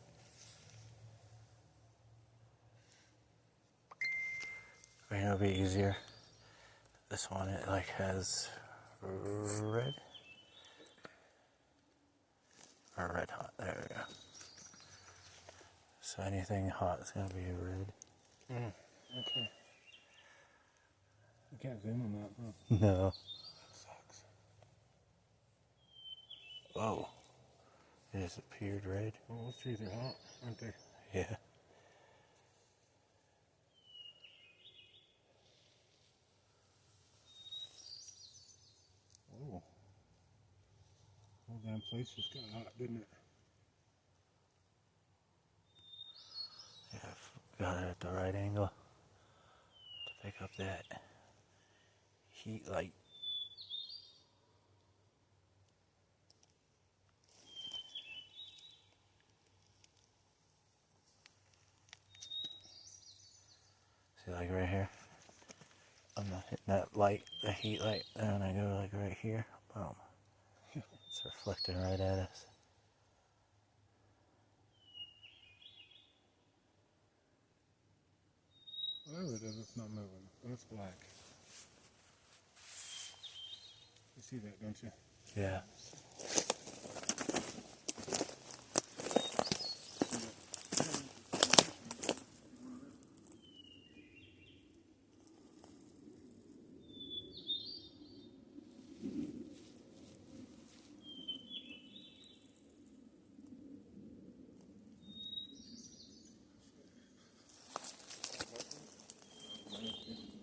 I mean, it'll be easier. This one, it like has red. Or red hot, there we go. So anything hot is gonna be red. Okay. You can't zoom on that, huh? No. That sucks. Whoa. It just appeared red. Well, those trees are hot, aren't they? Yeah. Whoa. Whole damn place just got hot, didn't it? Yeah, I've got it at the right angle to pick up that heat light. See, like right here, I'm not hitting that light, the heat light, and I go like right here, boom. It's reflecting right at us. Whatever it is, it's not moving. But it's black. You see that, don't you? Yeah.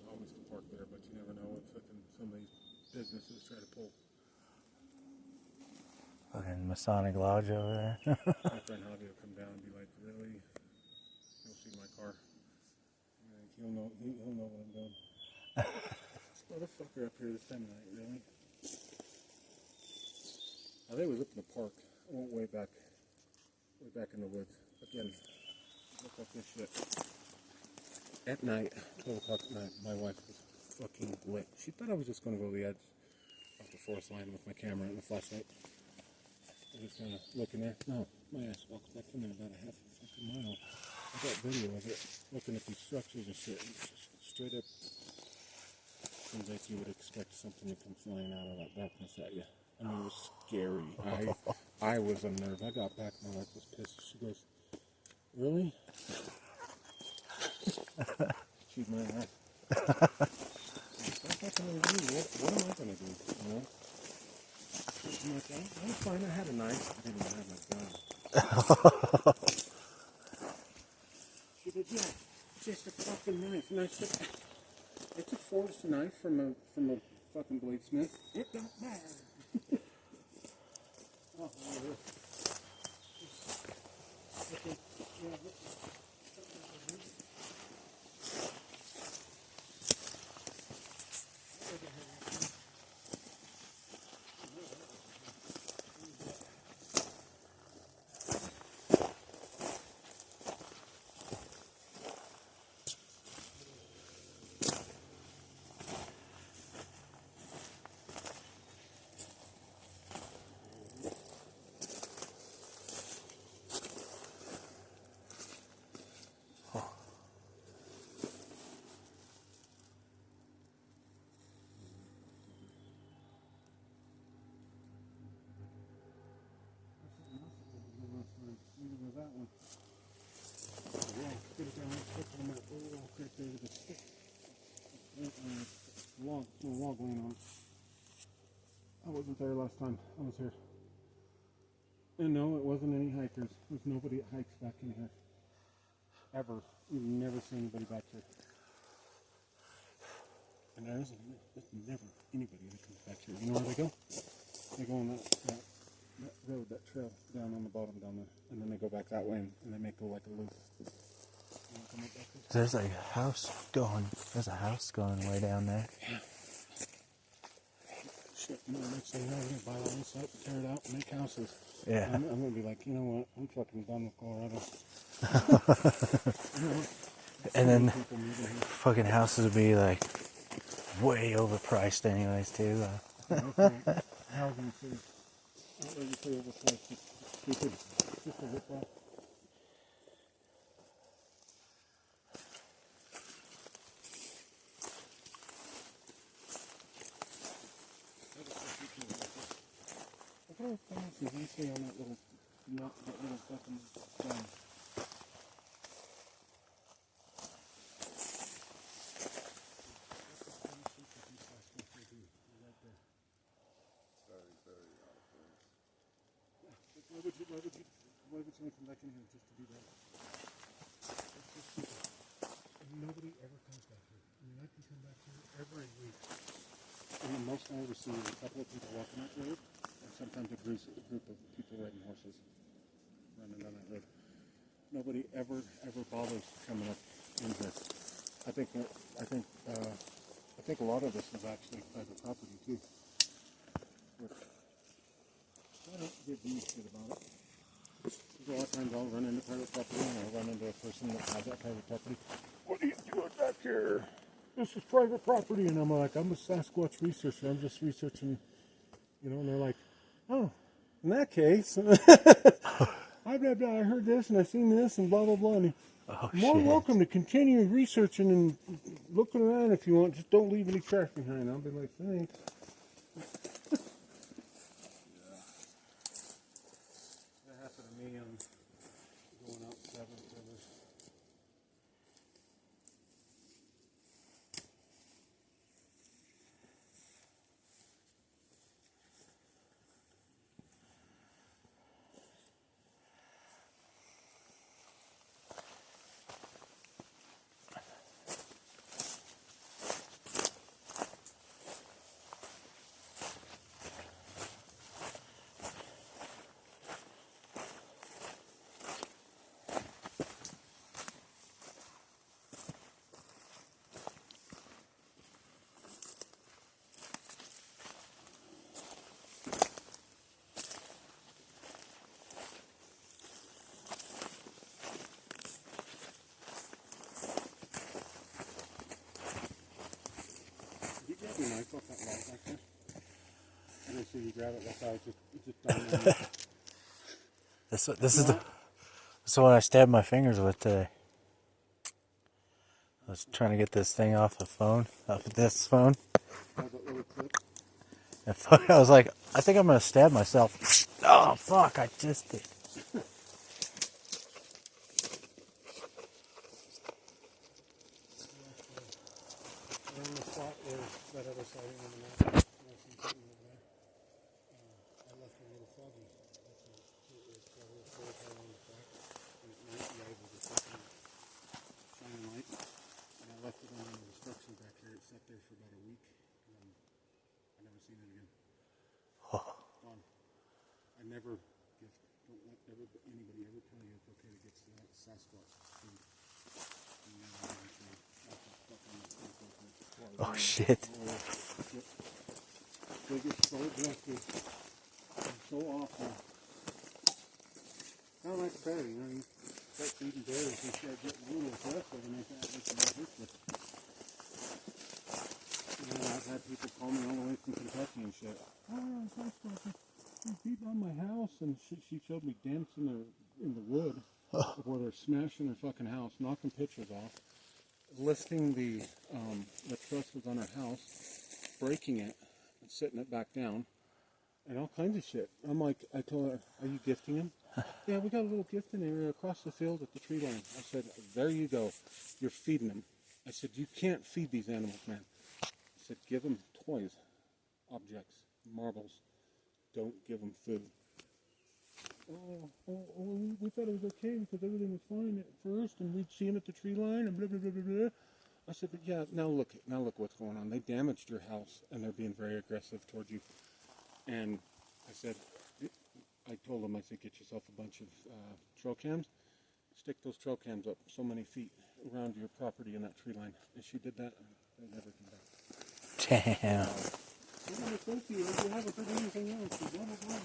Always to park there, but you never know what fucking some of these businesses try to pull. Fucking Masonic Lodge over there. My friend Javi will come down and be like, "Really? He'll see my car. Like, he'll know what I'm doing." This motherfucker up here this time of night, really? I think it was up in the park. Way back in the woods. Again, look like this shit. At night, 12 o'clock at night, my wife was fucking lit. She thought I was just going to go to the edge of the forest line with my camera and a flashlight. I was kind of looking there. No, my ass walked back in there about a half a fucking mile. I got video of it, looking at these structures and shit. And it's just straight up seems like you would expect something to come flying out of that darkness at you. I mean, it was scary. I was unnerved. I got back, my wife was pissed. She goes, really? She's my ass. What am I gonna do? You know? I'm like, I was fine. I had a knife. I didn't even have my gun. She said, yeah, just a fucking knife. And I said, it's a forged knife from a fucking bladesmith. It don't matter. Oh, okay. Yeah, that one. Yeah, get it down, stick on that little right there with the stick. Log, no log laying on it. I wasn't there last time I was here. And no, it wasn't any hikers. There's nobody that hikes back in here. Ever. You've never seen anybody back here. And there's never anybody that comes back here. You know where they go? They go on that road, that trail down on the bottom down there. And then they go back that way and they make go like a loop. There's a house going. There's a house going way down there. Yeah. Shit, you know, next thing you know, we're going to buy all this up, tear it out, and make houses. Yeah. I'm going to be like, you know what, I'm fucking done with Colorado. You know, And then people moving here. fucking houses would be like way overpriced anyways too. Housing too. I don't know you say overpriced, it's stupid. It's just a rip-off. What are fancies you see on that little fucking gun? Why would someone come back in here just to do that? It's just stupid. Nobody ever comes back here. I mean, I can come back here every week. And the most I ever see is a couple of people walking that road, and sometimes a group of people riding horses running down that road. Nobody ever bothers coming up in here. I think a lot of this is actually private property too. Which I don't give a shit about it. Because a lot of times I'll run into private property and I'll run into a person that has that private property. What are you doing back here? This is private property. And I'm like, I'm a Sasquatch researcher. I'm just researching, you know, and they're like, oh, in that case, I heard this and I seen this and blah, blah, blah. And you're more than welcome to continue researching and looking around if you want. Just don't leave any trash behind. I'll be like, thanks. That happened to me on going out 7 rivers. You grab your knife off that log back there. And then so you grab it like that, it just down there. This is the one I stabbed my fingers with today. I was trying to get this thing off the phone, off of this phone. Have that little clip. And fuck, I was like, I think I'm gonna stab myself. Oh fuck, I just did. Around the spot where that other sighting on the map. I see something over there. I left a little foggy. It's probably a full tile on the track. And at night, the eye was reflecting shining light. And I left it on the destruction back here. It sat there for about a week. And I never seen it again. Gone. I never gift. Don't let anybody ever tell you it's okay to get Sasquatch food. You never actually. Oh shit. They get so aggressive and so awful. Kind of like a bear, you know, you start feeding bears, they start getting a little aggressive and they start making more history. You know, I've had people call me all the way from Kentucky and shit. Oh, he's beating on my house, and she showed me dents in the wood where they're smashing her fucking house, knocking pictures off. Listing the trusses on her house, breaking it, and setting it back down, and all kinds of shit. I'm like, I told her, "Are you gifting him?" Yeah, we got a little gifting area across the field at the tree line. I said, "There you go. You're feeding them." I said, "You can't feed these animals, man." I said, "Give them toys, objects, marbles. Don't give them food." We thought it was okay because everything was fine at first, and we'd see him at the tree line, and blah blah blah blah blah. I said, "But yeah, now look what's going on. They damaged your house, and they're being very aggressive towards you." And I said, I told them, I said, "Get yourself a bunch of trail cams, stick those trail cams up so many feet around your property in that tree line." And she did that, and they never came back. Damn. We're going to thank you if you haven't heard anything else. Blah, blah, blah.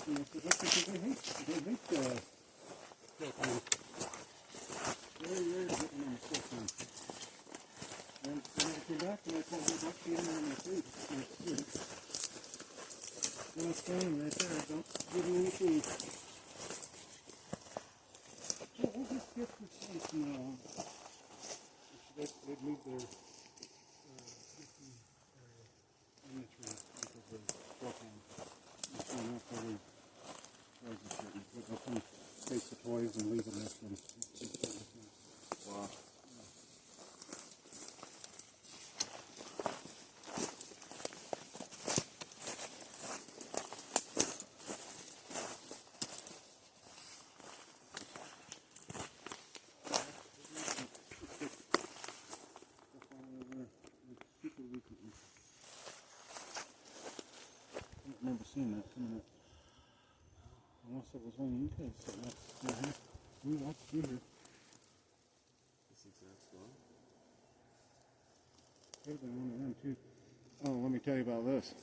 You know, so that's because they hate trail cams. Very rare to get them on the trail cam. And they never came back, and I told them, "Don't feed them in their food." No saying right there, don't give them any food. Yeah, we'll just get the place now. They'd moved their gifting area in the tree because of trail cams. So now probably toys and shit. They'll come take the toys and leave them next to them. Wow. I don't remember seeing that coming up. Unless it was only you guys sitting up here. We walked through here. This exact spot. Could have been one of them too. Oh, let me tell you about this.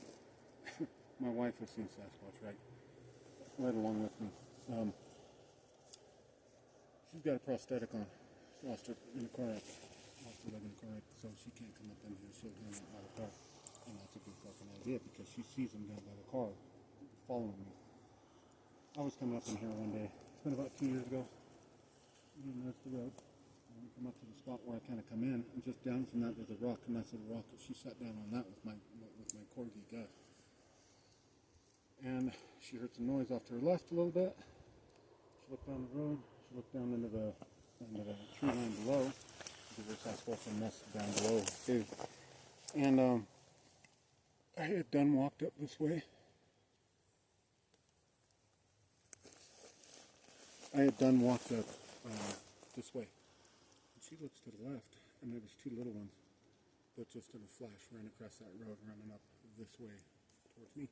My wife has seen Sasquatch, right along with me. She's got a prosthetic on. She lost her in a car wreck. Lost her leg in a car wreck, so she can't come up in here. She'll hear him out of the car. And that's a good fucking idea because she sees him down by the car following me. I was coming up in here one day. It's been about 2 years ago. And that's the road. And we come up to the spot where I kind of come in, and just down from that was a rock, and that's a rock. She sat down on that with my corgi gut. And she heard some noise off to her left a little bit. She looked down the road. She looked down into the tree line below. Because there's Sasquatch and nest down below too. And I had done walked up this way. This way. And she looks to the left, and there was two little ones that just in a flash ran across that road, running up this way towards me.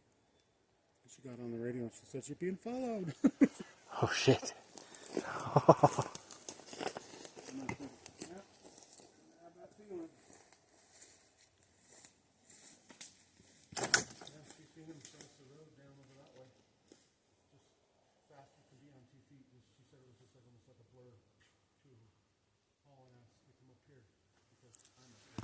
And she got on the radio and she said, "You're being followed." Oh shit. And I said, "Yeah, I have that feeling." Yeah, she seen him cross the road down over that way. Just fast you can be on 2 feet. She said it was just like almost like a blur to her. Hauling ass to come up here because I'm up here.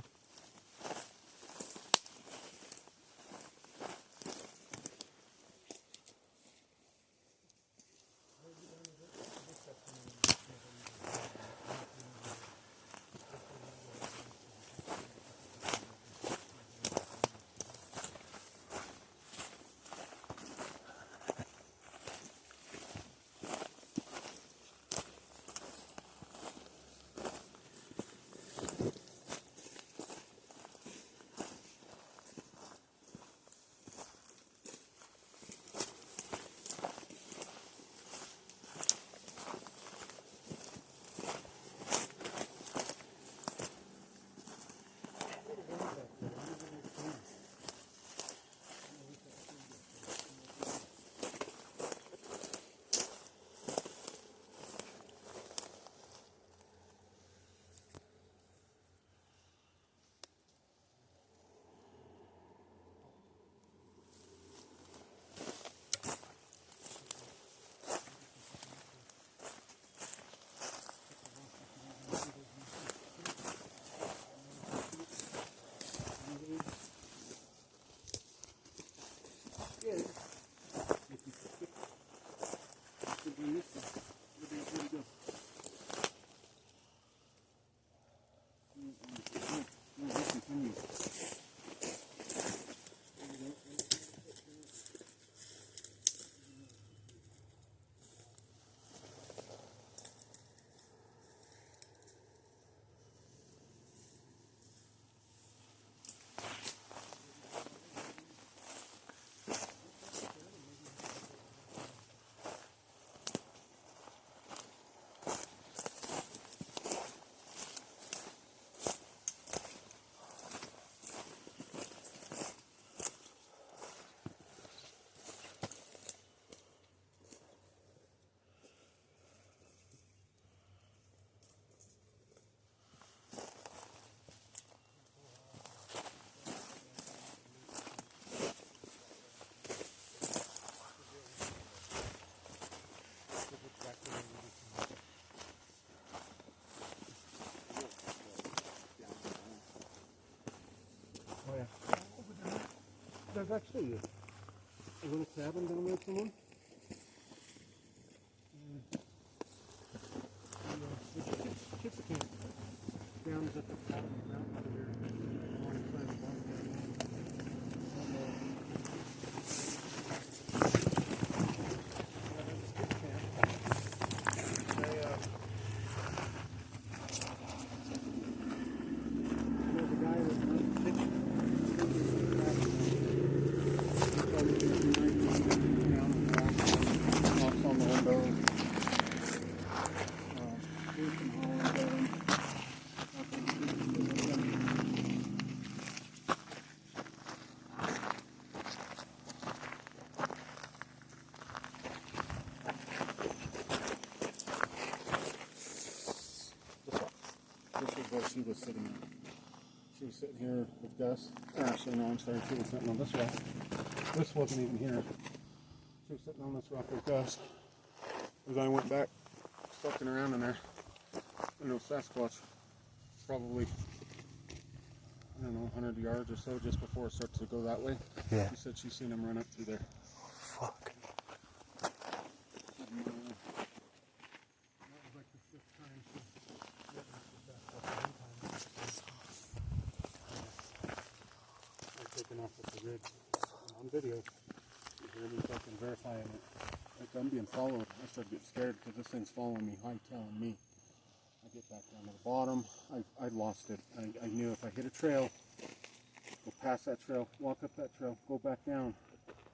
There's actually a little cabin down there somewhere. Chip camp down at the top of the mountain over here. Alongside the bottom of the mountain. There's a guy that runs a kitchen. Knocks on the windows. This is where she was sitting at. She was sitting here with Gus. Actually, no, I'm sorry. She was sitting on this rock. This wasn't even here. She was sitting on this rock with Gus. As I went back, fucking around in there. I know Sasquatch. Probably, I don't know, 100 yards or so just before it starts to go that way. Yeah. She said she's seen him run up through there. Fuck. That was like the 5th time she's witnessed that fucking time. I'm taking off with the rig on video. You hear me fucking verifying it. Like I'm being followed. I started getting scared because this thing's following me, hightailing me. I get back down to the bottom. I lost it. I knew if I hit a trail, go past that trail, walk up that trail, go back down.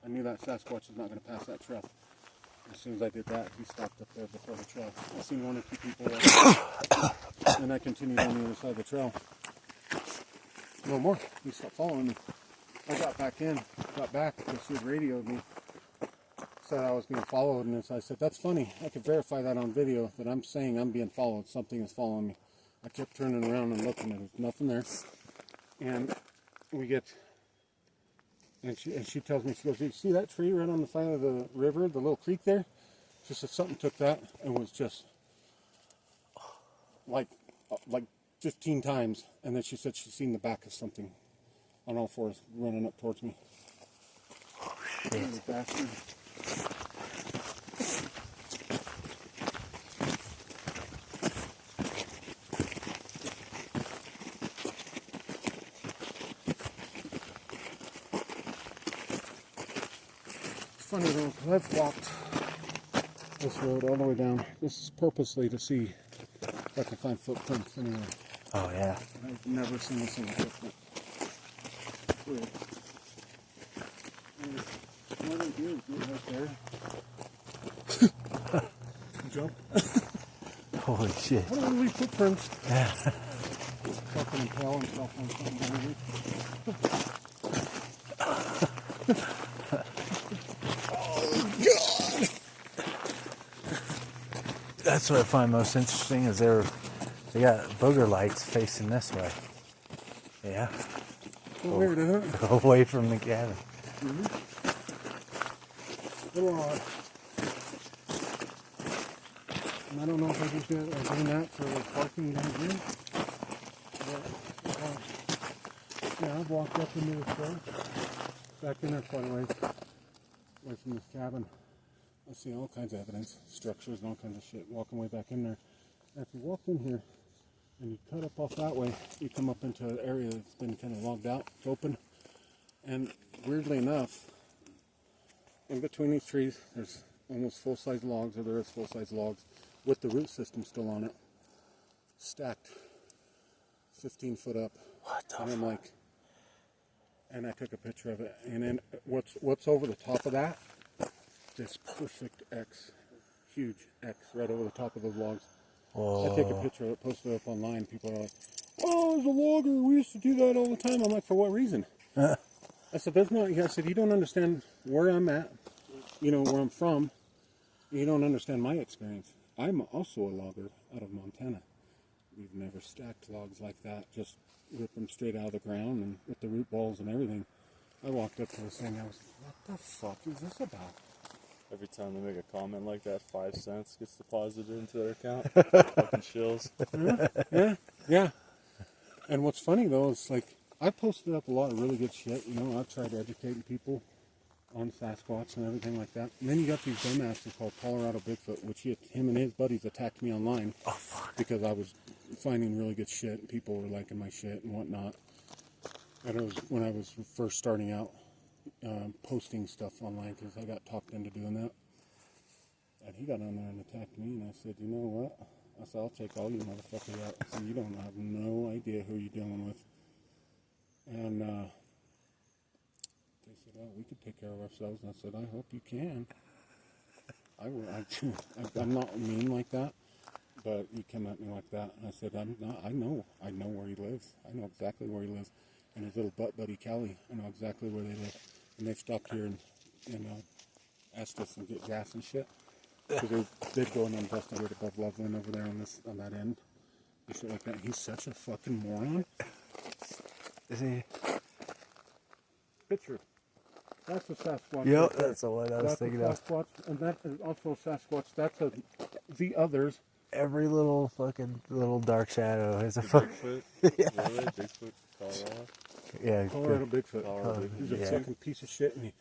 I knew that Sasquatch was not going to pass that trail. As soon as I did that, he stopped up there before the trail. I seen 1 or 2 people and I continued on the other side of the trail. No more. He stopped following me. I got back because she had radioed me. Said I was being followed, and I said, that's funny. I could verify that on video that I'm saying I'm being followed. Something is following me. I kept turning around and looking, and there's nothing there. And we get, and she tells me, she goes, you see that tree right on the side of the river, the little creek there? She said something took that and was just like 15 times. And then she said she'd seen the back of something on all fours running up towards me. Oh, shit. Bastard. It's funny though, 'cause I've walked this road all the way down. This is purposely to see if I can find footprints anywhere. Oh, yeah. I've never seen a single footprint. Weird. What I do is get right there. Jump. Holy shit. How do I leave footprints? Yeah. Fucking impale himself on something down here. That's what I find most interesting is they got booger lights facing this way. Yeah. Weird, isn't it? Go away from the cabin. Little odd. And I don't know if I just doing that for parking down here. But, yeah, I've walked up into the store. Back in there quite a ways. Away from this cabin. I see all kinds of evidence, structures and all kinds of shit walking way back in there. And if you walk in here and you cut up off that way, you come up into an area that's been kind of logged out. It's open. And weirdly enough, in between these trees, there's almost full-size logs, or there is full-size logs, with the root system still on it, stacked 15 foot up. What the And I'm fuck? like, and I took a picture of it, and then what's over the top of that? This perfect X, huge X right over the top of those logs. Whoa. I take a picture of it, post it up online. People are like, "Oh, there's a logger. We used to do that all the time." I'm like, "For what reason?" I said, "There's no." I said, "You don't understand where I'm at. You know where I'm from. You don't understand my experience. I'm also a logger out of Montana. We've never stacked logs like that. Just rip them straight out of the ground and with the root balls and everything." I walked up to this thing. I was like, "What the fuck is this about?" Every time they make a comment like that, 5 cents gets deposited into their account. Fucking shills. Yeah. And what's funny though is like I posted up a lot of really good shit. You know, I've tried educating people on Sasquatch and everything like that. And then you got these dumbasses called Colorado Bigfoot, which him and his buddies attacked me online because I was finding really good shit and people were liking my shit and whatnot. And it was when I was first starting out posting stuff online because I got talked into doing that. And he got on there and attacked me, and I said, you know what? I said, I'll take all you motherfuckers out. I said, you don't have no idea who you're dealing with. And they said, oh, we could take care of ourselves. And I said, I hope you can. I'm not mean like that, but you come at me like that. And I said, I know where he lives. I know exactly where he lives. And his little butt buddy, Kelly, I know exactly where they live. And they stopped here and asked us to get gas and shit. Because they'd go and investigate above Loveland over there on that end. And shit like that. He's such a fucking moron. Is he? Picture. That's a Sasquatch. Yep, right there. that's the one I was That's thinking a of. Sasquatch, and that is also a Sasquatch. That's the others. Every little fucking little dark shadow is a fuck. Bigfoot? Yeah. Really? Bigfoot, Colorado? Yeah. Colorado Bigfoot. Colorado Bigfoot. He's a Yeah. fucking piece of shit. And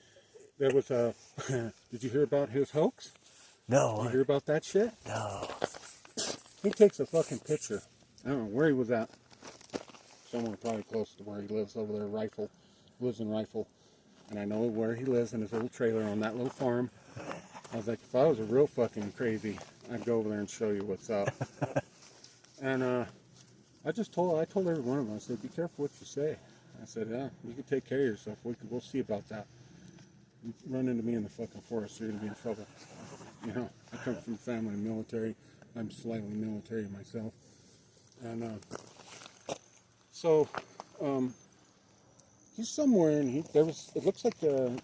there was a. Did you hear about his hoax? Did you hear No. about that shit? No. He takes a fucking picture. I don't know where he was at. Somewhere probably close to where he lives over there. Lives in Rifle. And I know where he lives in his little trailer on that little farm. I was like, if I was a real fucking crazy, I'd go over there and show you what's up. And I told every one of them, I said, be careful what you say. I said, yeah, you can take care of yourself. We'll see about that. You run into me in the fucking forest, you're gonna be in trouble. You know, I come from family military. I'm slightly military myself. And so he's somewhere, and it looks like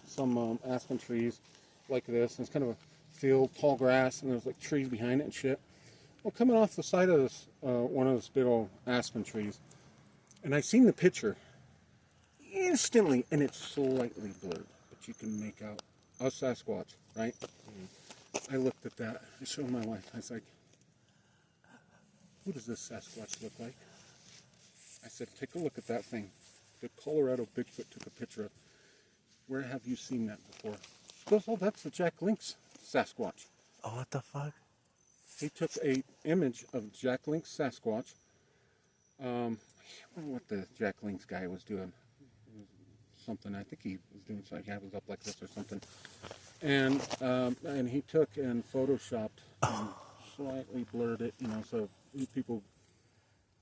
some aspen trees like this, and it's kind of a field, tall grass, and there's like trees behind it and shit. Well, coming off the side of this, one of those big old aspen trees, and I seen the picture instantly, and it's slightly blurred, but you can make out a Sasquatch, right? I looked at that. I showed my wife. I was like, "Who does this Sasquatch look like?" I said, "Take a look at that thing." The Colorado Bigfoot took a picture of. Where have you seen that before? She goes, "Oh, that's the Jack Link's Sasquatch." Oh, what the fuck? He took a image of Jack Link's Sasquatch. I don't know what the Jack Link's guy was doing. It was something. I think he was doing something. He was up like this or something. And he took and photoshopped and slightly blurred it, so people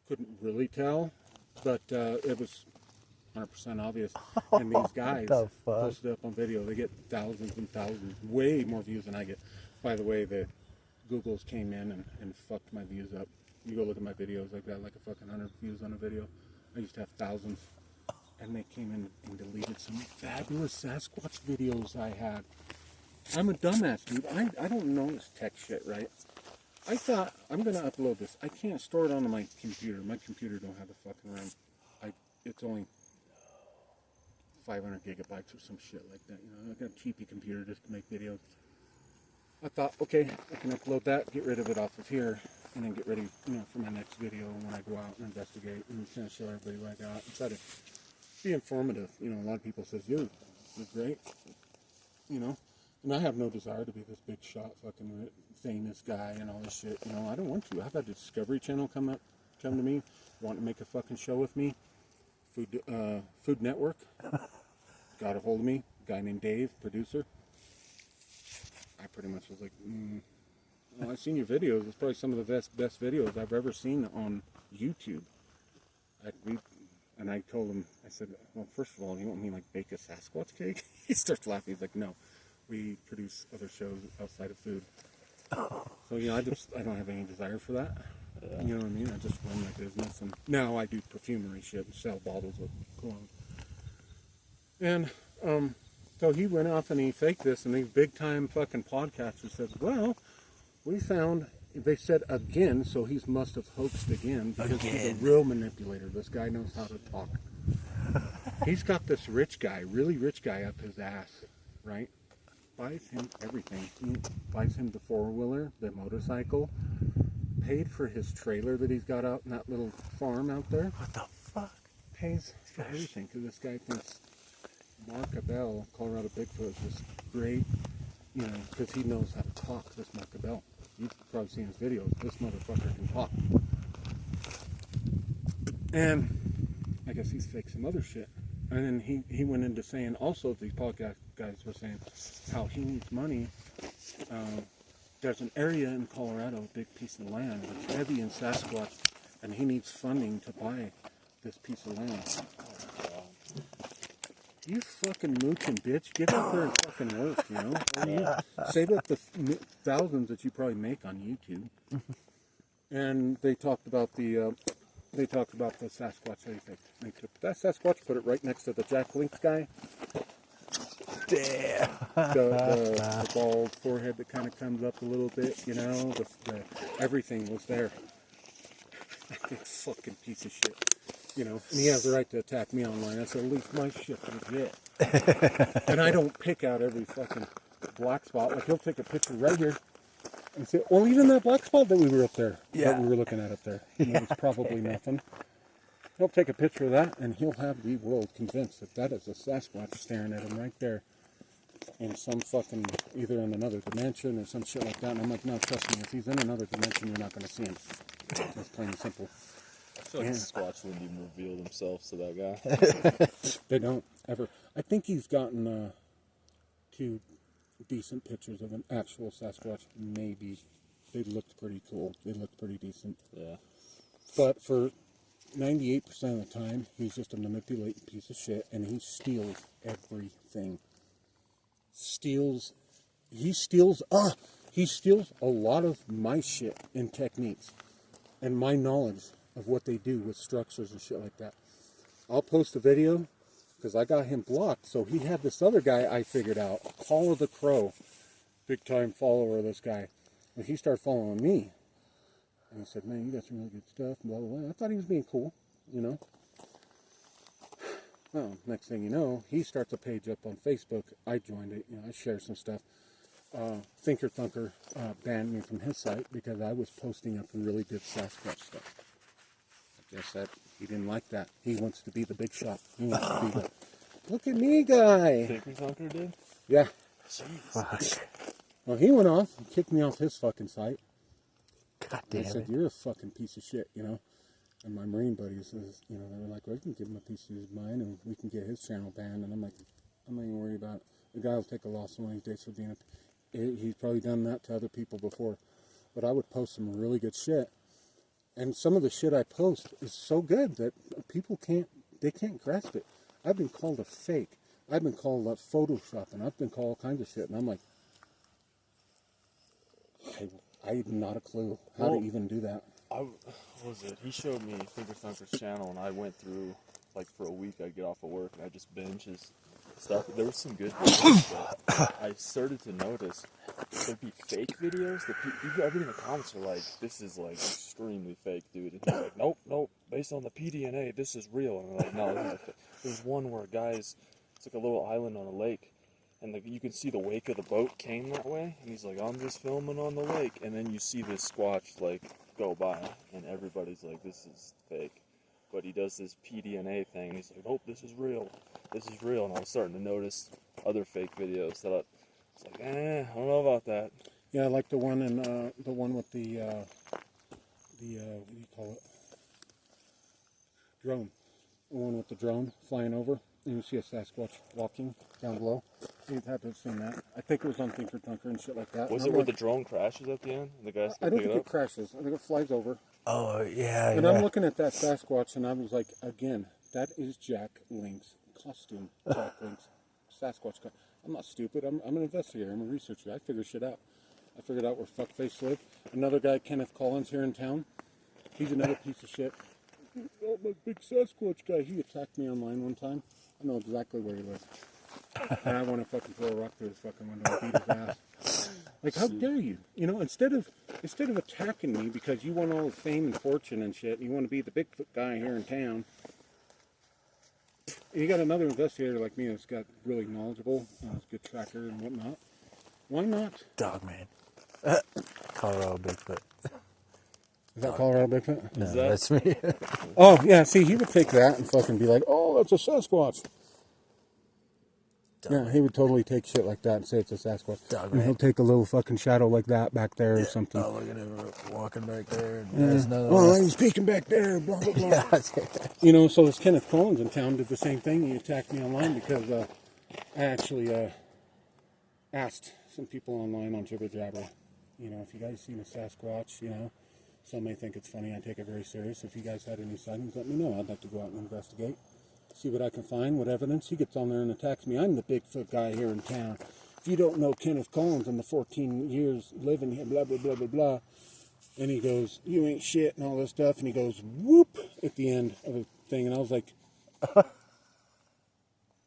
couldn't really tell, but it was 100% obvious. And these guys the fuck? posted up on video. They get thousands and thousands, way more views than I get. By the way, the Googles came in and fucked my views up. You go look at my videos, I've got like a fucking 100 views on a video. I used to have thousands. And they came in and deleted some fabulous Sasquatch videos I had. I'm a dumbass, dude. I don't know this tech shit, right? I thought, I'm going to upload this. I can't store it onto my computer. My computer don't have the fucking RAM. It's only 500 gigabytes or some shit like that. I got a cheapy computer just to make videos. I thought, okay, I can upload that, get rid of it off of here, and then get ready, for my next video when I go out and investigate and kind of show everybody what I got and try to be informative. A lot of people says, you're great, and I have no desire to be this big shot fucking famous guy and all this shit. I don't want to. I've had the Discovery Channel come to me, want to make a fucking show with me. Food Network got a hold of me. A guy named Dave, producer. I pretty much was like, well, I've seen your videos. It's probably some of the best videos I've ever seen on YouTube. And I told him, I said, well, first of all, you want me like bake a Sasquatch cake? He starts laughing. He's like, no, we produce other shows outside of food. So, I don't have any desire for that. You know what I mean? I just run my business. And now I do perfumery shit and sell bottles of cologne. And so he went off and he faked this, and these big time fucking podcasters said, well, we found, they said again, so he must have hoaxed again, because he's a real manipulator. This guy knows how to talk. He's got this really rich guy up his ass, right? Buys him everything. He buys him the 4-wheeler, the motorcycle, paid for his trailer that he's got out in that little farm out there. What the fuck? pays for everything because this guy thinks Mark Abell, Colorado Bigfoot, is this great, you know, because he knows how to talk. This Mark Abell, you've probably seen his videos. This motherfucker can talk, and I guess he's faked some other shit. And then he went into saying also, these podcast guys were saying how he needs money. There's an area in Colorado, a big piece of land, that's heavy in Sasquatch, and he needs funding to buy this piece of land. You fucking mooching bitch, get out there and fucking work, you know? Or you save up the thousands that you probably make on YouTube. And they talked about the Sasquatch. They took that Sasquatch, put it right next to the Jack Links guy. Damn. The bald forehead that kind of comes up a little bit, you know? Everything was there. That fucking piece of shit. You know, and he has the right to attack me online. I said, at least my shit's legit. And I don't pick out every fucking black spot. Like, he'll take a picture right here and say, well, even that black spot that we were up there, that we were looking at up there, and it was probably nothing. He'll take a picture of that, and he'll have the world convinced that that is a Sasquatch staring at him right there in some fucking, either in another dimension or some shit like that. And I'm like, no, trust me, if he's in another dimension, you're not going to see him. It's plain and simple. I feel like Sasquatch wouldn't even reveal themselves to that guy. They don't, ever. I think he's gotten 2 decent pictures of an actual Sasquatch, maybe. They looked pretty cool. They looked pretty decent. Yeah. But for 98% of the time, he's just a manipulating piece of shit, and he steals everything. He steals a lot of my shit and techniques and my knowledge of what they do with structures and shit like that. I'll post a video because I got him blocked. So he had this other guy I figured out, Call of the Crow, big time follower of this guy. And he started following me. And he said, man, you got some really good stuff, blah, blah, blah. I thought he was being cool, you know. Well, next thing you know, he starts a page up on Facebook. I joined it, you know, I share some stuff. Thinker Thunker banned me from his site because I was posting up really good Sasquatch stuff. I guess that he didn't like that. He wants to be the big shot. He wants to be the look at me guy. Thinker Thunker did? Yeah. Fuck. Well, he went off and kicked me off his fucking site. God damn I said, it. you're a fucking piece of shit, you know. And my Marine buddies, you know, they were like, well, we can give him a piece of his mind and we can get his channel banned. And I'm like, I'm not even worried about it. The guy will take a loss one of these days for being he's probably done that to other people before. But I would post some really good shit. And some of the shit I post is so good that people can't grasp it. I've been called a fake. I've been called Photoshop, and I've been called all kinds of shit. And I'm like, I have not a clue how to even do that. What was it? He showed me Thinker Thunker's channel, and I went through, like, for a week. I'd get off of work, and I just binge his stuff. There was some good videos, but I started to notice there'd be fake videos. Everybody in the comments are like, this is, like, extremely fake, dude. And he's like, nope, based on the PDNA, this is real. And I'm like, no, this is a fake. There's one where it's like a little island on a lake, and you can see the wake of the boat came that way, and he's like, I'm just filming on the lake, and then you see this Squatch, like, go by, and everybody's like, this is fake. But he does this PDNA thing, and he's like, nope, this is real, and I was starting to notice other fake videos that I was like, I don't know about that. Yeah, I like the one with the what do you call it? Drone. The one with the drone flying over, and you see a Sasquatch walking down below. You'd have to have seen that. I think it was on Thinker Thunker and shit like that. Was it where the drone crashes at the end? And the guys I don't pick think it it up? crashes. I think it flies over. Oh, yeah, And yeah. I'm looking at that Sasquatch, and I was like, again, that is Jack Link's costume. Jack Link's Sasquatch. I'm not stupid. I'm an investigator. I'm a researcher. I figure shit out. I figured out where fuckface lived. Another guy, Kenneth Collins, here in town. He's another piece of shit. Oh, my big Sasquatch guy. He attacked me online one time. I know exactly where he lives. And I want to fucking throw a rock through his fucking window and beat his ass. Like, how dare you? You know, instead of attacking me because you want all the fame and fortune and shit, you want to be the Bigfoot guy here in town. And you got another investigator like me that's got really knowledgeable, good tracker and whatnot. Why not? Dog man. Colorado Bigfoot. Is that Colorado Bigfoot? No, that- that's me. Oh, yeah, see, he would take that and fucking be like, oh, that's a Sasquatch. Yeah, he would totally take shit like that and say it's a Sasquatch. Dog, And he'll right? take a little fucking shadow like that back there or something. Oh, look at him walking back there. And there's another Oh, one. he's peeking back there, blah, blah, blah. Yeah, You know, so this Kenneth Collins in town did the same thing. He attacked me online because I actually asked some people online on Jibber Jabber, you know, if you guys seen a Sasquatch, you know, some may think it's funny. I take it very serious. If you guys had any sightings, let me know. I'd like to go out and investigate, see what I can find, what evidence. He gets on there and attacks me. I'm the Bigfoot guy here in town. If you don't know Kenneth Collins and the 14 years living here, blah, blah, blah, blah, blah. And he goes, you ain't shit and all this stuff. And he goes, whoop, at the end of the thing. And I was like,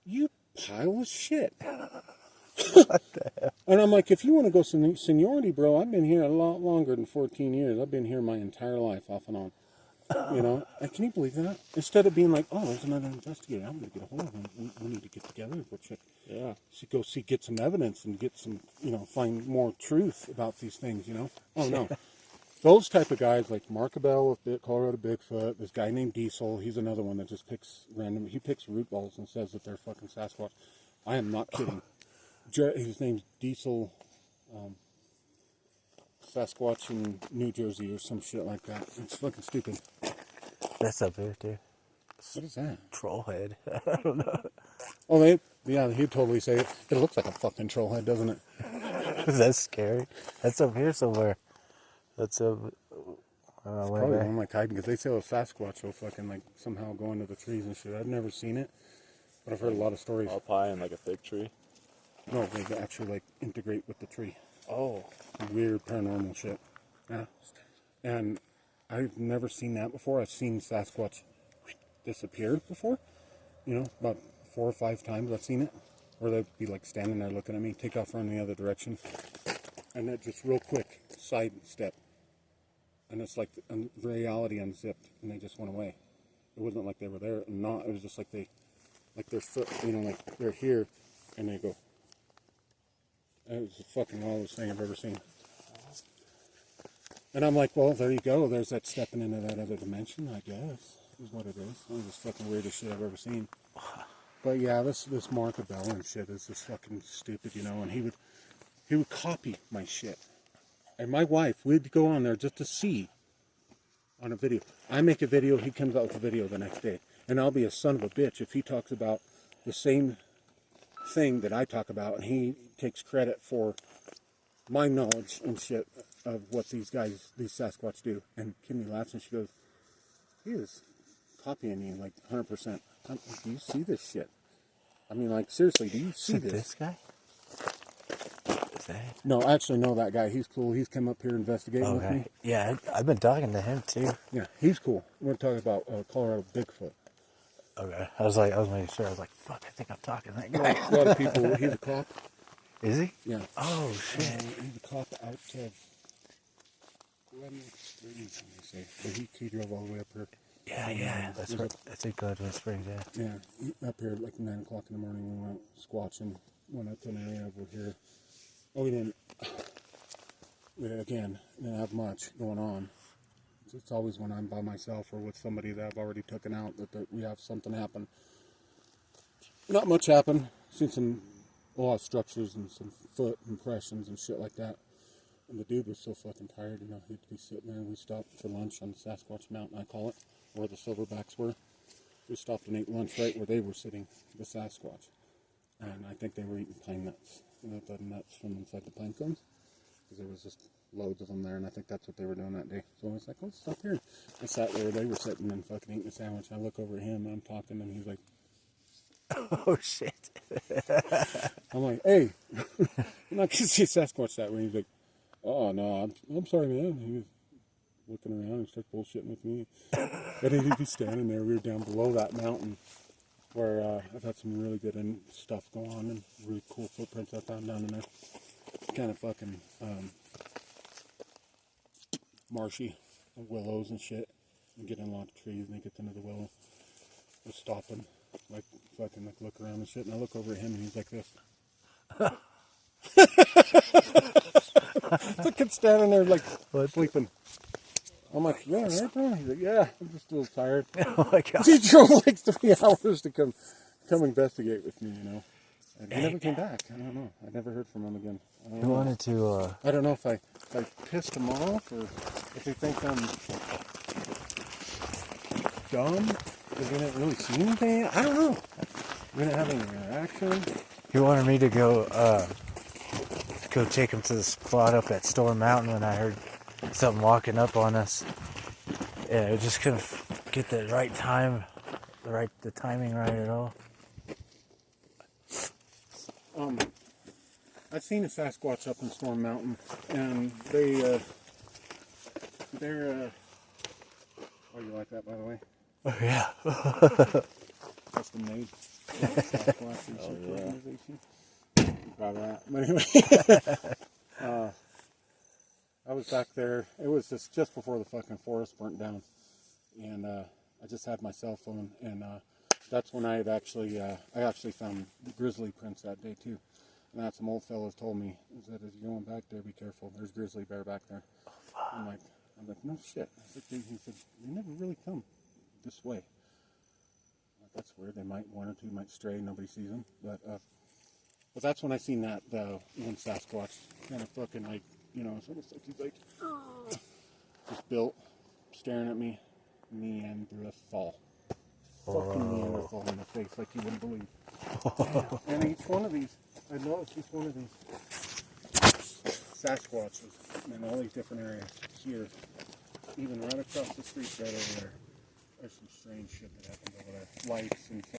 you pile of shit. And I'm like, if you want to go seniority, bro, I've been here a lot longer than 14 years. I've been here my entire life, off and on. You know, and can you believe that? Instead of being like, oh, there's another investigator, I'm going to get a hold of him. We need to get together and go check. Yeah. So go see, get some evidence and get some, you know, find more truth about these things, you know? Oh, no. Those type of guys like Mark Abell with Colorado Bigfoot, this guy named Diesel, he's another one that just picks random, he picks root balls and says that they're fucking Sasquatch. I am not kidding. His name's Diesel Sasquatch in New Jersey or some shit like that. It's fucking stupid. That's up here, too. What is that? Troll head. I don't know. Oh, yeah, he'd totally say it. It looks like a fucking troll head, doesn't it? That's scary. That's up here somewhere. That's up. Probably one of my hiding because they say a Sasquatch will fucking like somehow go into the trees and shit. I've never seen it, but I've heard a lot of stories. Up high in like a fig tree. No, they actually like integrate with the tree. Oh. Weird paranormal shit. Yeah. And I've never seen that before. I've seen Sasquatch disappear before. You know, about 4 or 5 times I've seen it. Or they'd be like standing there looking at me, take off running the other direction. And then just real quick, side step. And it's like reality unzipped and they just went away. It wasn't like they were there and not. It was just like their foot, you know, like they're here and they go. It was the fucking wildest thing I've ever seen. And I'm like, well, there you go. There's that stepping into that other dimension, I guess, is what it is. It was the fucking weirdest shit I've ever seen. But yeah, this Mark Abell and shit is just fucking stupid, you know. And he would copy my shit. And my wife would go on there just to see on a video. I make a video, he comes out with a video the next day. And I'll be a son of a bitch if he talks about the same thing that I talk about and he takes credit for my knowledge and shit of what these Sasquatch do. And Kimmy laughs and she goes, he is copying you like 100%. Do you see this shit? I mean, like, seriously, do you see this? This guy? Is that? No, actually, no, that guy. He's cool. He's come up here investigating with me. Yeah, I've been talking to him too. Yeah, he's cool. We're talking about Colorado Bigfoot. Okay. I was making sure. I was like, fuck, I think I'm talking to that guy. A lot of people, he's a cop. Is he? Yeah. Oh, shit. He's a cop out of Glen Springs, let me say. But he drove all the way up here. Yeah. That's right. I think Gladwin Springs, yeah. Yeah, up here at like 9 o'clock in the morning. We went squatching. Went up to an area over here. Oh, we didn't have much going on. It's always when I'm by myself or with somebody that I've already taken out that we have something happen. Not much happened. Seen a lot of structures and some foot impressions and shit like that. And the dude was so fucking tired, you know, he'd be sitting there and we stopped for lunch on the Sasquatch Mountain, I call it, where the silverbacks were. We stopped and ate lunch right where they were sitting, the Sasquatch. And I think they were eating pine nuts. You know, the nuts from inside the pine cones. Because there was just loads of them there, and I think that's what they were doing that day. So I was like, let's stop here. I sat where they were sitting and fucking eating a sandwich. I look over at him, and I'm talking, and he's like, Oh, shit. I'm like, hey, you're not going to see Sasquatch that way. He's like, oh, no, I'm sorry, man. He was looking around and started bullshitting with me. But he'd be standing there. We were down below that mountain where I've had some really good stuff go on and really cool footprints I found down in there. Kind of fucking marshy, willows and shit. And get in a lot of trees and he gets into the willow. We're stopping, like fucking like look around and shit. And I look over at him and he's like this. Fucking standing there like sleeping. I'm like, yeah, right, bro? He's like, yeah, I'm just a little tired. Oh my god. He drove like 3 hours to come investigate with me, you know. And he never came back. I don't know. I never heard from him again. I don't He know. wanted to, I don't know if I pissed him off or if they think I'm dumb because we didn't really see anything. I don't know. We didn't have any interaction. he wanted me to go take him to the spot up at Storm Mountain when I heard something walking up on us. Yeah, I just couldn't get the right time, the timing right at all. I've seen a Sasquatch up in Storm Mountain, and they're. Oh, you like that, by the way? Oh, yeah. Custom made. Sasquatch Research Organization. Proud of that. But anyway, I was back there. It was just before the fucking forest burnt down, and I just had my cell phone, and that's when I actually found the grizzly prints that day too. And that's some old fellows told me, he said, "If you're going back there, be careful. There's grizzly bear back there." Oh, fuck. I'm like, no shit. I said, he said, "They never really come this way." I'm like, that's weird. They might, one or two might stray. Nobody sees them, but that's when I seen that one Sasquatch kind of fucking like, you know, it's almost like he's like just built, staring at me, Neanderthal. Fucking Neanderthal in the face like you wouldn't believe. And each one of these, I noticed each one of these Sasquatches in all these different areas here, even right across the street right over there. There's some strange shit that happened over there. Lights and